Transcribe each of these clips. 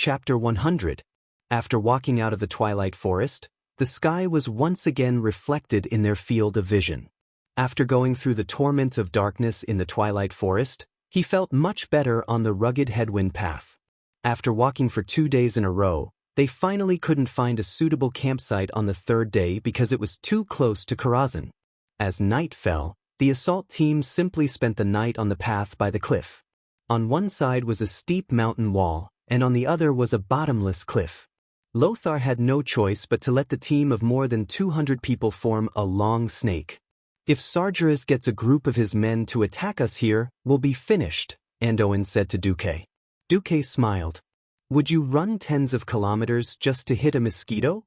Chapter 100. After walking out of the twilight forest, the sky was once again reflected in their field of vision. After going through the torment of darkness in the twilight forest, he felt much better on the rugged headwind path. After walking for 2 days in a row, they finally couldn't find a suitable campsite on the third day because it was too close to Karazhan. As night fell, the assault team simply spent the night on the path by the cliff. On one side was a steep mountain wall, and on the other was a bottomless cliff. Lothar had no choice but to let the team of more than 200 people form a long snake. "If Sargeras gets a group of his men to attack us here, we'll be finished," Anduin said to Duque. Duque smiled. "Would you run tens of kilometers just to hit a mosquito?"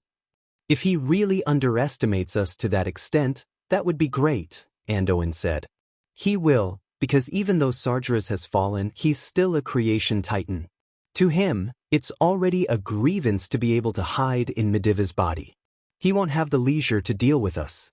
"If he really underestimates us to that extent, that would be great," Anduin said. "He will, because even though Sargeras has fallen, he's still a creation titan. To him, it's already a grievance to be able to hide in Mediva's body. He won't have the leisure to deal with us."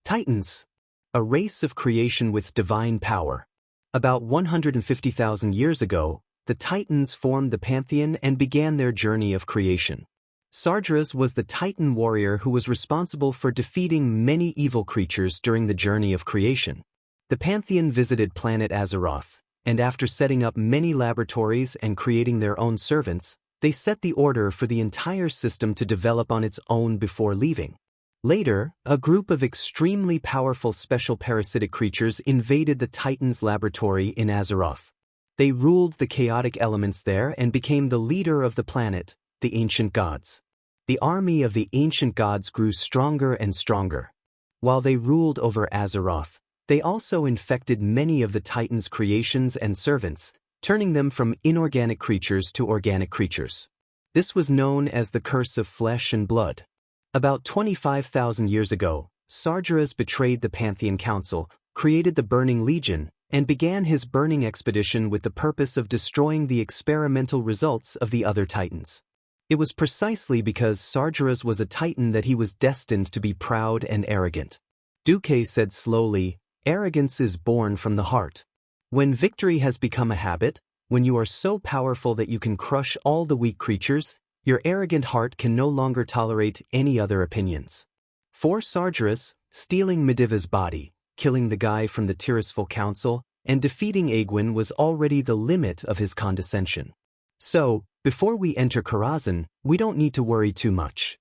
Titans. A race of creation with divine power. About 150,000 years ago, the Titans formed the pantheon and began their journey of creation. Sargeras was the Titan warrior who was responsible for defeating many evil creatures during the journey of creation. The pantheon visited planet Azeroth, and after setting up many laboratories and creating their own servants, they set the order for the entire system to develop on its own before leaving. Later, a group of extremely powerful special parasitic creatures invaded the Titans' laboratory in Azeroth. They ruled the chaotic elements there and became the leader of the planet, the Ancient Gods. The army of the Ancient Gods grew stronger and stronger. While they ruled over Azeroth, they also infected many of the Titans' creations and servants, turning them from inorganic creatures to organic creatures. This was known as the Curse of Flesh and Blood. About 25,000 years ago, Sargeras betrayed the Pantheon Council, created the Burning Legion, and began his burning expedition with the purpose of destroying the experimental results of the other Titans. It was precisely because Sargeras was a Titan that he was destined to be proud and arrogant. Duque said slowly, "Arrogance is born from the heart. When victory has become a habit, when you are so powerful that you can crush all the weak creatures, your arrogant heart can no longer tolerate any other opinions." For Sargeras, stealing Mediva's body, killing the guy from the Tirisful Council, and defeating Aegwynn was already the limit of his condescension. "So, before we enter Karazhan, we don't need to worry too much."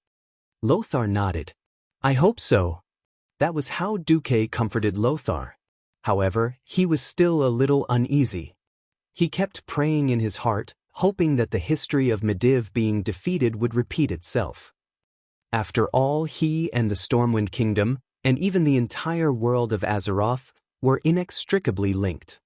Lothar nodded. "I hope so." That was how Duque comforted Lothar. However, he was still a little uneasy. He kept praying in his heart, hoping that the history of Mediv being defeated would repeat itself. After all, he and the Stormwind Kingdom, and even the entire world of Azeroth, were inextricably linked.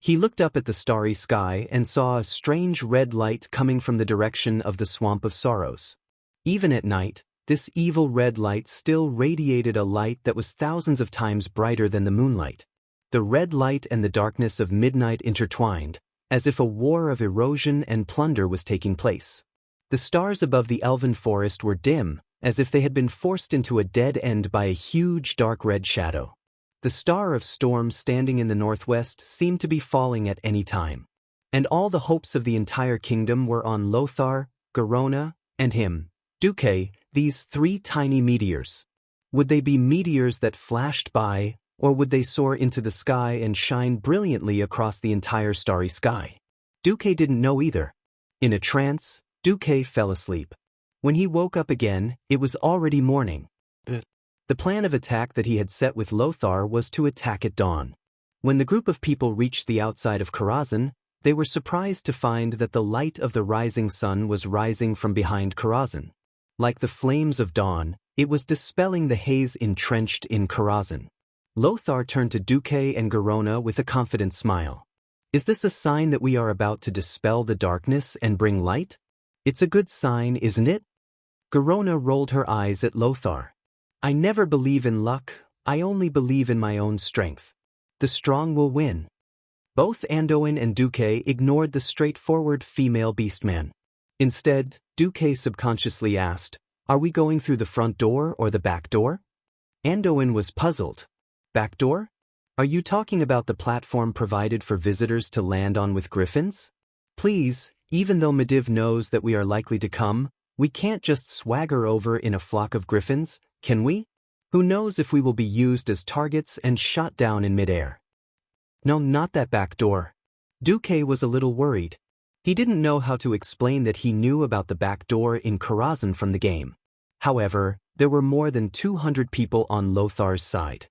He looked up at the starry sky and saw a strange red light coming from the direction of the Swamp of Sorrows. Even at night, this evil red light still radiated a light that was thousands of times brighter than the moonlight. The red light and the darkness of midnight intertwined, as if a war of erosion and plunder was taking place. The stars above the elven forest were dim, as if they had been forced into a dead end by a huge dark red shadow. The star of storm standing in the northwest seemed to be falling at any time. And all the hopes of the entire kingdom were on Lothar, Garona, and him, Duque, these 3 tiny meteors. Would they be meteors that flashed by, or would they soar into the sky and shine brilliantly across the entire starry sky? Duque didn't know either. In a trance, Duque fell asleep. When he woke up again, it was already morning. The plan of attack that he had set with Lothar was to attack at dawn. When the group of people reached the outside of Karazhan, they were surprised to find that the light of the rising sun was rising from behind Karazhan. Like the flames of dawn, it was dispelling the haze entrenched in Karazhan. Lothar turned to Duque and Garona with a confident smile. "Is this a sign that we are about to dispel the darkness and bring light? It's a good sign, isn't it?" Garona rolled her eyes at Lothar. "I never believe in luck, I only believe in my own strength. The strong will win." Both Anduin and Duque ignored the straightforward female beastman. Instead, Duque subconsciously asked, "Are we going through the front door or the back door?" Anduin was puzzled. "Back door? Are you talking about the platform provided for visitors to land on with griffins?" "Please, even though Medivh knows that we are likely to come, we can't just swagger over in a flock of griffins, can we? Who knows if we will be used as targets and shot down in midair. No, not that back door. Duque was a little worried. He didn't know how to explain that he knew about the back door in Karazhan from the game. However, there were more than 200 people on Lothar's side.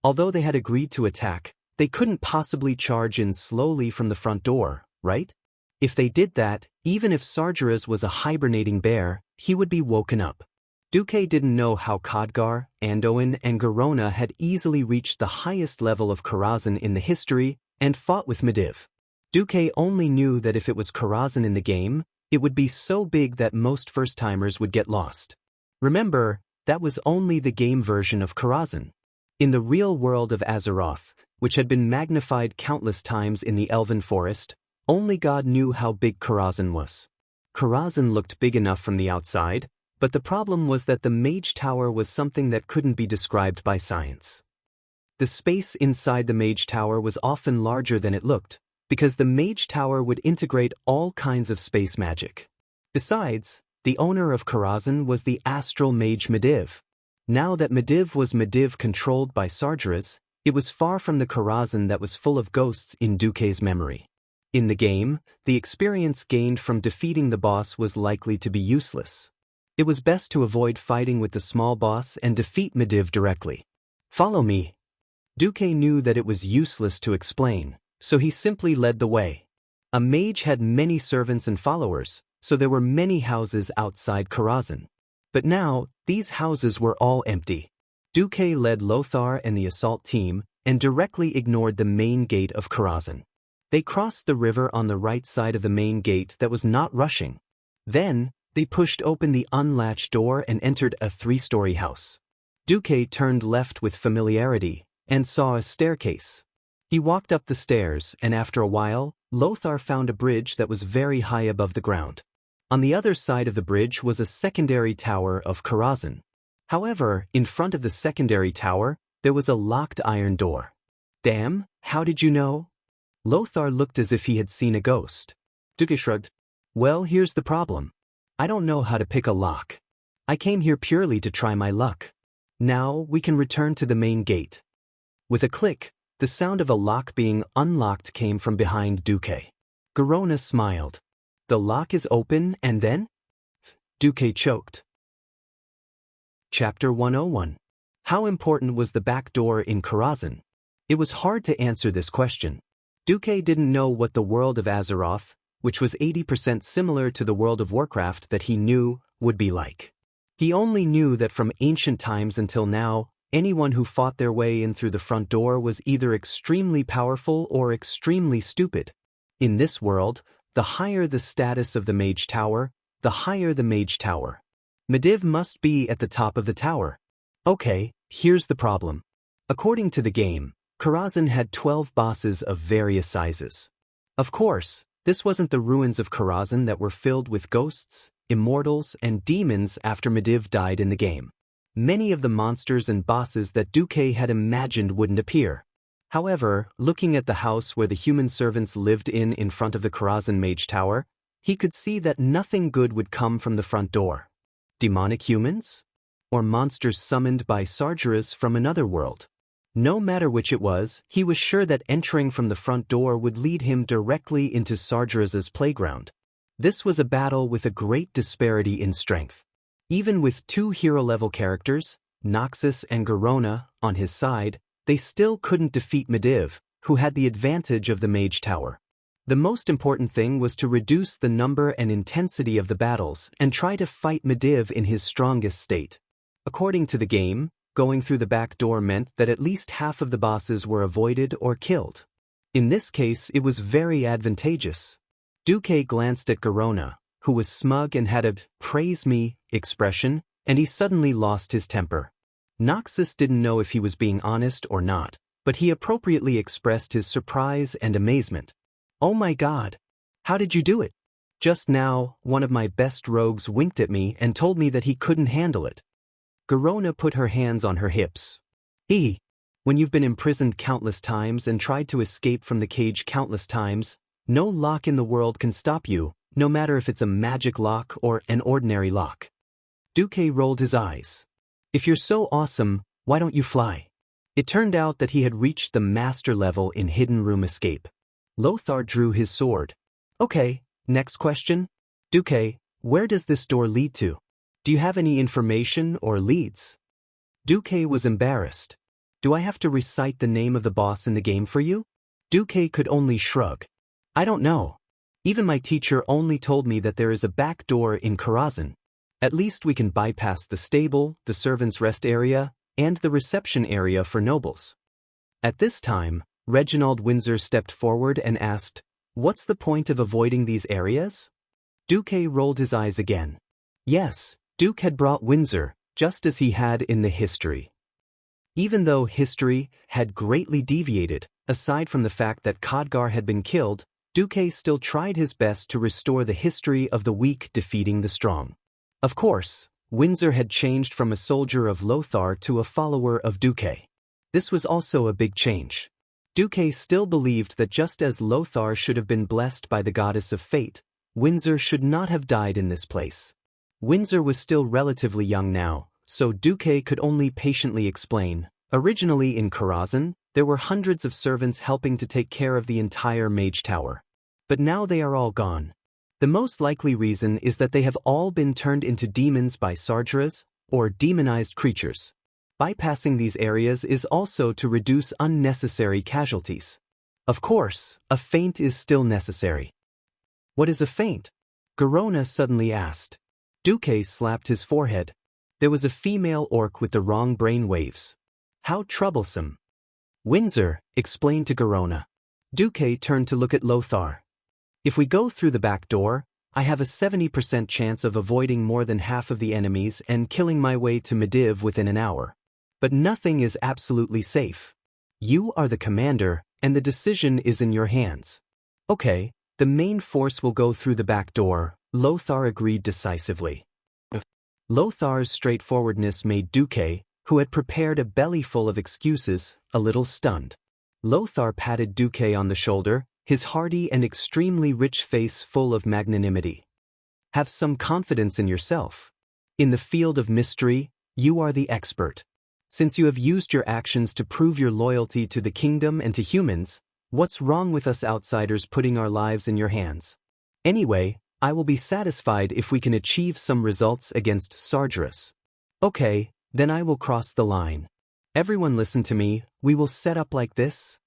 Although they had agreed to attack, they couldn't possibly charge in slowly from the front door, right? If they did that, even if Sargeras was a hibernating bear, he would be woken up. Duque didn't know how Khadgar, Anduin, and Garona had easily reached the highest level of Karazhan in the history and fought with Medivh. Duque only knew that if it was Karazhan in the game, it would be so big that most first-timers would get lost. Remember, that was only the game version of Karazhan. In the real world of Azeroth, which had been magnified countless times in the Elven Forest, only God knew how big Karazhan was. Karazhan looked big enough from the outside, but the problem was that the Mage Tower was something that couldn't be described by science. The space inside the Mage Tower was often larger than it looked, because the Mage Tower would integrate all kinds of space magic. Besides, the owner of Karazhan was the astral mage Medivh. Now that Medivh was Medivh controlled by Sargeras, it was far from the Karazhan that was full of ghosts in Duque's memory. In the game, the experience gained from defeating the boss was likely to be useless. It was best to avoid fighting with the small boss and defeat Medivh directly. Follow me. Duque knew that it was useless to explain, so he simply led the way. A mage had many servants and followers, so there were many houses outside Karazhan. But now, these houses were all empty. Duque led Lothar and the assault team and directly ignored the main gate of Karazhan. They crossed the river on the right side of the main gate that was not rushing. Then, they pushed open the unlatched door and entered a 3-story house. Duque turned left with familiarity and saw a staircase. He walked up the stairs, and after a while, Lothar found a bridge that was very high above the ground. On the other side of the bridge was a secondary tower of Karazhan. However, in front of the secondary tower, there was a locked iron door. Damn, how did you know? Lothar looked as if he had seen a ghost. Duque shrugged. Well, here's the problem. I don't know how to pick a lock. I came here purely to try my luck. Now, we can return to the main gate. With a click, the sound of a lock being unlocked came from behind Duque. Garona smiled. The lock is open, and then? Duque choked. Chapter 101. How important was the back door in Karazhan? It was hard to answer this question. Duque didn't know what the world of Azeroth, which was 80% similar to the world of Warcraft that he knew, would be like. He only knew that from ancient times until now, anyone who fought their way in through the front door was either extremely powerful or extremely stupid. In this world, the higher the status of the Mage Tower, the higher the Mage Tower. Medivh must be at the top of the tower. Okay, here's the problem. According to the game, Karazhan had 12 bosses of various sizes. Of course, this wasn't the ruins of Karazhan that were filled with ghosts, immortals, and demons after Medivh died in the game. Many of the monsters and bosses that Duque had imagined wouldn't appear. However, looking at the house where the human servants lived in front of the Karazhan Mage Tower, he could see that nothing good would come from the front door. Demonic humans? Or monsters summoned by Sargeras from another world? No matter which it was, he was sure that entering from the front door would lead him directly into Sargeras' playground. This was a battle with a great disparity in strength. Even with 2 hero-level characters, Noxus and Garona, on his side, they still couldn't defeat Medivh, who had the advantage of the Mage Tower. The most important thing was to reduce the number and intensity of the battles and try to fight Medivh in his strongest state. According to the game, going through the back door meant that at least half of the bosses were avoided or killed. In this case, it was very advantageous. Duque glanced at Garona, who was smug and had a "praise me" expression, and he suddenly lost his temper. Noxus didn't know if he was being honest or not, but he appropriately expressed his surprise and amazement. Oh my God! How did you do it? Just now, one of my best rogues winked at me and told me that he couldn't handle it. Garona put her hands on her hips. When you've been imprisoned countless times and tried to escape from the cage countless times, no lock in the world can stop you, no matter if it's a magic lock or an ordinary lock. Duque rolled his eyes. If you're so awesome, why don't you fly? It turned out that he had reached the master level in hidden room escape. Lothar drew his sword. Okay, next question. Duque, where does this door lead to? Do you have any information or leads? Duque was embarrassed. Do I have to recite the name of the boss in the game for you? Duque could only shrug. I don't know. Even my teacher only told me that there is a back door in Karazhan. At least we can bypass the stable, the servants' rest area, and the reception area for nobles. At this time, Reginald Windsor stepped forward and asked, "What's the point of avoiding these areas?" Duque rolled his eyes again. Yes, Duke had brought Windsor, just as he had in the history. Even though history had greatly deviated, aside from the fact that Khadgar had been killed, Duque still tried his best to restore the history of the weak defeating the strong. Of course, Windsor had changed from a soldier of Lothar to a follower of Duque. This was also a big change. Duque still believed that just as Lothar should have been blessed by the goddess of fate, Windsor should not have died in this place. Windsor was still relatively young now, so Duque could only patiently explain. Originally in Karazhan, there were hundreds of servants helping to take care of the entire mage tower. But now they are all gone. The most likely reason is that they have all been turned into demons by Sargeras, or demonized creatures. Bypassing these areas is also to reduce unnecessary casualties. Of course, a feint is still necessary. What is a feint? Garona suddenly asked. Duque slapped his forehead. There was a female orc with the wrong brain waves. How troublesome. Windsor explained to Garona. Duque turned to look at Lothar. If we go through the back door, I have a 70% chance of avoiding more than half of the enemies and killing my way to Mediv within an hour. But nothing is absolutely safe. You are the commander, and the decision is in your hands. Okay, the main force will go through the back door, Lothar agreed decisively. Lothar's straightforwardness made Duque, who had prepared a bellyful of excuses, a little stunned. Lothar patted Duque on the shoulder, his hearty and extremely rich face full of magnanimity. Have some confidence in yourself. In the field of mystery, you are the expert. Since you have used your actions to prove your loyalty to the kingdom and to humans, what's wrong with us outsiders putting our lives in your hands? Anyway, I will be satisfied if we can achieve some results against Sargeras. Okay, then I will cross the line. Everyone listen to me, we will set up like this.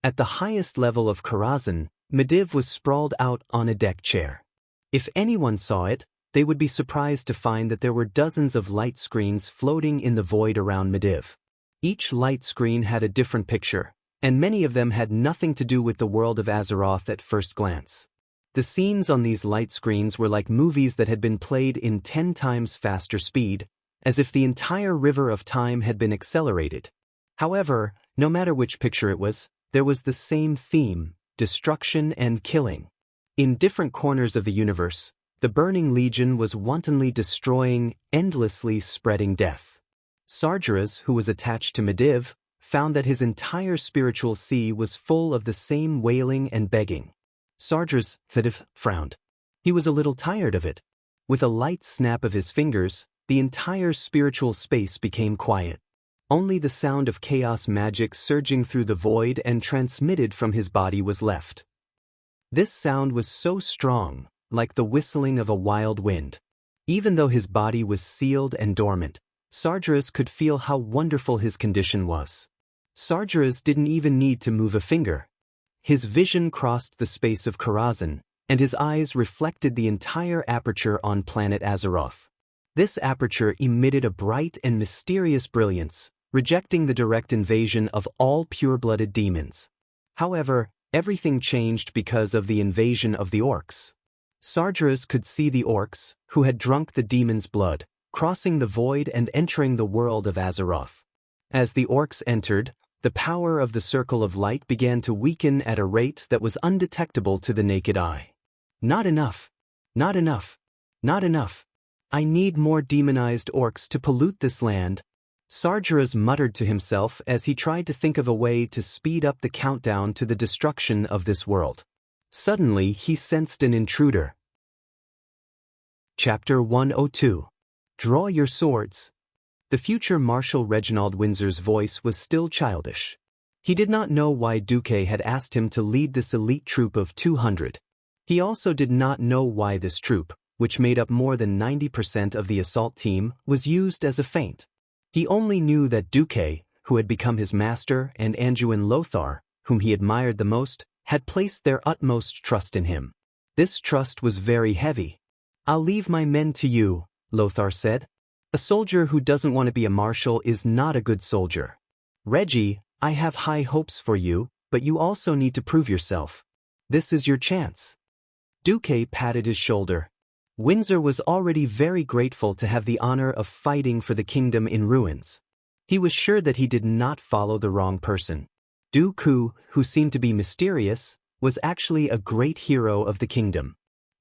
At the highest level of Karazhan, Mediv was sprawled out on a deck chair. If anyone saw it, they would be surprised to find that there were dozens of light screens floating in the void around Mediv. Each light screen had a different picture, and many of them had nothing to do with the world of Azeroth at first glance. The scenes on these light screens were like movies that had been played in 10 times faster speed, as if the entire river of time had been accelerated. However, no matter which picture it was, there was the same theme: destruction and killing. In different corners of the universe, the Burning Legion was wantonly destroying, endlessly spreading death. Sargeras, who was attached to Mediv, found that his entire spiritual sea was full of the same wailing and begging. Sargeras frowned. He was a little tired of it. With a light snap of his fingers, the entire spiritual space became quiet. Only the sound of chaos magic surging through the void and transmitted from his body was left. This sound was so strong, like the whistling of a wild wind. Even though his body was sealed and dormant, Sargeras could feel how wonderful his condition was. Sargeras didn't even need to move a finger. His vision crossed the space of Karazhan, and his eyes reflected the entire aperture on planet Azeroth. This aperture emitted a bright and mysterious brilliance, rejecting the direct invasion of all pure-blooded demons. However, everything changed because of the invasion of the orcs. Sargeras could see the orcs, who had drunk the demon's blood, crossing the void and entering the world of Azeroth. As the orcs entered, the power of the Circle of Light began to weaken at a rate that was undetectable to the naked eye. Not enough. Not enough. Not enough. I need more demonized orcs to pollute this land. Sargeras muttered to himself as he tried to think of a way to speed up the countdown to the destruction of this world. Suddenly he sensed an intruder. Chapter 102. Draw your swords. The future Marshal Reginald Windsor's voice was still childish. He did not know why Duque had asked him to lead this elite troop of 200. He also did not know why this troop, which made up more than 90% of the assault team, was used as a feint. He only knew that Duque, who had become his master, and Anjouan Lothar, whom he admired the most, had placed their utmost trust in him. This trust was very heavy. "I'll leave my men to you," Lothar said. "A soldier who doesn't want to be a marshal is not a good soldier. Reggie, I have high hopes for you, but you also need to prove yourself. This is your chance." Duque patted his shoulder. Windsor was already very grateful to have the honor of fighting for the kingdom in ruins. He was sure that he did not follow the wrong person. Duque, who seemed to be mysterious, was actually a great hero of the kingdom.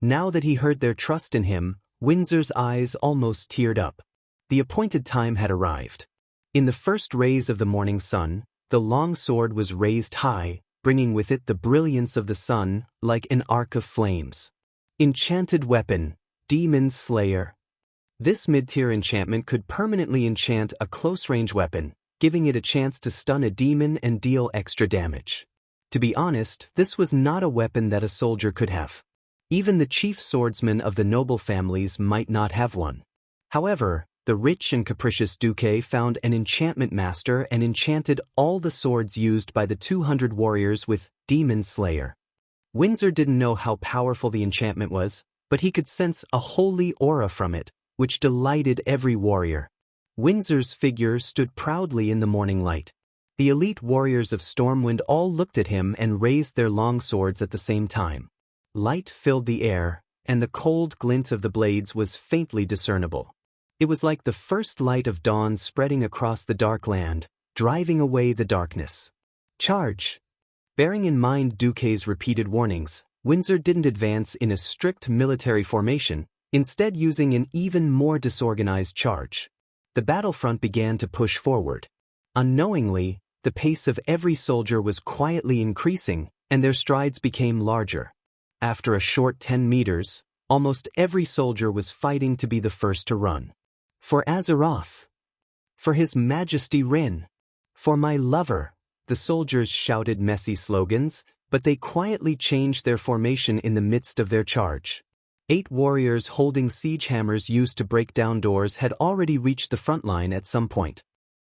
Now that he heard their trust in him, Windsor's eyes almost teared up. The appointed time had arrived. In the first rays of the morning sun, the long sword was raised high, bringing with it the brilliance of the sun, like an arc of flames. Enchanted weapon, Demon Slayer. This mid-tier enchantment could permanently enchant a close-range weapon, giving it a chance to stun a demon and deal extra damage. To be honest, this was not a weapon that a soldier could have. Even the chief swordsman of the noble families might not have one. However, the rich and capricious Duque found an enchantment master and enchanted all the swords used by the 200 warriors with Demon Slayer. Windsor didn't know how powerful the enchantment was, but he could sense a holy aura from it, which delighted every warrior. Windsor's figure stood proudly in the morning light. The elite warriors of Stormwind all looked at him and raised their long swords at the same time. Light filled the air, and the cold glint of the blades was faintly discernible. It was like the first light of dawn spreading across the dark land, driving away the darkness. Charge! Bearing in mind Duque's repeated warnings, Windsor didn't advance in a strict military formation, instead using an even more disorganized charge. The battlefront began to push forward. Unknowingly, the pace of every soldier was quietly increasing, and their strides became larger. After a short 10 meters, almost every soldier was fighting to be the first to run. "For Azeroth! For His Majesty Rin! For my lover!" The soldiers shouted messy slogans, but they quietly changed their formation in the midst of their charge. 8 warriors holding siege hammers used to break down doors had already reached the front line at some point.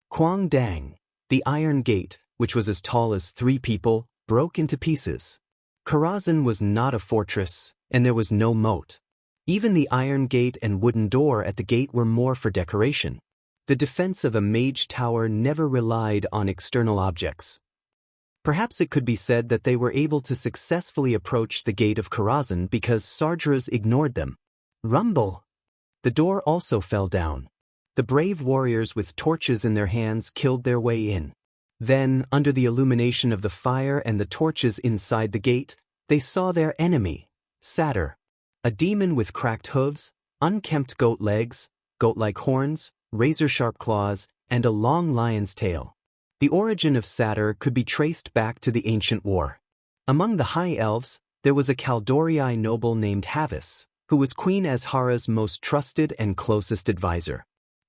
Quang Dang, the Iron Gate, which was as tall as 3 people, broke into pieces. Karazhan was not a fortress, and there was no moat. Even the iron gate and wooden door at the gate were more for decoration. The defense of a mage tower never relied on external objects. Perhaps it could be said that they were able to successfully approach the gate of Karazhan because Sardras ignored them. Rumble! The door also fell down. The brave warriors with torches in their hands killed their way in. Then, under the illumination of the fire and the torches inside the gate, they saw their enemy, Satyr. A demon with cracked hooves, unkempt goat legs, goat-like horns, razor-sharp claws, and a long lion's tail. The origin of Satyr could be traced back to the ancient war. Among the High Elves, there was a Kaldorii noble named Havis, who was Queen Azhara's most trusted and closest advisor.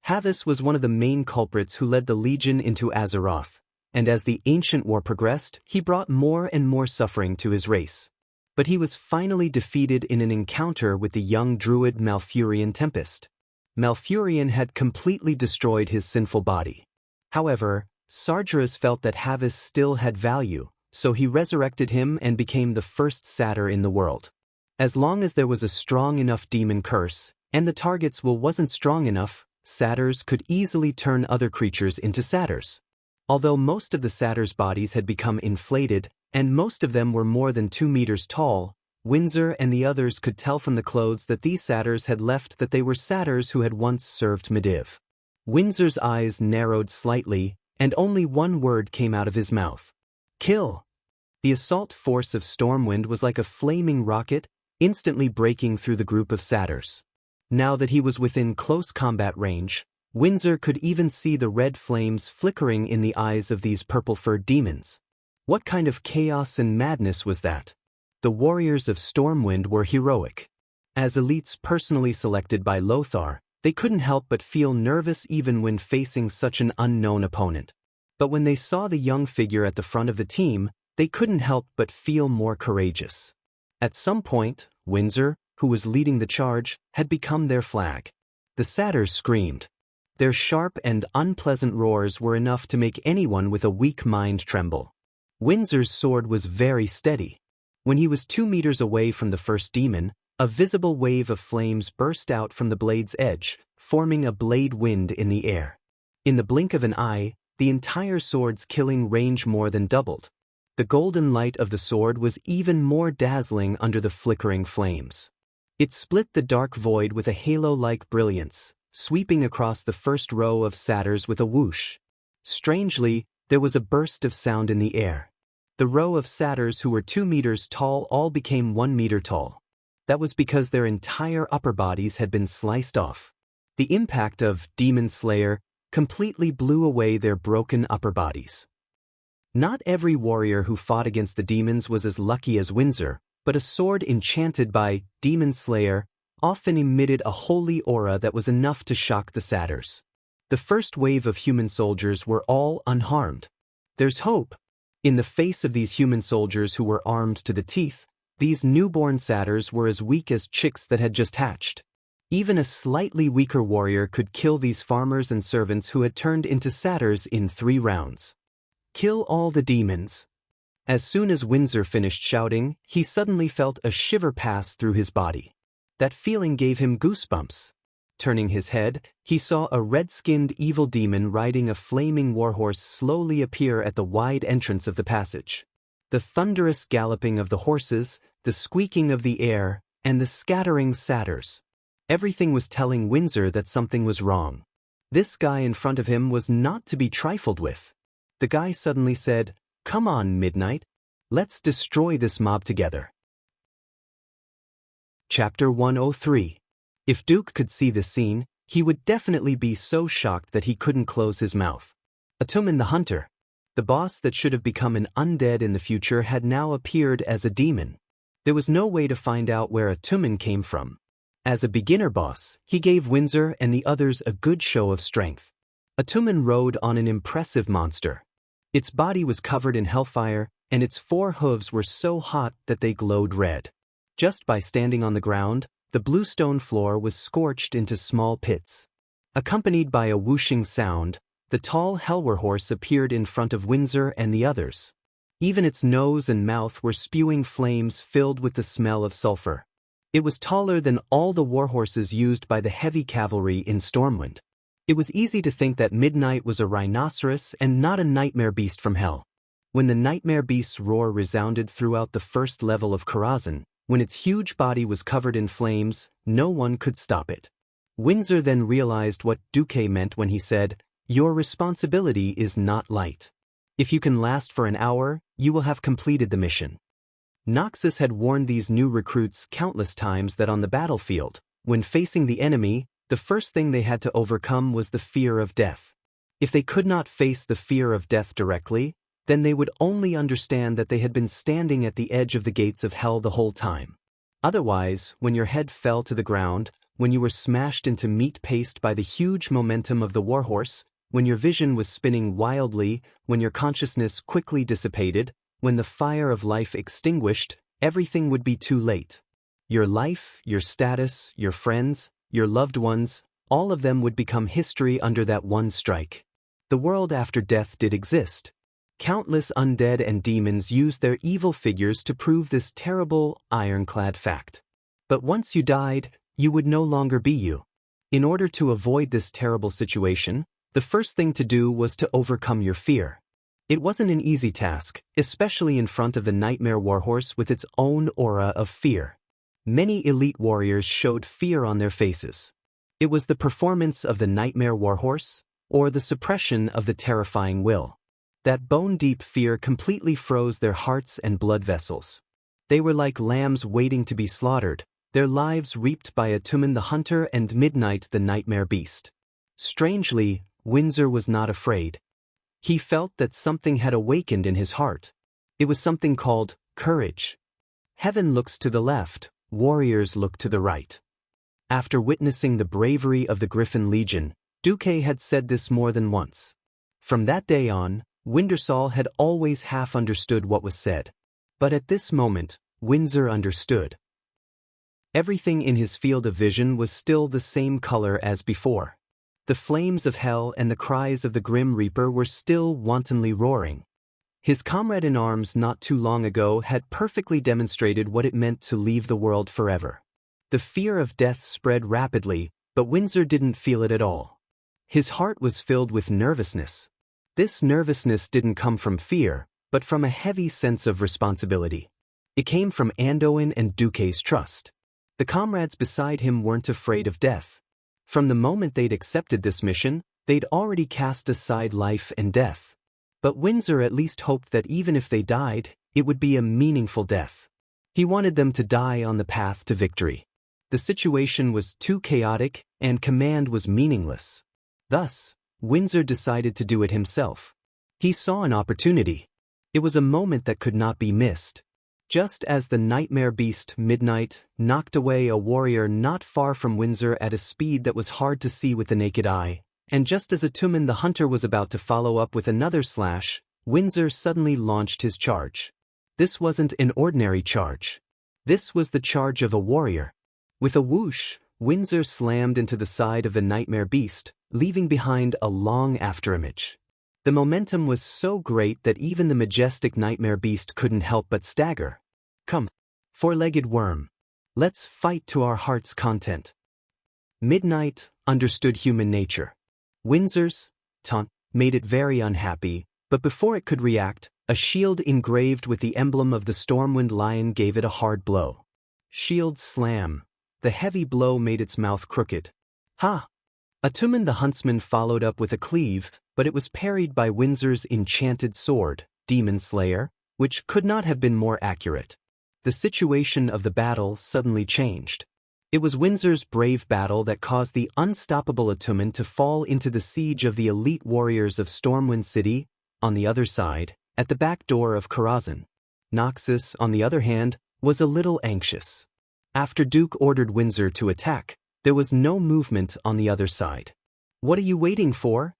Havis was one of the main culprits who led the Legion into Azeroth, and as the ancient war progressed, he brought more and more suffering to his race. But he was finally defeated in an encounter with the young druid Malfurion Tempest. Malfurion had completely destroyed his sinful body. However, Sardras felt that Havis still had value, so he resurrected him and became the first satyr in the world. As long as there was a strong enough demon curse, and the target's will wasn't strong enough, satyrs could easily turn other creatures into satyrs. Although most of the satyrs' bodies had become inflated, and most of them were more than 2 meters tall, Windsor and the others could tell from the clothes that these satyrs had left that they were satyrs who had once served Medivh. Windsor's eyes narrowed slightly, and only one word came out of his mouth. Kill! The assault force of Stormwind was like a flaming rocket, instantly breaking through the group of satyrs. Now that he was within close combat range, Windsor could even see the red flames flickering in the eyes of these purple-furred demons. What kind of chaos and madness was that? The warriors of Stormwind were heroic. As elites personally selected by Lothar, they couldn't help but feel nervous even when facing such an unknown opponent. But when they saw the young figure at the front of the team, they couldn't help but feel more courageous. At some point, Windsor, who was leading the charge, had become their flag. The satyrs screamed. Their sharp and unpleasant roars were enough to make anyone with a weak mind tremble. Windsor's sword was very steady. When he was 2 meters away from the first demon, a visible wave of flames burst out from the blade's edge, forming a blade wind in the air. In the blink of an eye, the entire sword's killing range more than doubled. The golden light of the sword was even more dazzling under the flickering flames. It split the dark void with a halo-like brilliance, sweeping across the first row of satyrs with a whoosh. Strangely, there was a burst of sound in the air. The row of satyrs who were 2 meters tall all became 1 meter tall. That was because their entire upper bodies had been sliced off. The impact of Demon Slayer completely blew away their broken upper bodies. Not every warrior who fought against the demons was as lucky as Windsor, but a sword enchanted by Demon Slayer often emitted a holy aura that was enough to shock the satyrs. The first wave of human soldiers were all unharmed. There's hope. In the face of these human soldiers who were armed to the teeth, these newborn satyrs were as weak as chicks that had just hatched. Even a slightly weaker warrior could kill these farmers and servants who had turned into satyrs in 3 rounds. Kill all the demons. As soon as Windsor finished shouting, he suddenly felt a shiver pass through his body. That feeling gave him goosebumps. Turning his head, he saw a red-skinned evil demon riding a flaming warhorse slowly appear at the wide entrance of the passage. The thunderous galloping of the horses, the squeaking of the air, and the scattering satyrs. Everything was telling Windsor that something was wrong. This guy in front of him was not to be trifled with. The guy suddenly said, "Come on, Midnight. Let's destroy this mob together." Chapter 103. If Duke could see this scene, he would definitely be so shocked that he couldn't close his mouth. Atumen the Hunter, the boss that should have become an undead in the future, had now appeared as a demon. There was no way to find out where Atumen came from. As a beginner boss, he gave Windsor and the others a good show of strength. Atumen rode on an impressive monster. Its body was covered in hellfire, and its 4 hooves were so hot that they glowed red. Just by standing on the ground, the blue stone floor was scorched into small pits. Accompanied by a whooshing sound, the tall Hellwarhorse appeared in front of Windsor and the others. Even its nose and mouth were spewing flames filled with the smell of sulfur. It was taller than all the warhorses used by the heavy cavalry in Stormwind. It was easy to think that Midnight was a rhinoceros and not a nightmare beast from hell. When the nightmare beast's roar resounded throughout the first level of Karazhan, when its huge body was covered in flames, no one could stop it. Windsor then realized what Duque meant when he said, "Your responsibility is not light. If you can last for an hour, you will have completed the mission." Noxus had warned these new recruits countless times that on the battlefield, when facing the enemy, the first thing they had to overcome was the fear of death. If they could not face the fear of death directly, then they would only understand that they had been standing at the edge of the gates of hell the whole time. Otherwise, when your head fell to the ground, when you were smashed into meat paste by the huge momentum of the warhorse, when your vision was spinning wildly, when your consciousness quickly dissipated, when the fire of life extinguished, everything would be too late. Your life, your status, your friends, your loved ones, all of them would become history under that one strike. The world after death did exist. Countless undead and demons used their evil figures to prove this terrible, ironclad fact. But once you died, you would no longer be you. In order to avoid this terrible situation, the first thing to do was to overcome your fear. It wasn't an easy task, especially in front of the Nightmare Warhorse with its own aura of fear. Many elite warriors showed fear on their faces. It was the performance of the Nightmare Warhorse, or the suppression of the terrifying will. That bone-deep fear completely froze their hearts and blood vessels. They were like lambs waiting to be slaughtered, their lives reaped by Atumen the Hunter and Midnight the Nightmare Beast. Strangely, Windsor was not afraid. He felt that something had awakened in his heart. It was something called courage. Heaven looks to the left, warriors looked to the right. After witnessing the bravery of the Griffin Legion, Duque had said this more than once. From that day on, Windsor had always half understood what was said. But at this moment, Windsor understood. Everything in his field of vision was still the same color as before. The flames of hell and the cries of the Grim Reaper were still wantonly roaring. His comrade-in-arms not too long ago had perfectly demonstrated what it meant to leave the world forever. The fear of death spread rapidly, but Windsor didn't feel it at all. His heart was filled with nervousness. This nervousness didn't come from fear, but from a heavy sense of responsibility. It came from Anduin and Duque's trust. The comrades beside him weren't afraid of death. From the moment they'd accepted this mission, they'd already cast aside life and death. But Windsor at least hoped that even if they died, it would be a meaningful death. He wanted them to die on the path to victory. The situation was too chaotic, and command was meaningless. Thus, Windsor decided to do it himself. He saw an opportunity. It was a moment that could not be missed. Just as the nightmare beast Midnight knocked away a warrior not far from Windsor at a speed that was hard to see with the naked eye, and just as Atumen the hunter was about to follow up with another slash, Windsor suddenly launched his charge. This wasn't an ordinary charge. This was the charge of a warrior. With a whoosh, Windsor slammed into the side of the nightmare beast, leaving behind a long afterimage. The momentum was so great that even the majestic nightmare beast couldn't help but stagger. Come, four-legged worm. Let's fight to our heart's content. Midnight understood human nature. Windsor's taunt made it very unhappy, but before it could react, a shield engraved with the emblem of the Stormwind Lion gave it a hard blow. Shield slam. The heavy blow made its mouth crooked. Ha! Atumen the huntsman followed up with a cleave, but it was parried by Windsor's enchanted sword, Demon Slayer, which could not have been more accurate. The situation of the battle suddenly changed. It was Windsor's brave battle that caused the unstoppable Atumen to fall into the siege of the elite warriors of Stormwind City, on the other side, at the back door of Karazhan. Noxus, on the other hand, was a little anxious. After Duke ordered Windsor to attack, there was no movement on the other side. What are you waiting for?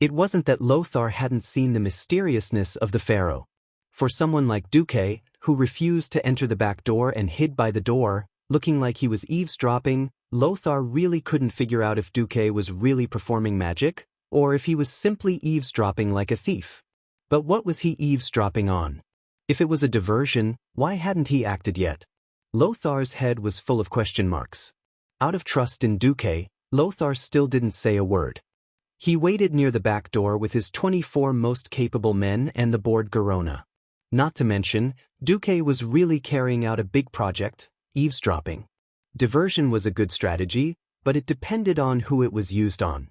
It wasn't that Lothar hadn't seen the mysteriousness of the pharaoh. For someone like Duque, who refused to enter the back door and hid by the door, looking like he was eavesdropping, Lothar really couldn't figure out if Duque was really performing magic, or if he was simply eavesdropping like a thief. But what was he eavesdropping on? If it was a diversion, why hadn't he acted yet? Lothar's head was full of question marks. Out of trust in Duque, Lothar still didn't say a word. He waited near the back door with his 24 most capable men and the bored Garona. Not to mention, Duque was really carrying out a big project, eavesdropping. Diversion was a good strategy, but it depended on who it was used on.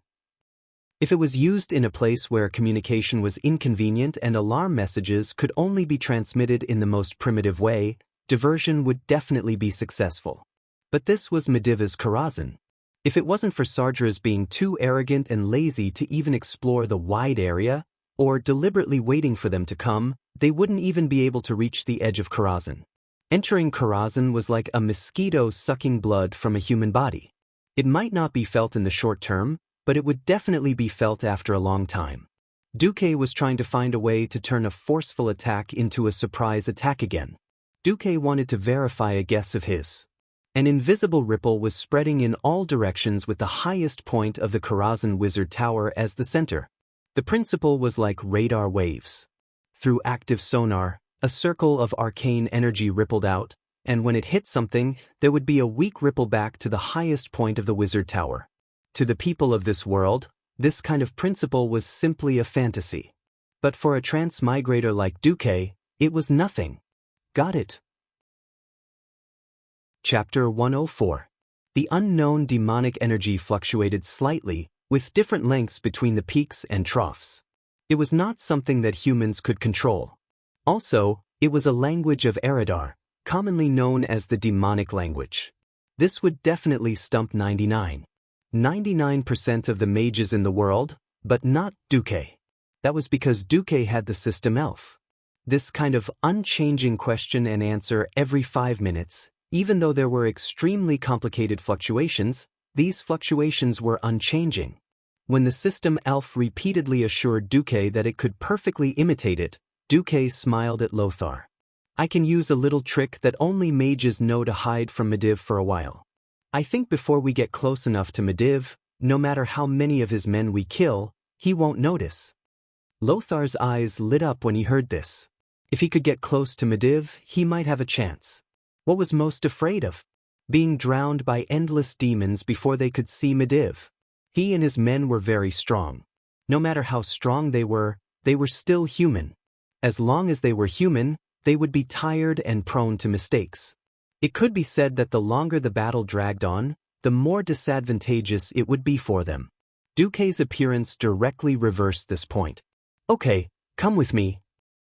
If it was used in a place where communication was inconvenient and alarm messages could only be transmitted in the most primitive way, diversion would definitely be successful. But this was Mediva's Karazhan. If it wasn't for Sargeras being too arrogant and lazy to even explore the wide area, or deliberately waiting for them to come, they wouldn't even be able to reach the edge of Karazhan. Entering Karazhan was like a mosquito sucking blood from a human body. It might not be felt in the short term, but it would definitely be felt after a long time. Duque was trying to find a way to turn a forceful attack into a surprise attack again. Duque wanted to verify a guess of his. An invisible ripple was spreading in all directions with the highest point of the Karazhan Wizard Tower as the center. The principle was like radar waves. Through active sonar, a circle of arcane energy rippled out, and when it hit something, there would be a weak ripple back to the highest point of the Wizard Tower. To the people of this world, this kind of principle was simply a fantasy. But for a transmigrator like Duque, it was nothing. Got it. Chapter 104. The unknown demonic energy fluctuated slightly, with different lengths between the peaks and troughs. It was not something that humans could control. Also, it was a language of Eridar, commonly known as the demonic language. This would definitely stump 99% of the mages in the world, but not Duque. That was because Duque had the system elf. This kind of unchanging question and answer every 5 minutes, Even though there were extremely complicated fluctuations, these fluctuations were unchanging. When the system elf repeatedly assured Duque that it could perfectly imitate it, Duque smiled at Lothar. I can use a little trick that only mages know to hide from Medivh for a while. I think before we get close enough to Medivh, no matter how many of his men we kill, he won't notice. Lothar's eyes lit up when he heard this. If he could get close to Medivh, he might have a chance. What was most afraid of? Being drowned by endless demons before they could see Medivh. He and his men were very strong. No matter how strong they were still human. As long as they were human, they would be tired and prone to mistakes. It could be said that the longer the battle dragged on, the more disadvantageous it would be for them. Duque's appearance directly reversed this point. Okay, come with me.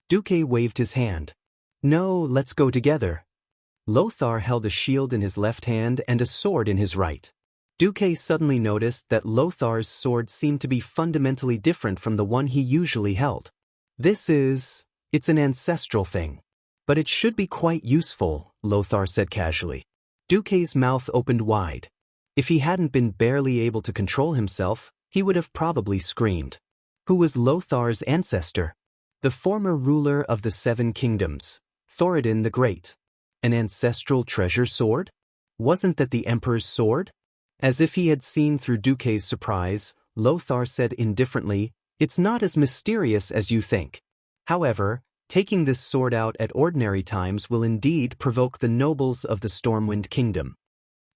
Duque waved his hand. No, let's go together. Lothar held a shield in his left hand and a sword in his right. Duque suddenly noticed that Lothar's sword seemed to be fundamentally different from the one he usually held. It's an ancestral thing. But it should be quite useful, Lothar said casually. Duque's mouth opened wide. If he hadn't been barely able to control himself, he would have probably screamed. Who was Lothar's ancestor? The former ruler of the Seven Kingdoms, Thoradin the Great. An ancestral treasure sword? Wasn't that the Emperor's sword? As if he had seen through Duque's surprise, Lothar said indifferently, It's not as mysterious as you think. However, taking this sword out at ordinary times will indeed provoke the nobles of the Stormwind Kingdom.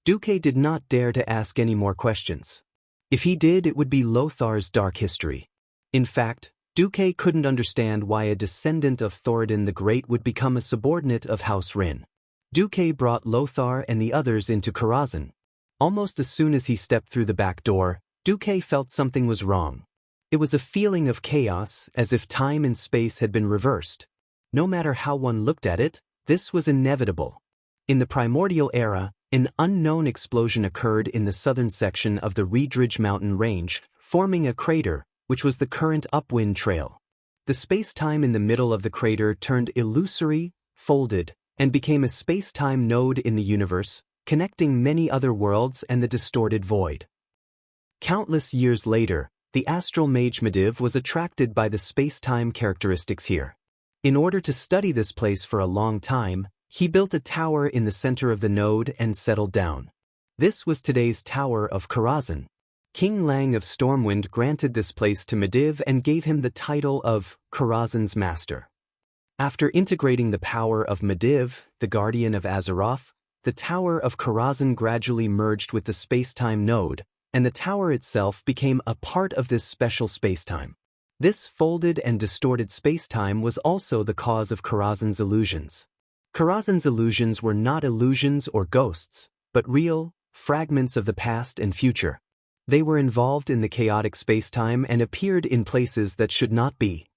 Duque did not dare to ask any more questions. If he did, it would be Lothar's dark history. In fact, Duque couldn't understand why a descendant of Thoradin the Great would become a subordinate of House Rin. Duque brought Lothar and the others into Karazhan. Almost as soon as he stepped through the back door, Duque felt something was wrong. It was a feeling of chaos, as if time and space had been reversed. No matter how one looked at it, this was inevitable. In the primordial era, an unknown explosion occurred in the southern section of the Riedridge mountain range, forming a crater, which was the current upwind trail. The space-time in the middle of the crater turned illusory, folded, and became a space-time node in the universe, connecting many other worlds and the distorted void. Countless years later, the astral mage Medivh was attracted by the space-time characteristics here. In order to study this place for a long time, he built a tower in the center of the node and settled down. This was today's Tower of Karazhan. King Lang of Stormwind granted this place to Medivh and gave him the title of Karazhan's Master. After integrating the power of Medivh, the guardian of Azeroth, the Tower of Karazhan gradually merged with the space-time node, and the tower itself became a part of this special space-time. This folded and distorted space-time was also the cause of Karazhan's illusions. Karazhan's illusions were not illusions or ghosts, but real, fragments of the past and future. They were involved in the chaotic space-time and appeared in places that should not be.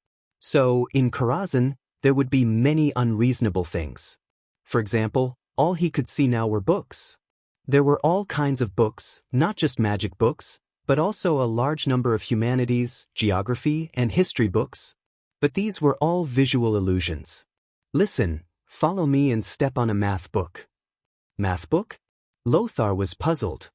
So, in Karazhan, there would be many unreasonable things. For example, all he could see now were books. There were all kinds of books, not just magic books, but also a large number of humanities, geography, and history books. But these were all visual illusions. Listen, follow me and step on a math book. Math book? Lothar was puzzled.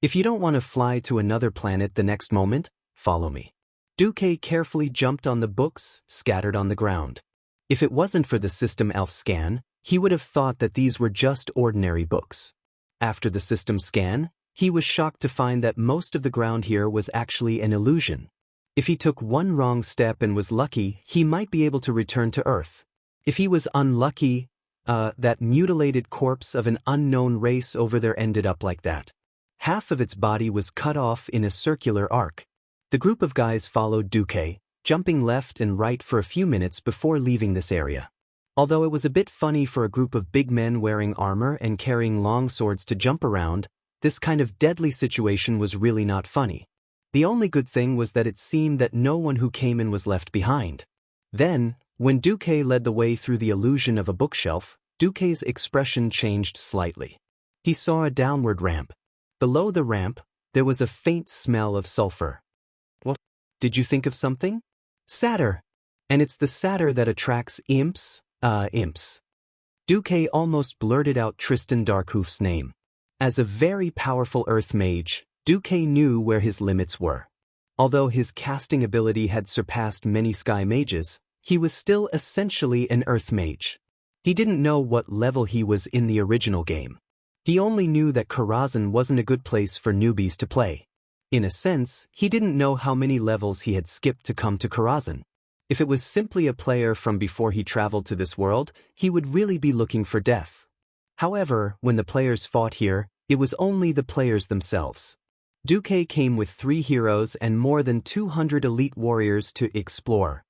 If you don't want to fly to another planet the next moment, follow me. Duque carefully jumped on the books, scattered on the ground. If it wasn't for the system elf scan, he would have thought that these were just ordinary books. After the system scan, he was shocked to find that most of the ground here was actually an illusion. If he took one wrong step and was lucky, he might be able to return to Earth. If he was unlucky, that mutilated corpse of an unknown race over there ended up like that. Half of its body was cut off in a circular arc. The group of guys followed Duque, jumping left and right for a few minutes before leaving this area. Although it was a bit funny for a group of big men wearing armor and carrying long swords to jump around, this kind of deadly situation was really not funny. The only good thing was that it seemed that no one who came in was left behind. Then, when Duque led the way through the illusion of a bookshelf, Duque's expression changed slightly. He saw a downward ramp. Below the ramp, there was a faint smell of sulfur. What? Did you think of something? Satyr. And it's the satyr that attracts imps? Imps. Duque almost blurted out Tristan Darkhoof's name. As a very powerful earth mage, Duque knew where his limits were. Although his casting ability had surpassed many sky mages, he was still essentially an earth mage. He didn't know what level he was in the original game. He only knew that Karazhan wasn't a good place for newbies to play. In a sense, he didn't know how many levels he had skipped to come to Karazhan. If it was simply a player from before he traveled to this world, he would really be looking for death. However, when the players fought here, it was only the players themselves. Duque came with 3 heroes and more than 200 elite warriors to explore.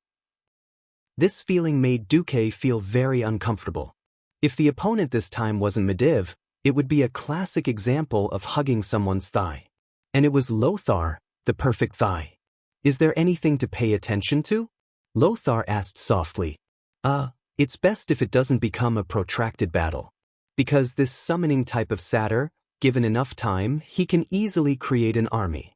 This feeling made Duque feel very uncomfortable. If the opponent this time wasn't Medivh, it would be a classic example of hugging someone's thigh. And it was Lothar, the perfect thigh. Is there anything to pay attention to? Lothar asked softly. It's best if it doesn't become a protracted battle. Because this summoning type of satyr, given enough time, he can easily create an army.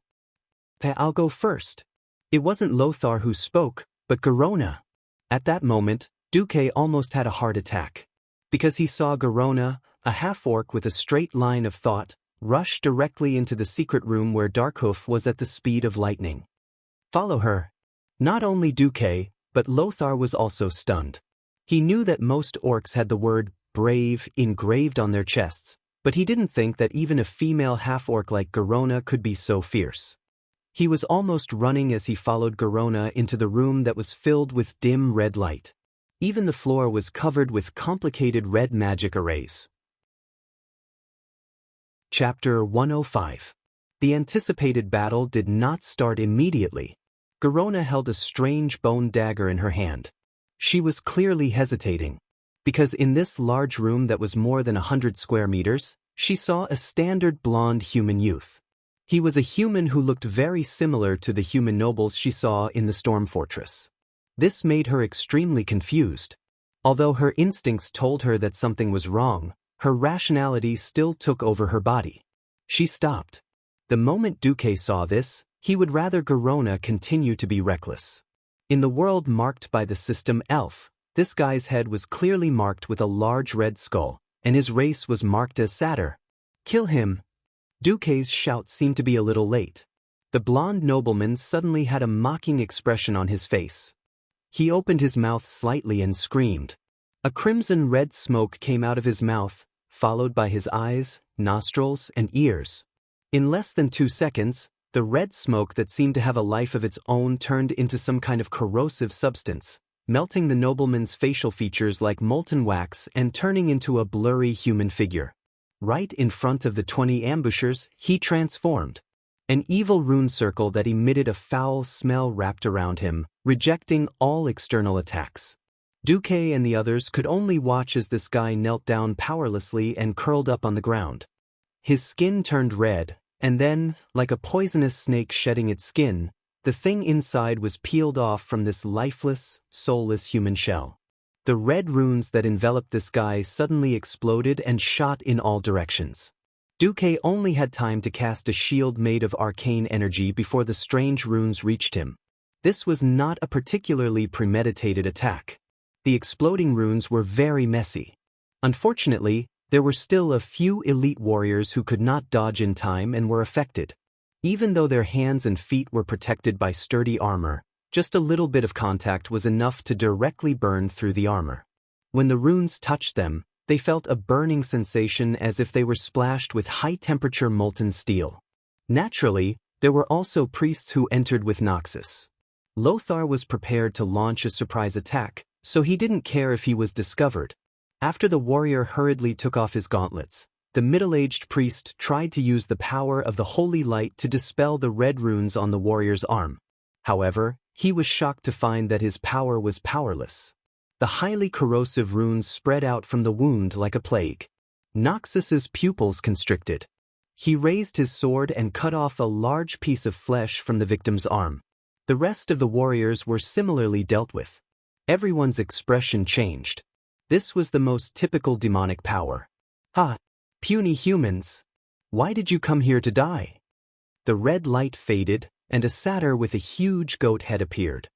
I'll go first. It wasn't Lothar who spoke, but Garona. At that moment, Duque almost had a heart attack. Because he saw Garona, a half-orc with a straight line of thought, rush directly into the secret room where Darkhoof was at the speed of lightning. Follow her. Not only Duque, but Lothar was also stunned. He knew that most orcs had the word brave engraved on their chests, but he didn't think that even a female half-orc like Garona could be so fierce. He was almost running as he followed Garona into the room that was filled with dim red light. Even the floor was covered with complicated red magic arrays. Chapter 105. The anticipated battle did not start immediately. Garona held a strange bone dagger in her hand. She was clearly hesitating. Because in this large room that was more than 100 square meters, she saw a standard blonde human youth. He was a human who looked very similar to the human nobles she saw in the Storm Fortress. This made her extremely confused. Although her instincts told her that something was wrong, her rationality still took over her body. She stopped. The moment Duque saw this, he would rather Garona continue to be reckless. In the world marked by the system Elf, this guy's head was clearly marked with a large red skull, and his race was marked as Satyr. Kill him! Duque's shout seemed to be a little late. The blonde nobleman suddenly had a mocking expression on his face. He opened his mouth slightly and screamed. A crimson-red smoke came out of his mouth, followed by his eyes, nostrils, and ears. In less than 2 seconds, the red smoke that seemed to have a life of its own turned into some kind of corrosive substance, melting the nobleman's facial features like molten wax and turning into a blurry human figure. Right in front of the 20 ambushers, he transformed. An evil rune circle that emitted a foul smell wrapped around him, rejecting all external attacks. Duque and the others could only watch as this guy knelt down powerlessly and curled up on the ground. His skin turned red, and then, like a poisonous snake shedding its skin, the thing inside was peeled off from this lifeless, soulless human shell. The red runes that enveloped this guy suddenly exploded and shot in all directions. Duque only had time to cast a shield made of arcane energy before the strange runes reached him. This was not a particularly premeditated attack. The exploding runes were very messy. Unfortunately, there were still a few elite warriors who could not dodge in time and were affected. Even though their hands and feet were protected by sturdy armor, just a little bit of contact was enough to directly burn through the armor. When the runes touched them, they felt a burning sensation as if they were splashed with high-temperature molten steel. Naturally, there were also priests who entered with Noxus. Lothar was prepared to launch a surprise attack, so he didn't care if he was discovered. After the warrior hurriedly took off his gauntlets, the middle-aged priest tried to use the power of the holy light to dispel the red runes on the warrior's arm. However, he was shocked to find that his power was powerless. The highly corrosive runes spread out from the wound like a plague. Noxus's pupils constricted. He raised his sword and cut off a large piece of flesh from the victim's arm. The rest of the warriors were similarly dealt with. Everyone's expression changed. This was the most typical demonic power. Ha! Puny humans! Why did you come here to die? The red light faded, and a satyr with a huge goat head appeared.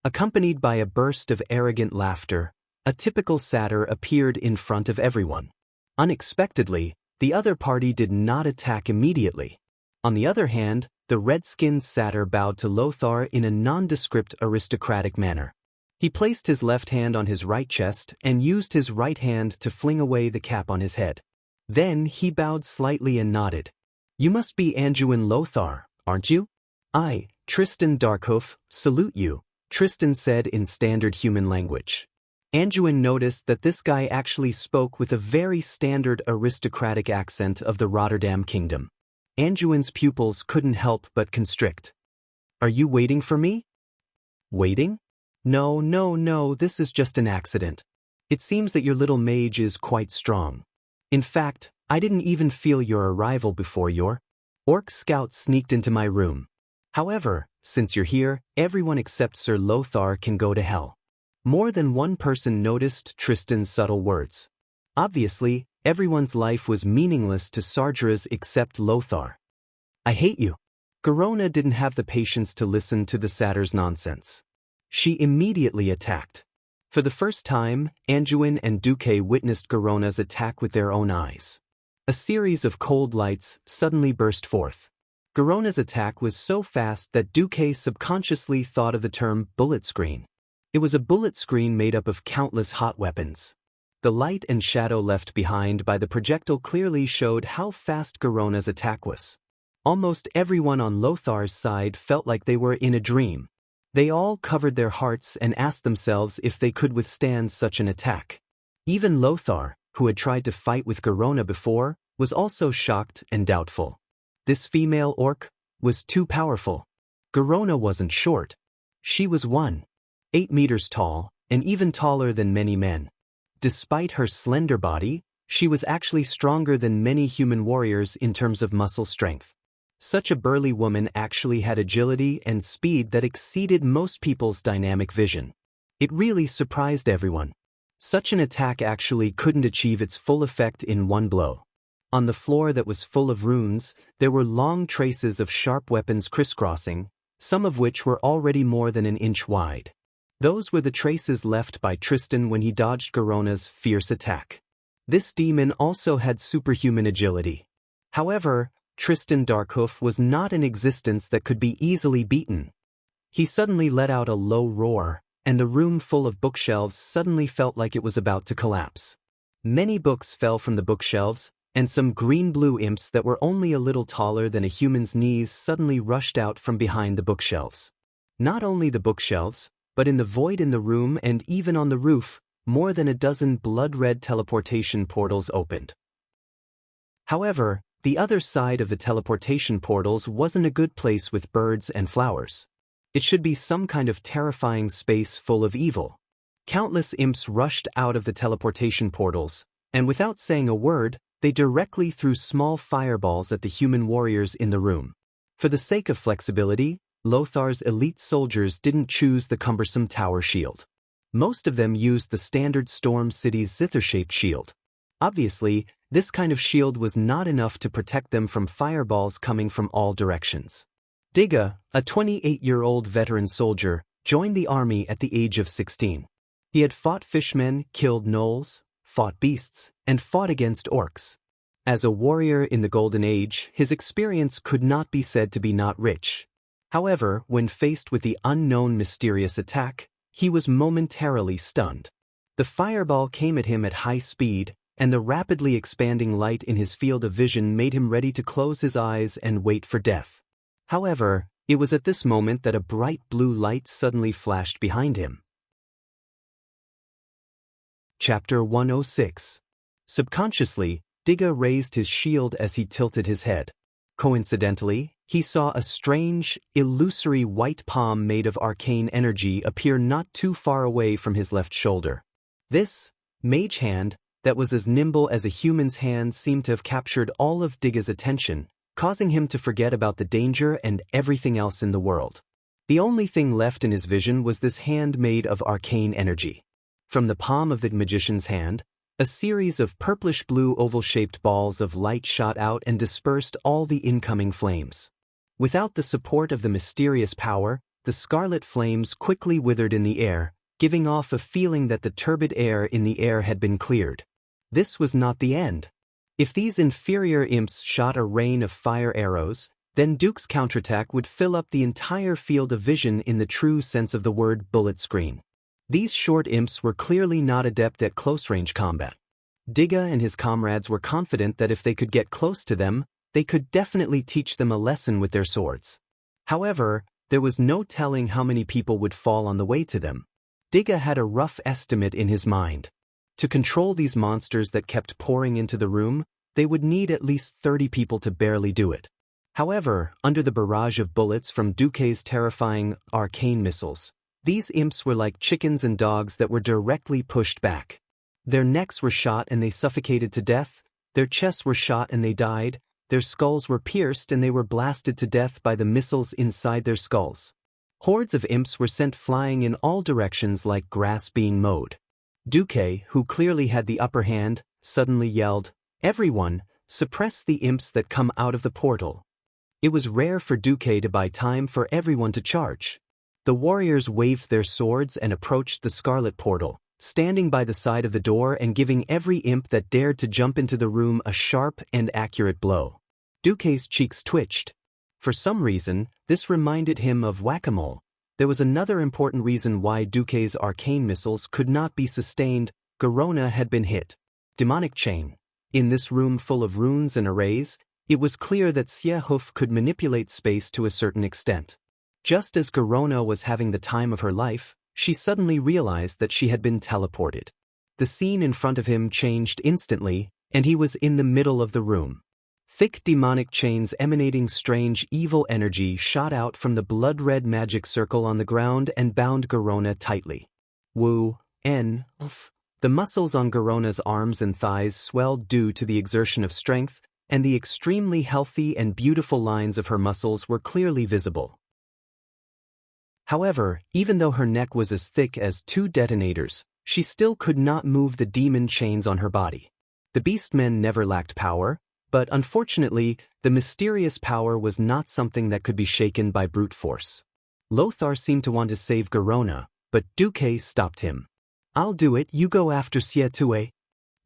Accompanied by a burst of arrogant laughter, A typical satyr appeared in front of everyone. Unexpectedly, the other party did not attack immediately. On the other hand, the red-skinned satyr bowed to Lothar in a nondescript aristocratic manner. He placed his left hand on his right chest and used his right hand to fling away the cap on his head. Then he bowed slightly and nodded. "You must be Anduin Lothar, aren't you?" "I, Tristan Darkhoof, salute you," Tristan said in standard human language. Anduin noticed that this guy actually spoke with a very standard aristocratic accent of the Rotterdam kingdom. Anduin's pupils couldn't help but constrict. "Are you waiting for me?" "Waiting? No, this is just an accident. It seems that your little mage is quite strong. In fact, I didn't even feel your arrival before your orc scout sneaked into my room. However, since you're here, everyone except Sir Lothar can go to hell." More than one person noticed Tristan's subtle words. Obviously, everyone's life was meaningless to Sargeras except Lothar. "I hate you." Garona didn't have the patience to listen to the satyr's nonsense. She immediately attacked. For the first time, Anduin and Duque witnessed Garona's attack with their own eyes. A series of cold lights suddenly burst forth. Garona's attack was so fast that Duque subconsciously thought of the term bullet screen. It was a bullet screen made up of countless hot weapons. The light and shadow left behind by the projectile clearly showed how fast Garona's attack was. Almost everyone on Lothar's side felt like they were in a dream. They all covered their hearts and asked themselves if they could withstand such an attack. Even Lothar, who had tried to fight with Garona before, was also shocked and doubtful. This female orc was too powerful. Garona wasn't short. She was 1.8 meters tall, and even taller than many men. Despite her slender body, she was actually stronger than many human warriors in terms of muscle strength. Such a burly woman actually had agility and speed that exceeded most people's dynamic vision. It really surprised everyone. Such an attack actually couldn't achieve its full effect in one blow. On the floor that was full of runes, there were long traces of sharp weapons crisscrossing, some of which were already more than an inch wide. Those were the traces left by Tristan when he dodged Garona's fierce attack. This demon also had superhuman agility. However, Tristan Darkhoof was not an existence that could be easily beaten. He suddenly let out a low roar, and the room full of bookshelves suddenly felt like it was about to collapse. Many books fell from the bookshelves, and some green-blue imps that were only a little taller than a human's knees suddenly rushed out from behind the bookshelves. Not only the bookshelves, but in the void in the room and even on the roof, more than a dozen blood-red teleportation portals opened. However, the other side of the teleportation portals wasn't a good place with birds and flowers. It should be some kind of terrifying space full of evil. Countless imps rushed out of the teleportation portals, and without saying a word, they directly threw small fireballs at the human warriors in the room. For the sake of flexibility, Lothar's elite soldiers didn't choose the cumbersome tower shield. Most of them used the standard Storm City's zither-shaped shield. Obviously, this kind of shield was not enough to protect them from fireballs coming from all directions. Digga, a 28-year-old veteran soldier, joined the army at the age of 16. He had fought fishmen, killed gnolls, fought beasts, and fought against orcs. As a warrior in the Golden Age, his experience could not be said to be not rich. However, when faced with the unknown mysterious attack, he was momentarily stunned. The fireball came at him at high speed, and the rapidly expanding light in his field of vision made him ready to close his eyes and wait for death. However, it was at this moment that a bright blue light suddenly flashed behind him. Chapter 106. Subconsciously, Digga raised his shield as he tilted his head. Coincidentally, he saw a strange, illusory white palm made of arcane energy appear not too far away from his left shoulder. This mage hand, that was as nimble as a human's hand, seemed to have captured all of Digga's attention, causing him to forget about the danger and everything else in the world. The only thing left in his vision was this hand made of arcane energy. From the palm of the magician's hand, a series of purplish-blue oval-shaped balls of light shot out and dispersed all the incoming flames. Without the support of the mysterious power, the scarlet flames quickly withered in the air, giving off a feeling that the turbid air in the air had been cleared. This was not the end. If these inferior imps shot a rain of fire arrows, then Duke's counterattack would fill up the entire field of vision in the true sense of the word bullet screen. These short imps were clearly not adept at close-range combat. Digga and his comrades were confident that if they could get close to them, they could definitely teach them a lesson with their swords. However, there was no telling how many people would fall on the way to them. Digga had a rough estimate in his mind. To control these monsters that kept pouring into the room, they would need at least 30 people to barely do it. However, under the barrage of bullets from Duke's terrifying arcane missiles, these imps were like chickens and dogs that were directly pushed back. Their necks were shot and they suffocated to death, their chests were shot and they died, their skulls were pierced and they were blasted to death by the missiles inside their skulls. Hordes of imps were sent flying in all directions like grass being mowed. Duke, who clearly had the upper hand, suddenly yelled, "Everyone, suppress the imps that come out of the portal." It was rare for Duke to buy time for everyone to charge. The warriors waved their swords and approached the scarlet portal, standing by the side of the door and giving every imp that dared to jump into the room a sharp and accurate blow. Duke's cheeks twitched. For some reason, this reminded him of whack-a-mole. There was another important reason why Duke's arcane missiles could not be sustained. Garona had been hit. Demonic chain. In this room full of runes and arrays, it was clear that Siehoof could manipulate space to a certain extent. Just as Garona was having the time of her life, she suddenly realized that she had been teleported. The scene in front of him changed instantly, and he was in the middle of the room. Thick demonic chains emanating strange evil energy shot out from the blood-red magic circle on the ground and bound Garona tightly. The muscles on Garona's arms and thighs swelled due to the exertion of strength, and the extremely healthy and beautiful lines of her muscles were clearly visible. However, even though her neck was as thick as 2 detonators, she still could not move the demon chains on her body. The beastmen never lacked power, but unfortunately, the mysterious power was not something that could be shaken by brute force. Lothar seemed to want to save Garona, but Duke stopped him. "I'll do it, you go after Sietue."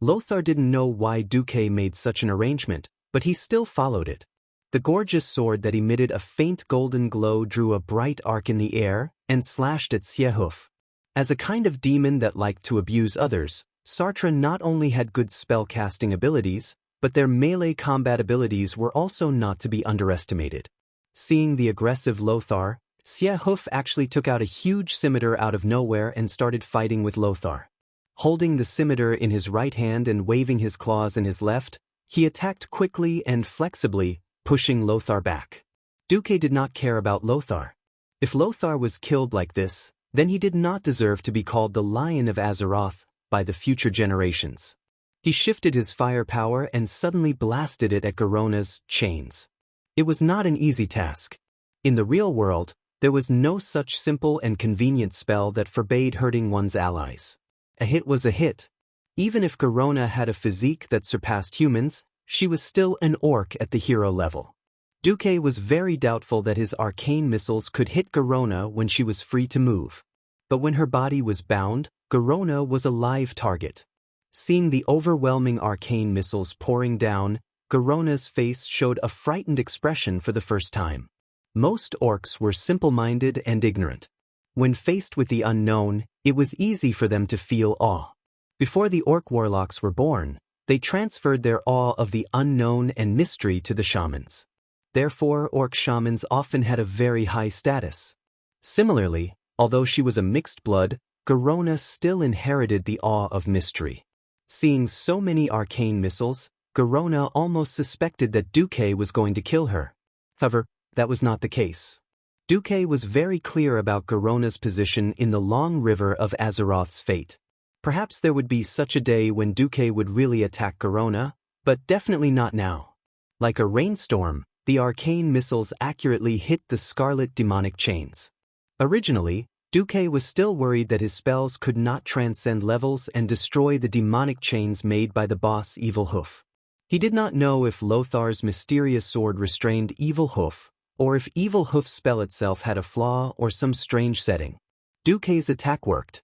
Lothar didn't know why Duke made such an arrangement, but he still followed it. The gorgeous sword that emitted a faint golden glow drew a bright arc in the air and slashed at Siehoof. As a kind of demon that liked to abuse others, Sartre not only had good spell-casting abilities, but their melee combat abilities were also not to be underestimated. Seeing the aggressive Lothar, Siehoof actually took out a huge scimitar out of nowhere and started fighting with Lothar. Holding the scimitar in his right hand and waving his claws in his left, he attacked quickly and flexibly, pushing Lothar back. Duke did not care about Lothar. If Lothar was killed like this, then he did not deserve to be called the Lion of Azeroth by the future generations. He shifted his firepower and suddenly blasted it at Garona's chains. It was not an easy task. In the real world, there was no such simple and convenient spell that forbade hurting one's allies. A hit was a hit. Even if Garona had a physique that surpassed humans, she was still an orc at the hero level. Duke was very doubtful that his arcane missiles could hit Garona when she was free to move. But when her body was bound, Garona was a live target. Seeing the overwhelming arcane missiles pouring down, Garona's face showed a frightened expression for the first time. Most orcs were simple-minded and ignorant. When faced with the unknown, it was easy for them to feel awe. Before the orc warlocks were born, they transferred their awe of the unknown and mystery to the shamans. Therefore, orc shamans often had a very high status. Similarly, although she was a mixed blood, Garona still inherited the awe of mystery. Seeing so many arcane missiles, Garona almost suspected that Duke was going to kill her. However, that was not the case. Duke was very clear about Garona's position in the long river of Azeroth's fate. Perhaps there would be such a day when Duke would really attack Garona, but definitely not now. Like a rainstorm, the arcane missiles accurately hit the scarlet demonic chains. Originally, Duke was still worried that his spells could not transcend levels and destroy the demonic chains made by the boss Evil Hoof. He did not know if Lothar's mysterious sword restrained Evil Hoof, or if Evil Hoof's spell itself had a flaw or some strange setting. Duke's attack worked.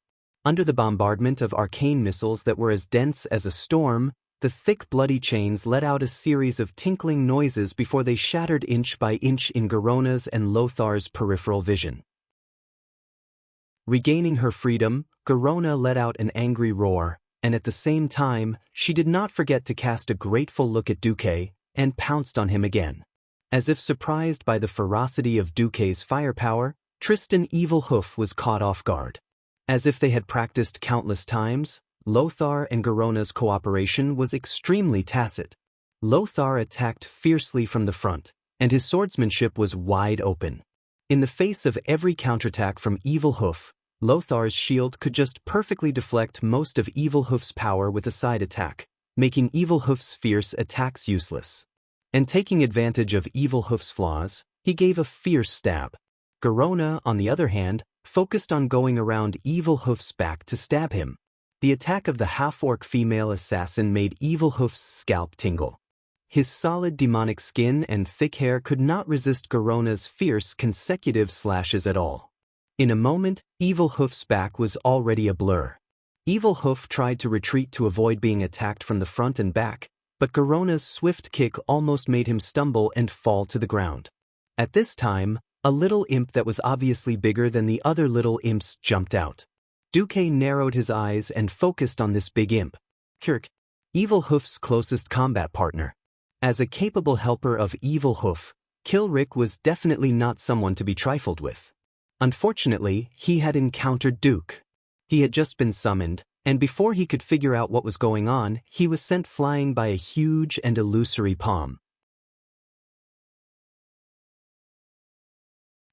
Under the bombardment of arcane missiles that were as dense as a storm, the thick bloody chains let out a series of tinkling noises before they shattered inch by inch in Garona's and Lothar's peripheral vision. Regaining her freedom, Garona let out an angry roar, and at the same time, she did not forget to cast a grateful look at Duque, and pounced on him again. As if surprised by the ferocity of Duque's firepower, Tristan Evil Hoof was caught off guard. As if they had practiced countless times, Lothar and Garona's cooperation was extremely tacit. Lothar attacked fiercely from the front, and his swordsmanship was wide open. In the face of every counterattack from Evil Hoof, Lothar's shield could just perfectly deflect most of Evil Hoof's power with a side attack, making Evil Hoof's fierce attacks useless. And taking advantage of Evil Hoof's flaws, he gave a fierce stab. Garona, on the other hand, focused on going around Evil Hoof's back to stab him. The attack of the half-orc female assassin made Evil Hoof's scalp tingle. His solid demonic skin and thick hair could not resist Garona's fierce consecutive slashes at all. In a moment, Evil Hoof's back was already a blur. Evil Hoof tried to retreat to avoid being attacked from the front and back, but Garona's swift kick almost made him stumble and fall to the ground. At this time, a little imp that was obviously bigger than the other little imps jumped out. Duque narrowed his eyes and focused on this big imp. Kirk, Evil Hoof's closest combat partner. As a capable helper of Evil Hoof, Kilrick was definitely not someone to be trifled with. Unfortunately, he had encountered Duke. He had just been summoned, and before he could figure out what was going on, he was sent flying by a huge and illusory palm.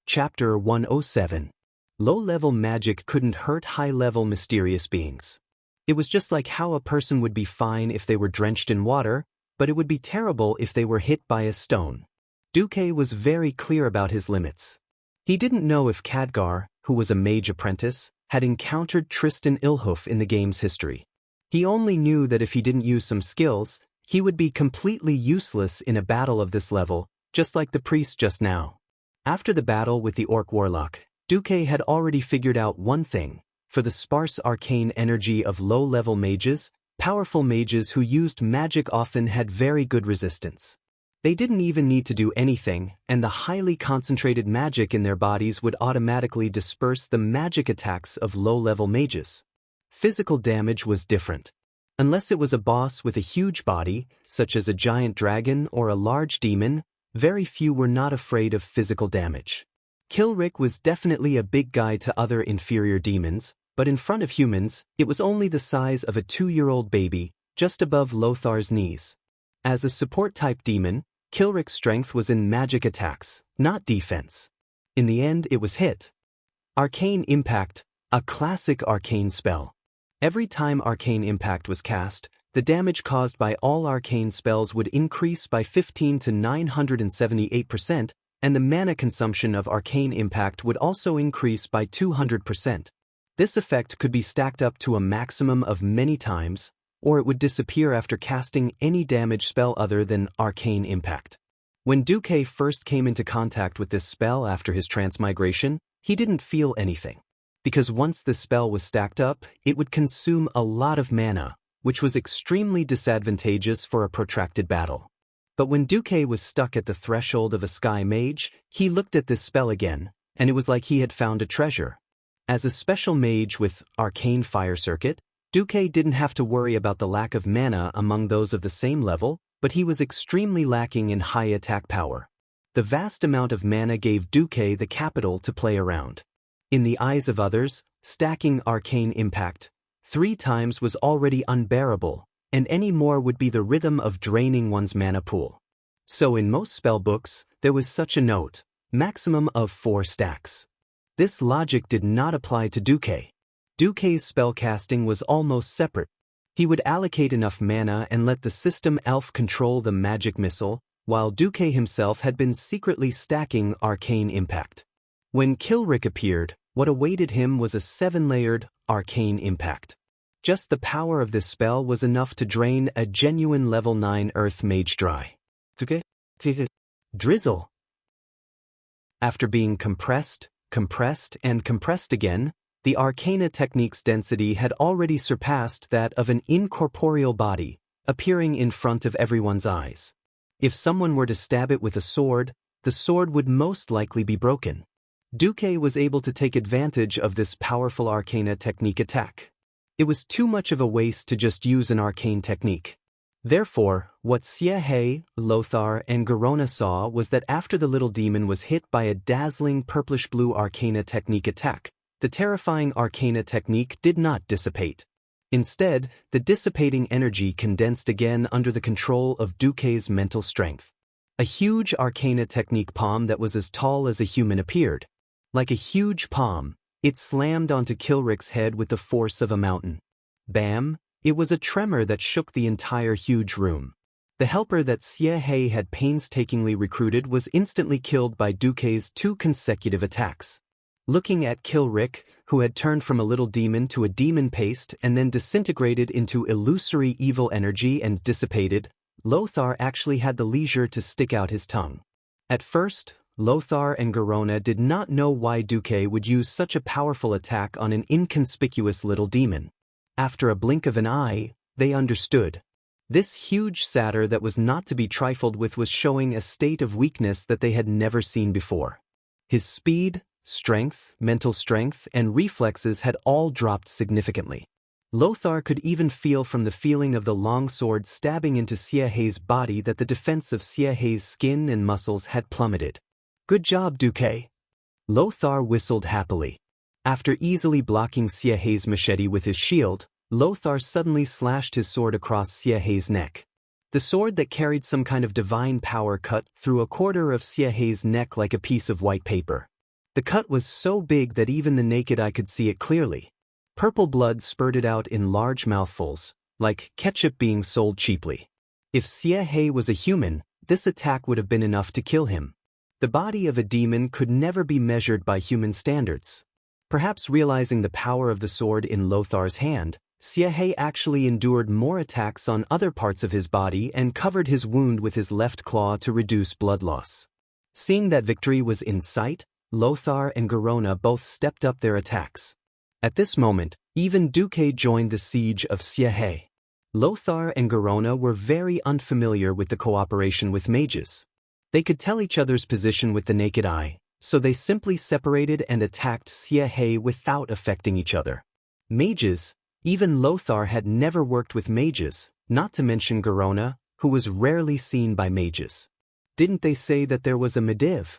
Chapter 107. Low-level magic couldn't hurt high-level mysterious beings. It was just like how a person would be fine if they were drenched in water, but it would be terrible if they were hit by a stone. Duque was very clear about his limits. He didn't know if Khadgar, who was a mage apprentice, had encountered Tristan Ilhoof in the game's history. He only knew that if he didn't use some skills, he would be completely useless in a battle of this level, just like the priest just now. After the battle with the Orc Warlock, Duque had already figured out one thing. For the sparse arcane energy of low-level mages, powerful mages who used magic often had very good resistance. They didn't even need to do anything, and the highly concentrated magic in their bodies would automatically disperse the magic attacks of low-level mages. Physical damage was different. Unless it was a boss with a huge body, such as a giant dragon or a large demon, very few were not afraid of physical damage. Kilrick was definitely a big guy to other inferior demons, but in front of humans, it was only the size of a 2-year-old baby, just above Lothar's knees. As a support-type demon, Kilrick's strength was in magic attacks, not defense. In the end, it was hit. Arcane Impact, a classic arcane spell. Every time Arcane Impact was cast, the damage caused by all arcane spells would increase by 15 to 978%, and the mana consumption of Arcane Impact would also increase by 200%. This effect could be stacked up to a maximum of many times, or it would disappear after casting any damage spell other than Arcane Impact. When Duque first came into contact with this spell after his transmigration, he didn't feel anything. Because once the spell was stacked up, it would consume a lot of mana, which was extremely disadvantageous for a protracted battle. But when Duque was stuck at the threshold of a sky mage, he looked at this spell again, and it was like he had found a treasure. As a special mage with Arcane Fire Circuit, Duque didn't have to worry about the lack of mana among those of the same level, but he was extremely lacking in high attack power. The vast amount of mana gave Duque the capital to play around. In the eyes of others, stacking Arcane Impact 3 times was already unbearable, and any more would be the rhythm of draining one's mana pool. So in most spell books, there was such a note, maximum of 4 stacks. This logic did not apply to Duque. Duque's spellcasting was almost separate. He would allocate enough mana and let the system elf control the magic missile, while Duque himself had been secretly stacking Arcane Impact. When Kilrick appeared, what awaited him was a 7-layered Arcane Impact. Just the power of this spell was enough to drain a genuine level 9 Earth Mage dry. Drizzle. After being compressed, and compressed again, The arcana technique's density had already surpassed that of an incorporeal body, appearing in front of everyone's eyes. If someone were to stab it with a sword, the sword would most likely be broken. Duque was able to take advantage of this powerful arcana technique attack. It was too much of a waste to just use an arcane technique. Therefore, what Xie, Lothar, and Garona saw was that after the little demon was hit by a dazzling purplish-blue arcana technique attack, the terrifying arcana technique did not dissipate. Instead, the dissipating energy condensed again under the control of Duque's mental strength. A huge arcana technique palm that was as tall as a human appeared. Like a huge palm, it slammed onto Kilrick's head with the force of a mountain. Bam! It was a tremor that shook the entire huge room. The helper that Xie had painstakingly recruited was instantly killed by Duque's 2 consecutive attacks. Looking at Kilrick, who had turned from a little demon to a demon paste and then disintegrated into illusory evil energy and dissipated, Lothar actually had the leisure to stick out his tongue. At first, Lothar and Garona did not know why Duque would use such a powerful attack on an inconspicuous little demon. After a blink of an eye, they understood. This huge satyr that was not to be trifled with was showing a state of weakness that they had never seen before. His speed, strength, mental strength, and reflexes had all dropped significantly. Lothar could even feel from the feeling of the long sword stabbing into Xiehe's body that the defense of Xiehe's skin and muscles had plummeted. Good job, Duque. Lothar whistled happily. After easily blocking Xiehe's machete with his shield, Lothar suddenly slashed his sword across Xiehe's neck. The sword that carried some kind of divine power cut through a quarter of Xiehe's neck like a piece of white paper. The cut was so big that even the naked eye could see it clearly. Purple blood spurted out in large mouthfuls, like ketchup being sold cheaply. If Xiehe was a human, this attack would have been enough to kill him. The body of a demon could never be measured by human standards. Perhaps realizing the power of the sword in Lothar's hand, Xiehe actually endured more attacks on other parts of his body and covered his wound with his left claw to reduce blood loss. Seeing that victory was in sight, Lothar and Garona both stepped up their attacks. At this moment, even Duque joined the siege of Xiehe. Lothar and Garona were very unfamiliar with the cooperation with mages. They could tell each other's position with the naked eye, so they simply separated and attacked Xiehe without affecting each other. Mages, even Lothar had never worked with mages, not to mention Garona, who was rarely seen by mages. Didn't they say that there was a Mediv?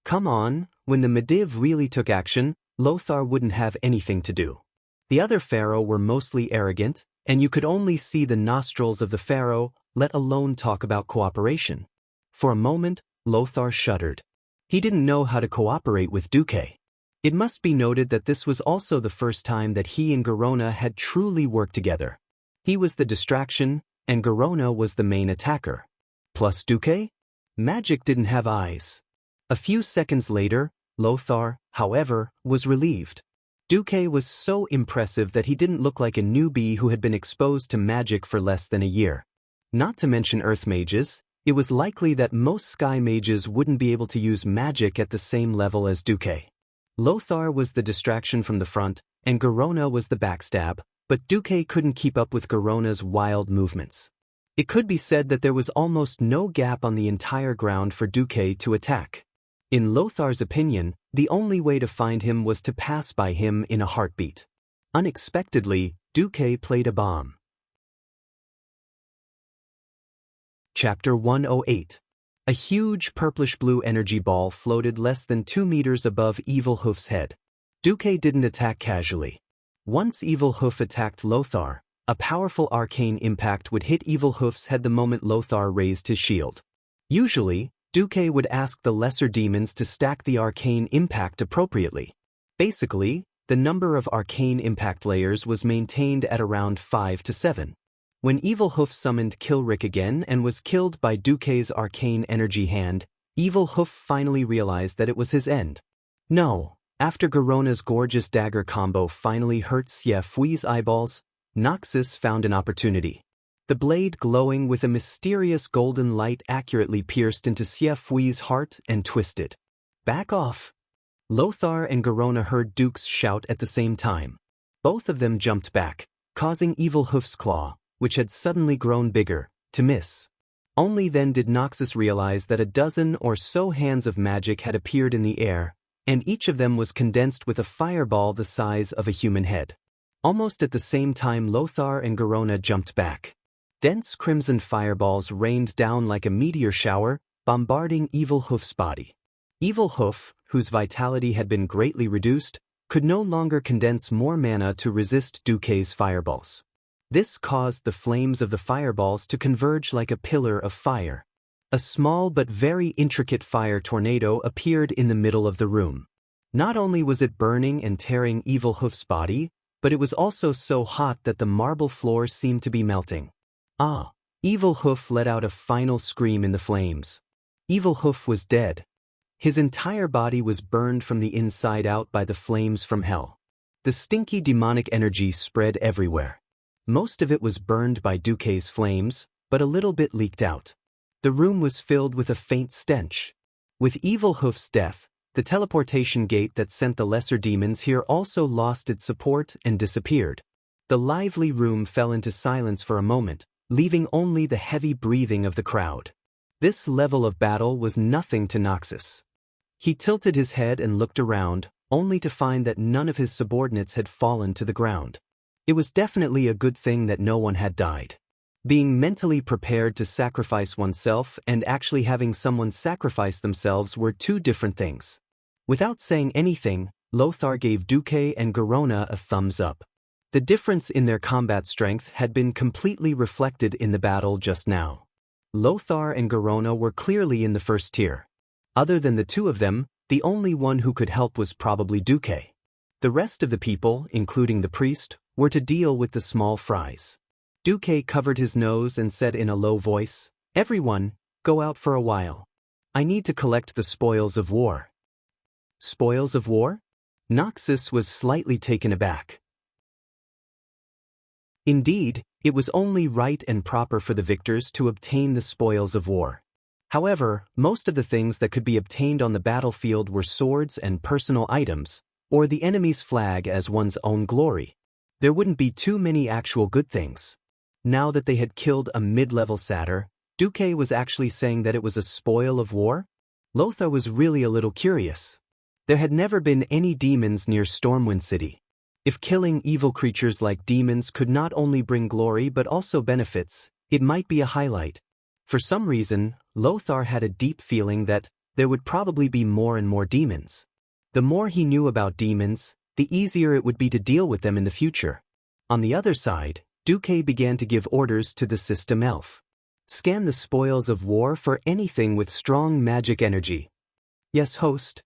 Come on, when the Mediv really took action, Lothar wouldn't have anything to do. The other pharaoh were mostly arrogant, and you could only see the nostrils of the pharaoh, let alone talk about cooperation. For a moment, Lothar shuddered. He didn't know how to cooperate with Duque. It must be noted that this was also the first time that he and Garona had truly worked together. He was the distraction, and Garona was the main attacker. Plus Duque? Magic didn't have eyes. A few seconds later, Lothar, however, was relieved. Duque was so impressive that he didn't look like a newbie who had been exposed to magic for less than a year. Not to mention earth mages, it was likely that most sky mages wouldn't be able to use magic at the same level as Duque. Lothar was the distraction from the front, and Garona was the backstab, but Duque couldn't keep up with Garona's wild movements. It could be said that there was almost no gap on the entire ground for Duque to attack. In Lothar's opinion, the only way to find him was to pass by him in a heartbeat. Unexpectedly, Duque played a bomb. Chapter 108. A huge purplish-blue energy ball floated less than 2 meters above Evil Hoof's head. Duque didn't attack casually. Once Evil Hoof attacked Lothar, a powerful arcane impact would hit Evil Hoof's head the moment Lothar raised his shield. Usually, Duque would ask the lesser demons to stack the arcane impact appropriately. Basically, the number of arcane impact layers was maintained at around 5 to 7. When Evil Hoof summoned Kilrick again and was killed by Duque's arcane energy hand, Evil Hoof finally realized that it was his end. No, after Garona's gorgeous dagger combo finally hurt Xiefui's eyeballs, Noxus found an opportunity. The blade glowing with a mysterious golden light accurately pierced into Xiefui's heart and twisted. Back off. Lothar and Garona heard Duke's shout at the same time. Both of them jumped back, causing Evil Hoof's claw, which had suddenly grown bigger, to miss. Only then did Noxus realize that a dozen or so hands of magic had appeared in the air, and each of them was condensed with a fireball the size of a human head. Almost at the same time Lothar and Garona jumped back. Dense crimson fireballs rained down like a meteor shower, bombarding Evil Hoof's body. Evil Hoof, whose vitality had been greatly reduced, could no longer condense more mana to resist Duke's fireballs. This caused the flames of the fireballs to converge like a pillar of fire. A small but very intricate fire tornado appeared in the middle of the room. Not only was it burning and tearing Evil Hoof's body, but it was also so hot that the marble floor seemed to be melting. Ah! Evil Hoof let out a final scream in the flames. Evil Hoof was dead. His entire body was burned from the inside out by the flames from hell. The stinky demonic energy spread everywhere. Most of it was burned by Duke's flames, but a little bit leaked out. The room was filled with a faint stench. With Evil Hoof's death, the teleportation gate that sent the lesser demons here also lost its support and disappeared. The lively room fell into silence for a moment, leaving only the heavy breathing of the crowd. This level of battle was nothing to Noxus. He tilted his head and looked around, only to find that none of his subordinates had fallen to the ground. It was definitely a good thing that no one had died. Being mentally prepared to sacrifice oneself and actually having someone sacrifice themselves were two different things. Without saying anything, Lothar gave Duke and Garona a thumbs up. The difference in their combat strength had been completely reflected in the battle just now. Lothar and Garona were clearly in the first tier. Other than the two of them, the only one who could help was probably Duke. The rest of the people, including the priest, were to deal with the small fries. Duque covered his nose and said in a low voice, "Everyone, go out for a while. I need to collect the spoils of war." Spoils of war? Noxus was slightly taken aback. Indeed, it was only right and proper for the victors to obtain the spoils of war. However, most of the things that could be obtained on the battlefield were swords and personal items, or the enemy's flag as one's own glory. There wouldn't be too many actual good things. Now that they had killed a mid-level satyr, Duque was actually saying that it was a spoil of war? Lothar was really a little curious. There had never been any demons near Stormwind City. If killing evil creatures like demons could not only bring glory but also benefits, it might be a highlight. For some reason, Lothar had a deep feeling that there would probably be more and more demons. The more he knew about demons, the easier it would be to deal with them in the future. On the other side, Duque began to give orders to the system elf. Scan the spoils of war for anything with strong magic energy. Yes, host.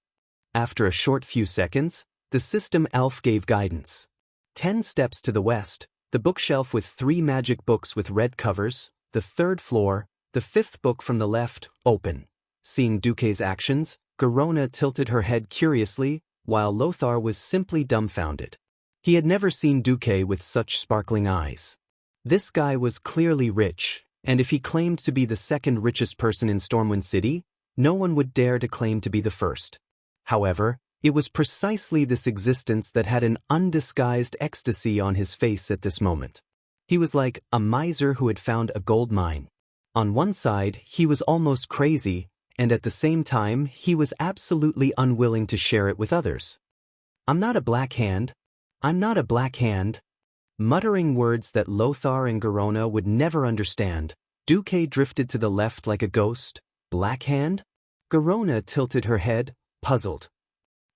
After a short few seconds, the system elf gave guidance. 10 steps to the west, the bookshelf with 3 magic books with red covers, the 3rd floor, the 5th book from the left, open. Seeing Duque's actions, Garona tilted her head curiously, while Lothar was simply dumbfounded. He had never seen Duque with such sparkling eyes. This guy was clearly rich, and if he claimed to be the second richest person in Stormwind City, no one would dare to claim to be the first. However, it was precisely this existence that had an undisguised ecstasy on his face at this moment. He was like a miser who had found a gold mine. On one side, he was almost crazy, and at the same time, he was absolutely unwilling to share it with others. "I'm not a black hand. I'm not a black hand." Muttering words that Lothar and Garona would never understand, Duque drifted to the left like a ghost. Black hand? Garona tilted her head, puzzled.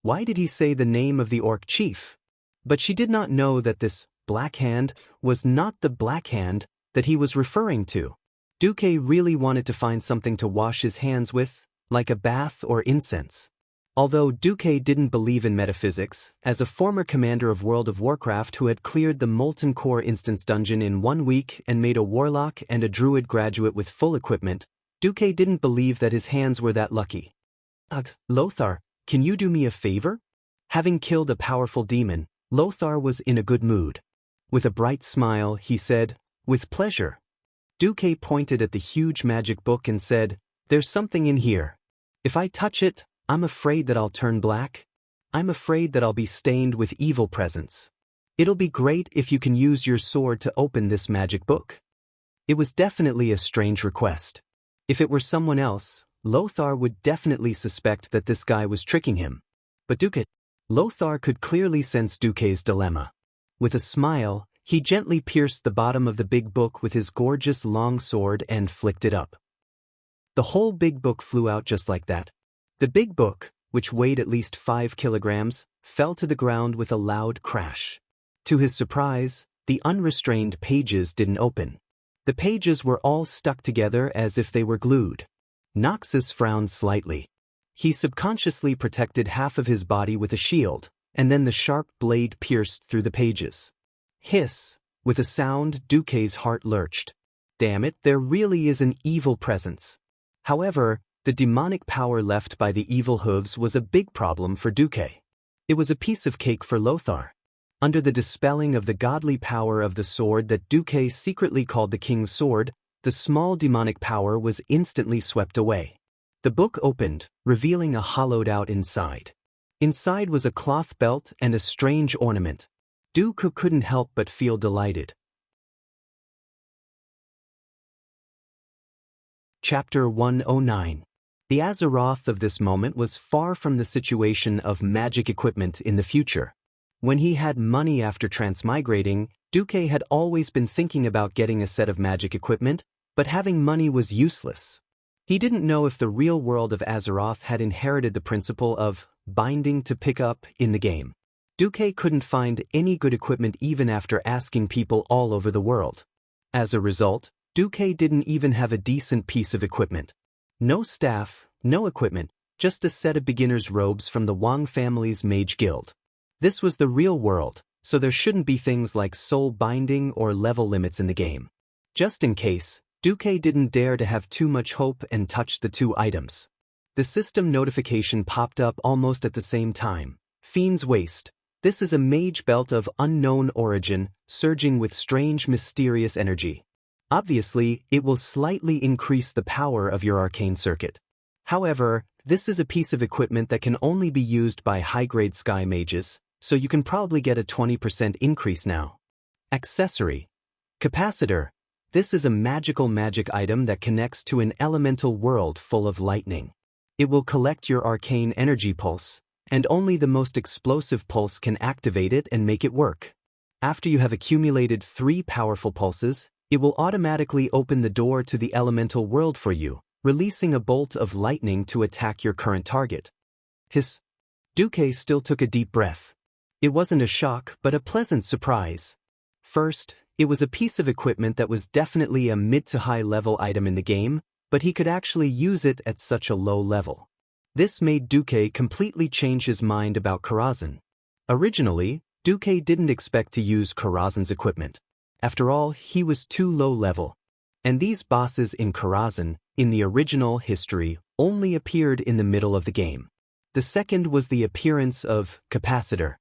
Why did he say the name of the orc chief? But she did not know that this black hand was not the black hand that he was referring to. Duque really wanted to find something to wash his hands with, like a bath or incense. Although Duque didn't believe in metaphysics, as a former commander of World of Warcraft who had cleared the Molten Core instance dungeon in 1 week and made a warlock and a druid graduate with full equipment, Duque didn't believe that his hands were that lucky. "Ugh, Lothar, can you do me a favor?" Having killed a powerful demon, Lothar was in a good mood. With a bright smile, he said, "With pleasure." Duque pointed at the huge magic book and said, "There's something in here. If I touch it, I'm afraid that I'll turn black." I'm afraid that I'll be stained with evil presence. It'll be great if you can use your sword to open this magic book. It was definitely a strange request. If it were someone else, Lothar would definitely suspect that this guy was tricking him. But Lothar could clearly sense Duque's dilemma. With a smile, he gently pierced the bottom of the big book with his gorgeous long sword and flicked it up. The whole big book flew out just like that. The big book, which weighed at least 5 kilograms, fell to the ground with a loud crash. To his surprise, the unrestrained pages didn't open. The pages were all stuck together as if they were glued. Noxus frowned slightly. He subconsciously protected half of his body with a shield, and then the sharp blade pierced through the pages. Hiss! With a sound, Duque's heart lurched. Damn it, there really is an evil presence. However, the demonic power left by the evil hooves was a big problem for Duque. It was a piece of cake for Lothar. Under the dispelling of the godly power of the sword that Duque secretly called the King's Sword, the small demonic power was instantly swept away. The book opened, revealing a hollowed-out inside. Inside was a cloth belt and a strange ornament. Duque couldn't help but feel delighted. Chapter 109. The Azeroth of this moment was far from the situation of magic equipment in the future. When he had money after transmigrating, Duque had always been thinking about getting a set of magic equipment, but having money was useless. He didn't know if the real world of Azeroth had inherited the principle of binding to pick up in the game. Duque couldn't find any good equipment even after asking people all over the world. As a result, Duque didn't even have a decent piece of equipment. No staff, no equipment, just a set of beginner's robes from the Wang family's mage guild. This was the real world, so there shouldn't be things like soul binding or level limits in the game. Just in case, Duque didn't dare to have too much hope and touched the two items. The system notification popped up almost at the same time. Fiend's Waste. This is a mage belt of unknown origin, surging with strange mysterious energy. Obviously, it will slightly increase the power of your arcane circuit. However, this is a piece of equipment that can only be used by high-grade sky mages, so you can probably get a 20% increase now. Accessory. Capacitor. This is a magic item that connects to an elemental world full of lightning. It will collect your arcane energy pulse, and only the most explosive pulse can activate it and make it work. After you have accumulated 3 powerful pulses, it will automatically open the door to the elemental world for you, releasing a bolt of lightning to attack your current target. Hiss. Duque still took a deep breath. It wasn't a shock, but a pleasant surprise. First, it was a piece of equipment that was definitely a mid to high level item in the game, but he could actually use it at such a low level. This made Duque completely change his mind about Karazhan. Originally, Duque didn't expect to use Karazhan's equipment. After all, he was too low level. And these bosses in Karazhan, in the original history, only appeared in the middle of the game. The second was the appearance of Capacitor.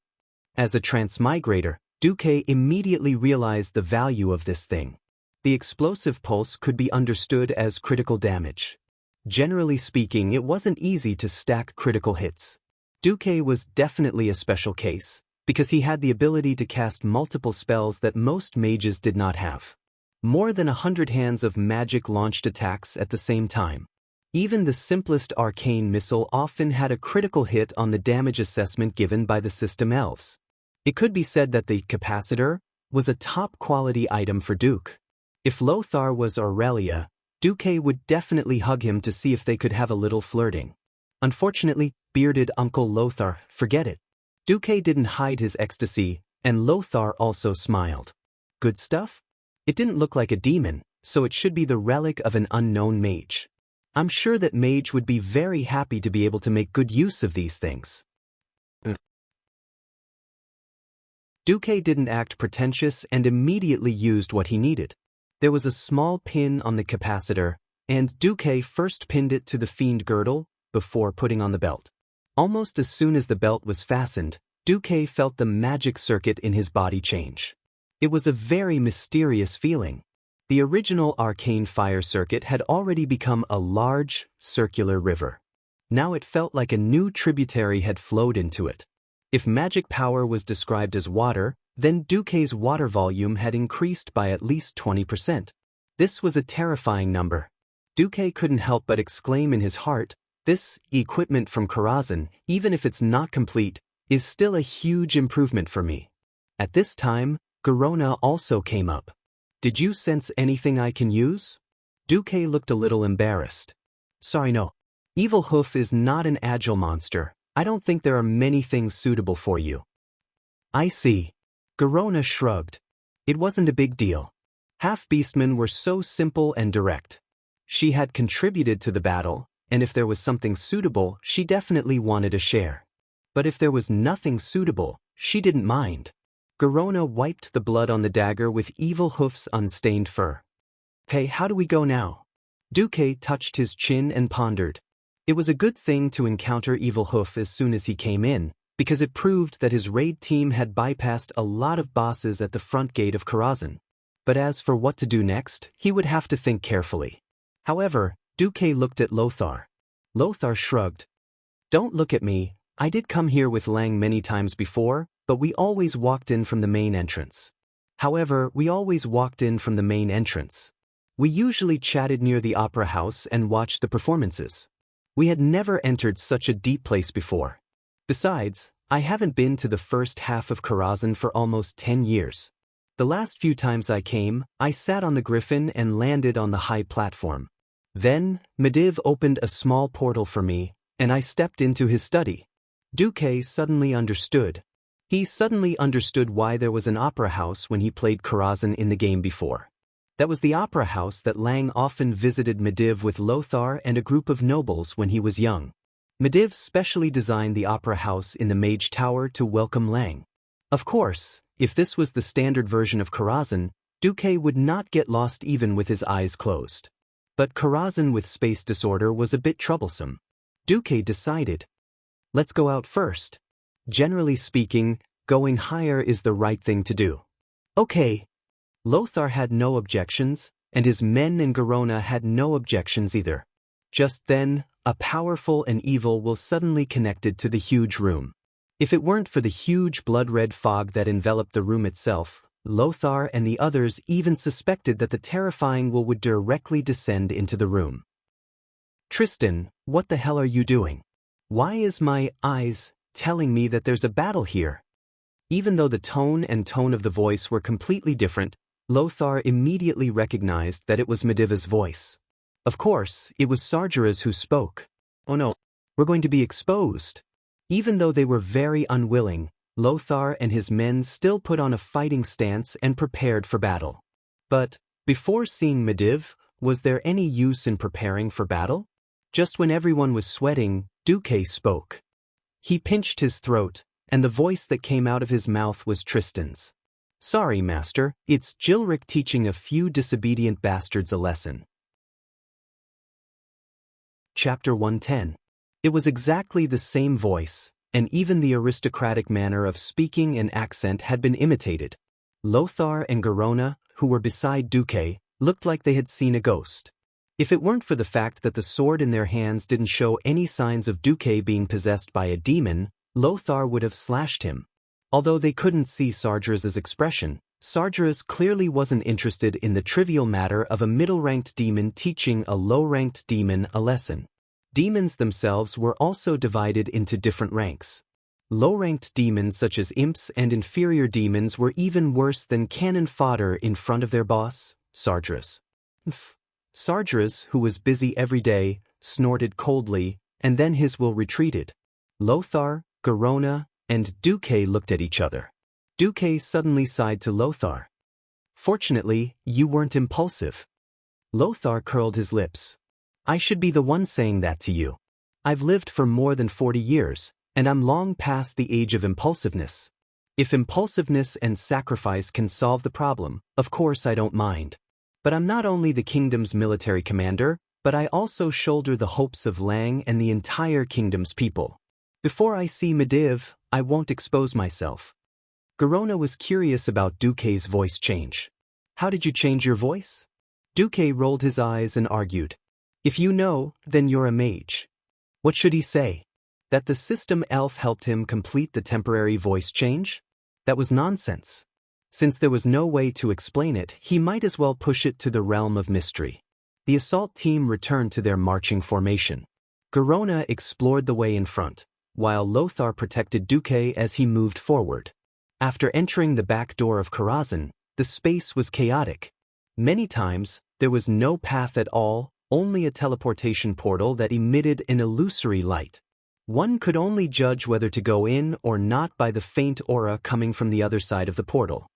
As a transmigrator, Duque immediately realized the value of this thing. The explosive pulse could be understood as critical damage. Generally speaking, it wasn't easy to stack critical hits. Duque was definitely a special case, because he had the ability to cast multiple spells that most mages did not have. More than 100 hands of magic launched attacks at the same time. Even the simplest arcane missile often had a critical hit on the damage assessment given by the system elves. It could be said that the Capacitor was a top-quality item for Duque. If Lothar was Aurelia, Duque would definitely hug him to see if they could have a little flirting. Unfortunately, bearded Uncle Lothar, forget it. Duque didn't hide his ecstasy, and Lothar also smiled. Good stuff? It didn't look like a demon, so it should be the relic of an unknown mage. I'm sure that mage would be very happy to be able to make good use of these things. Duque didn't act pretentious and immediately used what he needed. There was a small pin on the capacitor, and Duque first pinned it to the fiend girdle before putting on the belt. Almost as soon as the belt was fastened, Duque felt the magic circuit in his body change. It was a very mysterious feeling. The original arcane fire circuit had already become a large, circular river. Now it felt like a new tributary had flowed into it. If magic power was described as water, then Duque's water volume had increased by at least 20%. This was a terrifying number. Duque couldn't help but exclaim in his heart, "This equipment from Karazhan, even if it's not complete, is still a huge improvement for me." At this time, Garona also came up. "Did you sense anything I can use?" Duque looked a little embarrassed. "Sorry, no. Evil Hoof is not an agile monster. I don't think there are many things suitable for you." "I see." Garona shrugged. It wasn't a big deal. Half-beastmen were so simple and direct. She had contributed to the battle, and if there was something suitable, she definitely wanted a share. But if there was nothing suitable, she didn't mind. Garona wiped the blood on the dagger with Evil Hoof's unstained fur. "Hey, how do we go now?" Duque touched his chin and pondered. It was a good thing to encounter Evil Hoof as soon as he came in, because it proved that his raid team had bypassed a lot of bosses at the front gate of Karazhan. But as for what to do next, he would have to think carefully. However, Duque looked at Lothar. Lothar shrugged. "Don't look at me. I did come here with Lang many times before, but we always walked in from the main entrance. We usually chatted near the opera house and watched the performances. We had never entered such a deep place before. Besides, I haven't been to the first half of Karazhan for almost 10 years. The last few times I came, I sat on the griffin and landed on the high platform. Then, Medivh opened a small portal for me, and I stepped into his study." Duque suddenly understood. He suddenly understood why there was an opera house when he played Karazhan in the game before. That was the opera house that Lang often visited Medivh with Lothar and a group of nobles when he was young. Medivh specially designed the opera house in the Mage Tower to welcome Lang. Of course, if this was the standard version of Karazhan, Duque would not get lost even with his eyes closed. But Karazhan with space disorder was a bit troublesome. Duque decided, "Let's go out first. Generally speaking, going higher is the right thing to do." "Okay." Lothar had no objections, and his men and Garona had no objections either. Just then, a powerful and evil will suddenly connected to the huge room. If it weren't for the huge blood-red fog that enveloped the room itself, Lothar and the others even suspected that the terrifying will would directly descend into the room. "Tristan, what the hell are you doing? Why is my eyes telling me that there's a battle here?" Even though the tone of the voice were completely different, Lothar immediately recognized that it was Medivh's voice. Of course, it was Sargeras who spoke. "Oh no, we're going to be exposed." Even though they were very unwilling, Lothar and his men still put on a fighting stance and prepared for battle. But, before seeing Medivh, was there any use in preparing for battle? Just when everyone was sweating, Duque spoke. He pinched his throat, and the voice that came out of his mouth was Tristan's. "Sorry, Master, it's Gilric teaching a few disobedient bastards a lesson." Chapter 110. It was exactly the same voice, and even the aristocratic manner of speaking and accent had been imitated. Lothar and Garona, who were beside Duque, looked like they had seen a ghost. If it weren't for the fact that the sword in their hands didn't show any signs of Duque being possessed by a demon, Lothar would have slashed him. Although they couldn't see Sargeras' expression, Sargeras clearly wasn't interested in the trivial matter of a middle-ranked demon teaching a low-ranked demon a lesson. Demons themselves were also divided into different ranks. Low-ranked demons such as imps and inferior demons were even worse than cannon fodder in front of their boss, Sargeras. Sargeras, who was busy every day, snorted coldly, and then his will retreated. Lothar, Garona, and Duque looked at each other. Duque suddenly sighed to Lothar. "Fortunately, you weren't impulsive." Lothar curled his lips. "I should be the one saying that to you. I've lived for more than 40 years, and I'm long past the age of impulsiveness. If impulsiveness and sacrifice can solve the problem, of course I don't mind. But I'm not only the kingdom's military commander, but I also shoulder the hopes of Lang and the entire kingdom's people. Before I see Medivh, I won't expose myself." Garona was curious about Duque's voice change. "How did you change your voice?" Duque rolled his eyes and argued. "If you know, then you're a mage." What should he say? That the system elf helped him complete the temporary voice change? That was nonsense. Since there was no way to explain it, he might as well push it to the realm of mystery. The assault team returned to their marching formation. Garona explored the way in front, while Lothar protected Duque as he moved forward. After entering the back door of Karazhan, the space was chaotic. Many times, there was no path at all, only a teleportation portal that emitted an illusory light. One could only judge whether to go in or not by the faint aura coming from the other side of the portal.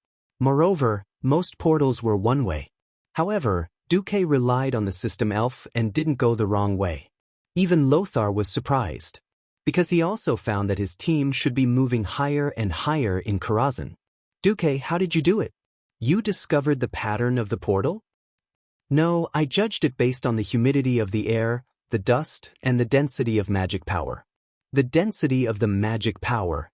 Moreover, most portals were one way. However, Duque relied on the system elf and didn't go the wrong way. Even Lothar was surprised, because he also found that his team should be moving higher and higher in Karazhan. Duque, how did you do it? You discovered the pattern of the portal? No, I judged it based on the humidity of the air, the dust, and the density of magic power. The density of the magic power.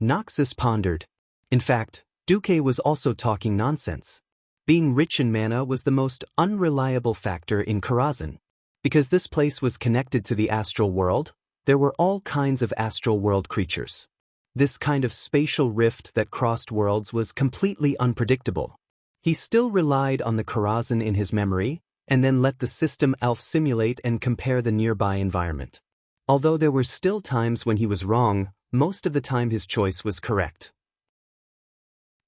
Noxus pondered. In fact, Duque was also talking nonsense. Being rich in mana was the most unreliable factor in Karazhan. Because this place was connected to the astral world, there were all kinds of astral world creatures. This kind of spatial rift that crossed worlds was completely unpredictable. He still relied on the Karazhan in his memory, and then let the system elf simulate and compare the nearby environment. Although there were still times when he was wrong, most of the time his choice was correct.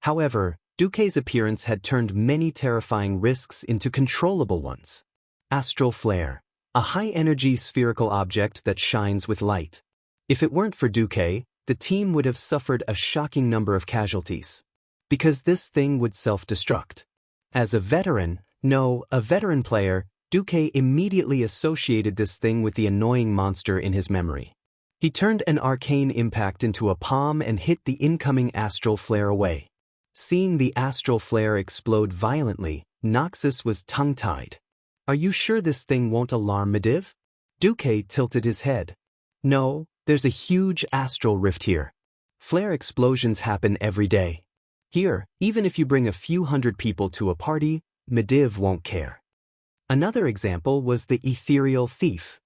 However, Duque's appearance had turned many terrifying risks into controllable ones. Astral flare, a high-energy spherical object that shines with light. If it weren't for Duque, the team would have suffered a shocking number of casualties. Because this thing would self-destruct. As a veteran player, Duque immediately associated this thing with the annoying monster in his memory. He turned an arcane impact into a palm and hit the incoming astral flare away. Seeing the astral flare explode violently, Noxus was tongue-tied. Are you sure this thing won't alarm Medivh? Duque tilted his head. No, there's a huge astral rift here. Flare explosions happen every day. Here, even if you bring a few hundred people to a party, Medivh won't care. Another example was the ethereal thief.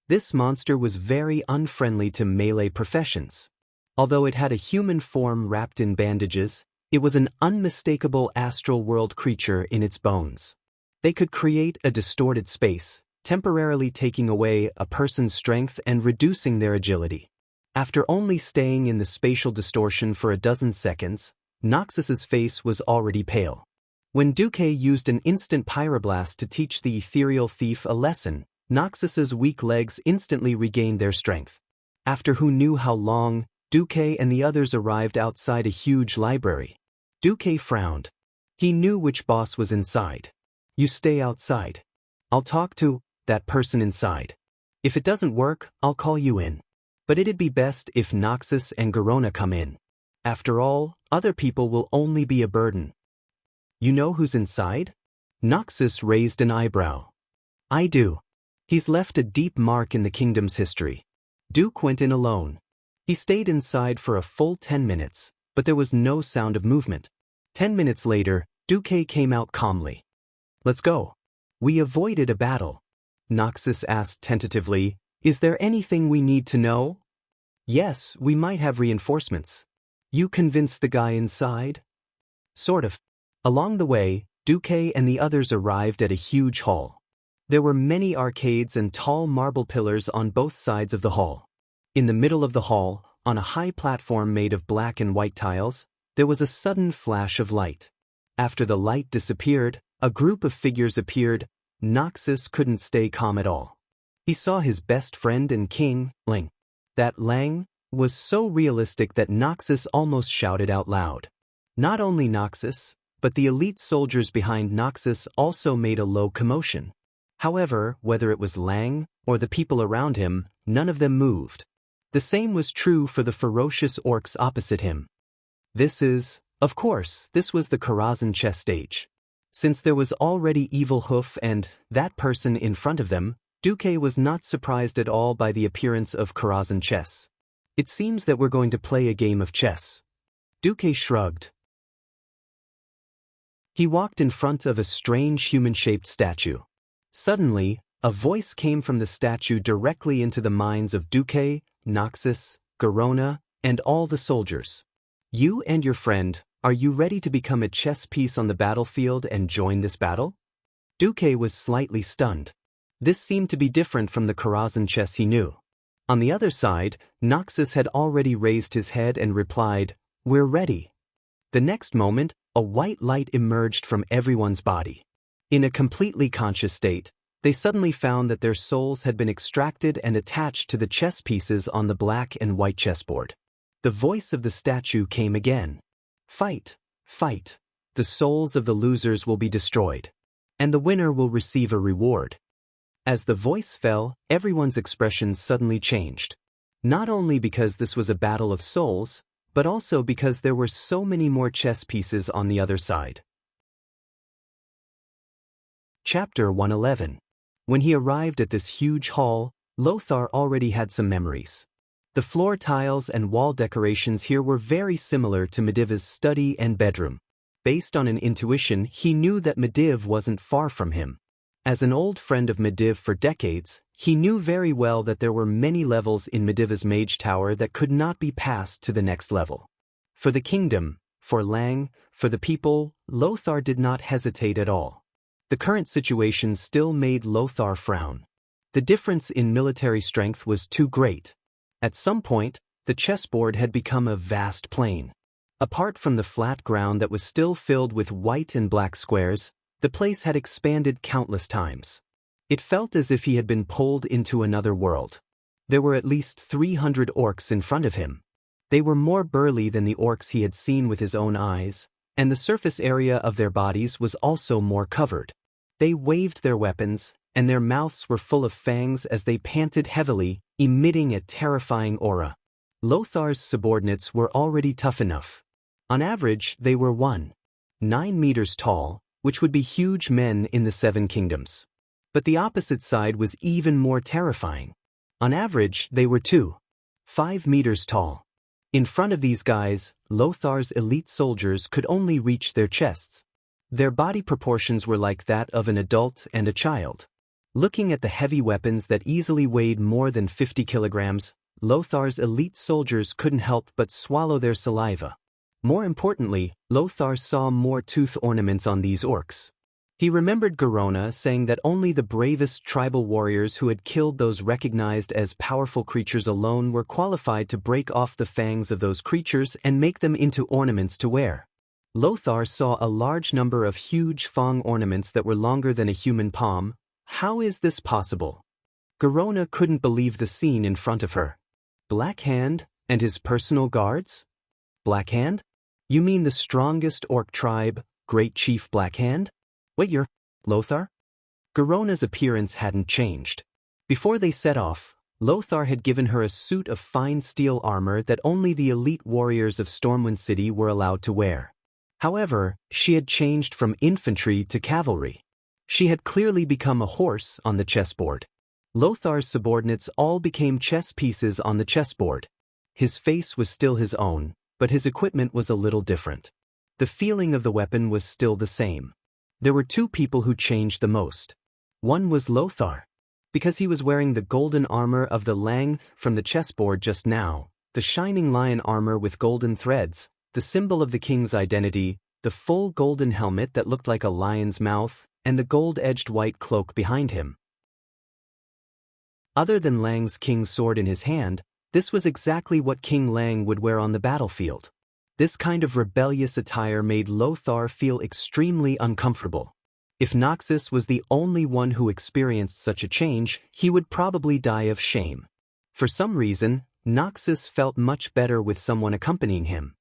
This monster was very unfriendly to melee professions. Although it had a human form wrapped in bandages, it was an unmistakable astral world creature in its bones. They could create a distorted space, temporarily taking away a person's strength and reducing their agility. After only staying in the spatial distortion for a dozen seconds, Noxus's face was already pale. When Duque used an instant pyroblast to teach the ethereal thief a lesson, Noxus's weak legs instantly regained their strength. After who knew how long, Duque and the others arrived outside a huge library. Duque frowned. He knew which boss was inside. You stay outside. I'll talk to that person inside. If it doesn't work, I'll call you in. But it'd be best if Noxus and Garona come in. After all, other people will only be a burden. You know who's inside? Noxus raised an eyebrow. I do. He's left a deep mark in the kingdom's history. Duke went in alone. He stayed inside for a full 10 minutes, but there was no sound of movement. 10 minutes later, Duque came out calmly. Let's go. We avoided a battle. Noxus asked tentatively, is there anything we need to know? Yes, we might have reinforcements. You convinced the guy inside? Sort of. Along the way, Duque and the others arrived at a huge hall. There were many arcades and tall marble pillars on both sides of the hall. In the middle of the hall, on a high platform made of black and white tiles, there was a sudden flash of light. After the light disappeared, a group of figures appeared. Noxus couldn't stay calm at all. He saw his best friend and king, Lang. That Lang was so realistic that Noxus almost shouted out loud. Not only Noxus, but the elite soldiers behind Noxus also made a low commotion. However, whether it was Lang or the people around him, none of them moved. The same was true for the ferocious orcs opposite him. Of course, this was the Karazhan chess stage. Since there was already Evil Hoof and that person in front of them, Duque was not surprised at all by the appearance of Karazhan chess. It seems that we're going to play a game of chess. Duque shrugged. He walked in front of a strange human-shaped statue. Suddenly, A voice came from the statue directly into the minds of Deity, Noxus, Garona, and all the soldiers. You and your friend, are you ready to become a chess piece on the battlefield and join this battle? Deity was slightly stunned. This seemed to be different from the Karazhan chess he knew. On the other side, Noxus had already raised his head and replied, "We're ready." The next moment, a white light emerged from everyone's body. In a completely conscious state, they suddenly found that their souls had been extracted and attached to the chess pieces on the black and white chessboard. The voice of the statue came again. "Fight, fight. The souls of the losers will be destroyed, and the winner will receive a reward." As the voice fell, everyone's expressions suddenly changed. Not only because this was a battle of souls, but also because there were so many more chess pieces on the other side. Chapter 111. When he arrived at this huge hall, Lothar already had some memories. The floor tiles and wall decorations here were very similar to Medivh's study and bedroom. Based on an intuition, he knew that Mediv wasn't far from him. As an old friend of Mediv for decades, he knew very well that there were many levels in Medivh's mage tower that could not be passed to the next level. For the kingdom, for Lang, for the people, Lothar did not hesitate at all. The current situation still made Lothar frown. The difference in military strength was too great. At some point, the chessboard had become a vast plain. Apart from the flat ground that was still filled with white and black squares, the place had expanded countless times. It felt as if he had been pulled into another world. There were at least 300 orcs in front of him. They were more burly than the orcs he had seen with his own eyes, and the surface area of their bodies was also more covered. They waved their weapons, and their mouths were full of fangs as they panted heavily, emitting a terrifying aura. Lothar's subordinates were already tough enough. On average, they were 1.9 meters tall, which would be huge men in the Seven Kingdoms. But the opposite side was even more terrifying. On average, they were 2.5 meters tall. In front of these guys, Lothar's elite soldiers could only reach their chests. Their body proportions were like that of an adult and a child. Looking at the heavy weapons that easily weighed more than 50 kilograms, Lothar's elite soldiers couldn't help but swallow their saliva. More importantly, Lothar saw more tooth ornaments on these orcs. He remembered Garona saying that only the bravest tribal warriors who had killed those recognized as powerful creatures alone were qualified to break off the fangs of those creatures and make them into ornaments to wear. Lothar saw a large number of huge fang ornaments that were longer than a human palm. How is this possible? Garona couldn't believe the scene in front of her. Black Hand and his personal guards? Black Hand? You mean the strongest orc tribe, Great Chief Black Hand? Wait, you're Lothar? Garona's appearance hadn't changed. Before they set off, Lothar had given her a suit of fine steel armor that only the elite warriors of Stormwind City were allowed to wear. However, she had changed from infantry to cavalry. She had clearly become a horse on the chessboard. Lothar's subordinates all became chess pieces on the chessboard. His face was still his own, but his equipment was a little different. The feeling of the weapon was still the same. There were two people who changed the most. One was Lothar. Because he was wearing the golden armor of the Lang from the chessboard just now, the shining lion armor with golden threads, the symbol of the king's identity, the full golden helmet that looked like a lion's mouth, and the gold-edged white cloak behind him. Other than Lang's king's sword in his hand, this was exactly what King Lang would wear on the battlefield. This kind of rebellious attire made Lothar feel extremely uncomfortable. If Noxus was the only one who experienced such a change, he would probably die of shame. For some reason, Noxus felt much better with someone accompanying him.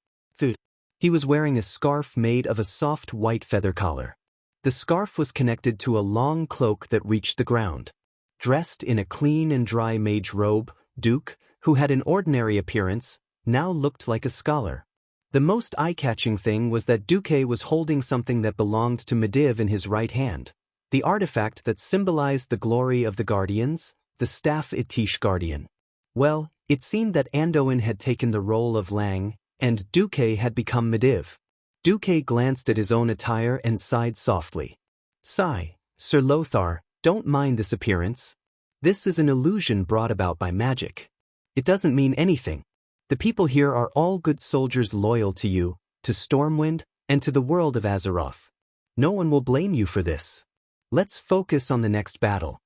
He was wearing a scarf made of a soft white feather collar. The scarf was connected to a long cloak that reached the ground. Dressed in a clean and dry mage robe, Duke, who had an ordinary appearance, now looked like a scholar. The most eye-catching thing was that Duque was holding something that belonged to Mediv in his right hand, the artifact that symbolized the glory of the Guardians, the staff Itish Guardian. Well, it seemed that Anduin had taken the role of Lang, and Duque had become Mediv. Duque glanced at his own attire and sighed softly. "Sigh, Sir Lothar, Don't mind this appearance. This is an illusion brought about by magic. It doesn't mean anything. The people here are all good soldiers loyal to you, to Stormwind, and to the world of Azeroth. No one will blame you for this. Let's focus on the next battle.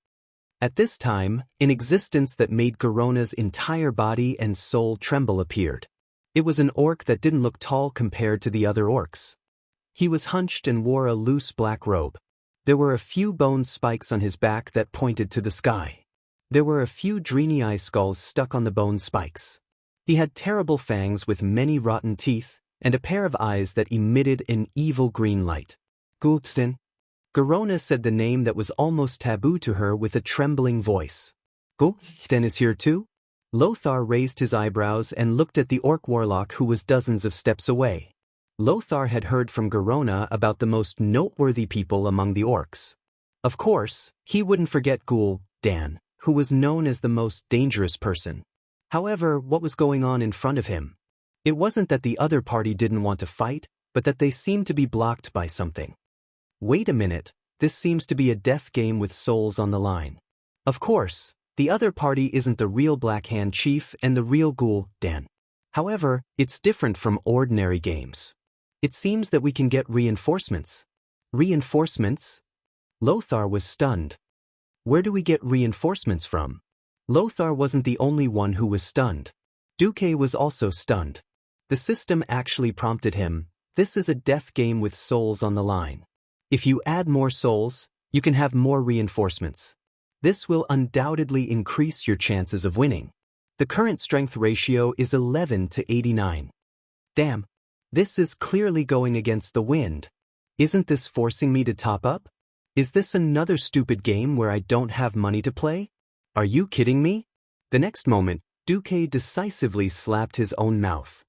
At this time, an existence that made Garona's entire body and soul tremble appeared. It was an orc that didn't look tall compared to the other orcs. He was hunched and wore a loose black robe. There were a few bone spikes on his back that pointed to the sky. There were a few Draenei skulls stuck on the bone spikes. He had terrible fangs with many rotten teeth, and a pair of eyes that emitted an evil green light. Gul'dan. Garona said the name that was almost taboo to her with a trembling voice. Gul'dan is here too? Lothar raised his eyebrows and looked at the orc warlock who was dozens of steps away. Lothar had heard from Garona about the most noteworthy people among the orcs. Of course, he wouldn't forget Gul'dan, who was known as the most dangerous person. However, what was going on in front of him? It wasn't that the other party didn't want to fight, but that they seemed to be blocked by something. Wait a minute, this seems to be a death game with souls on the line. Of course, the other party isn't the real Black Hand Chief and the real Gul'dan. However, it's different from ordinary games. It seems that we can get reinforcements. Reinforcements? Lothar was stunned. Where do we get reinforcements from? Lothar wasn't the only one who was stunned. Duque was also stunned. The system actually prompted him, this is a death game with souls on the line. If you add more souls, you can have more reinforcements. This will undoubtedly increase your chances of winning. The current strength ratio is 11 to 89. Damn, this is clearly going against the wind. Isn't this forcing me to top up? Is this another stupid game where I don't have money to play? Are you kidding me? The next moment, Duque decisively slapped his own mouth.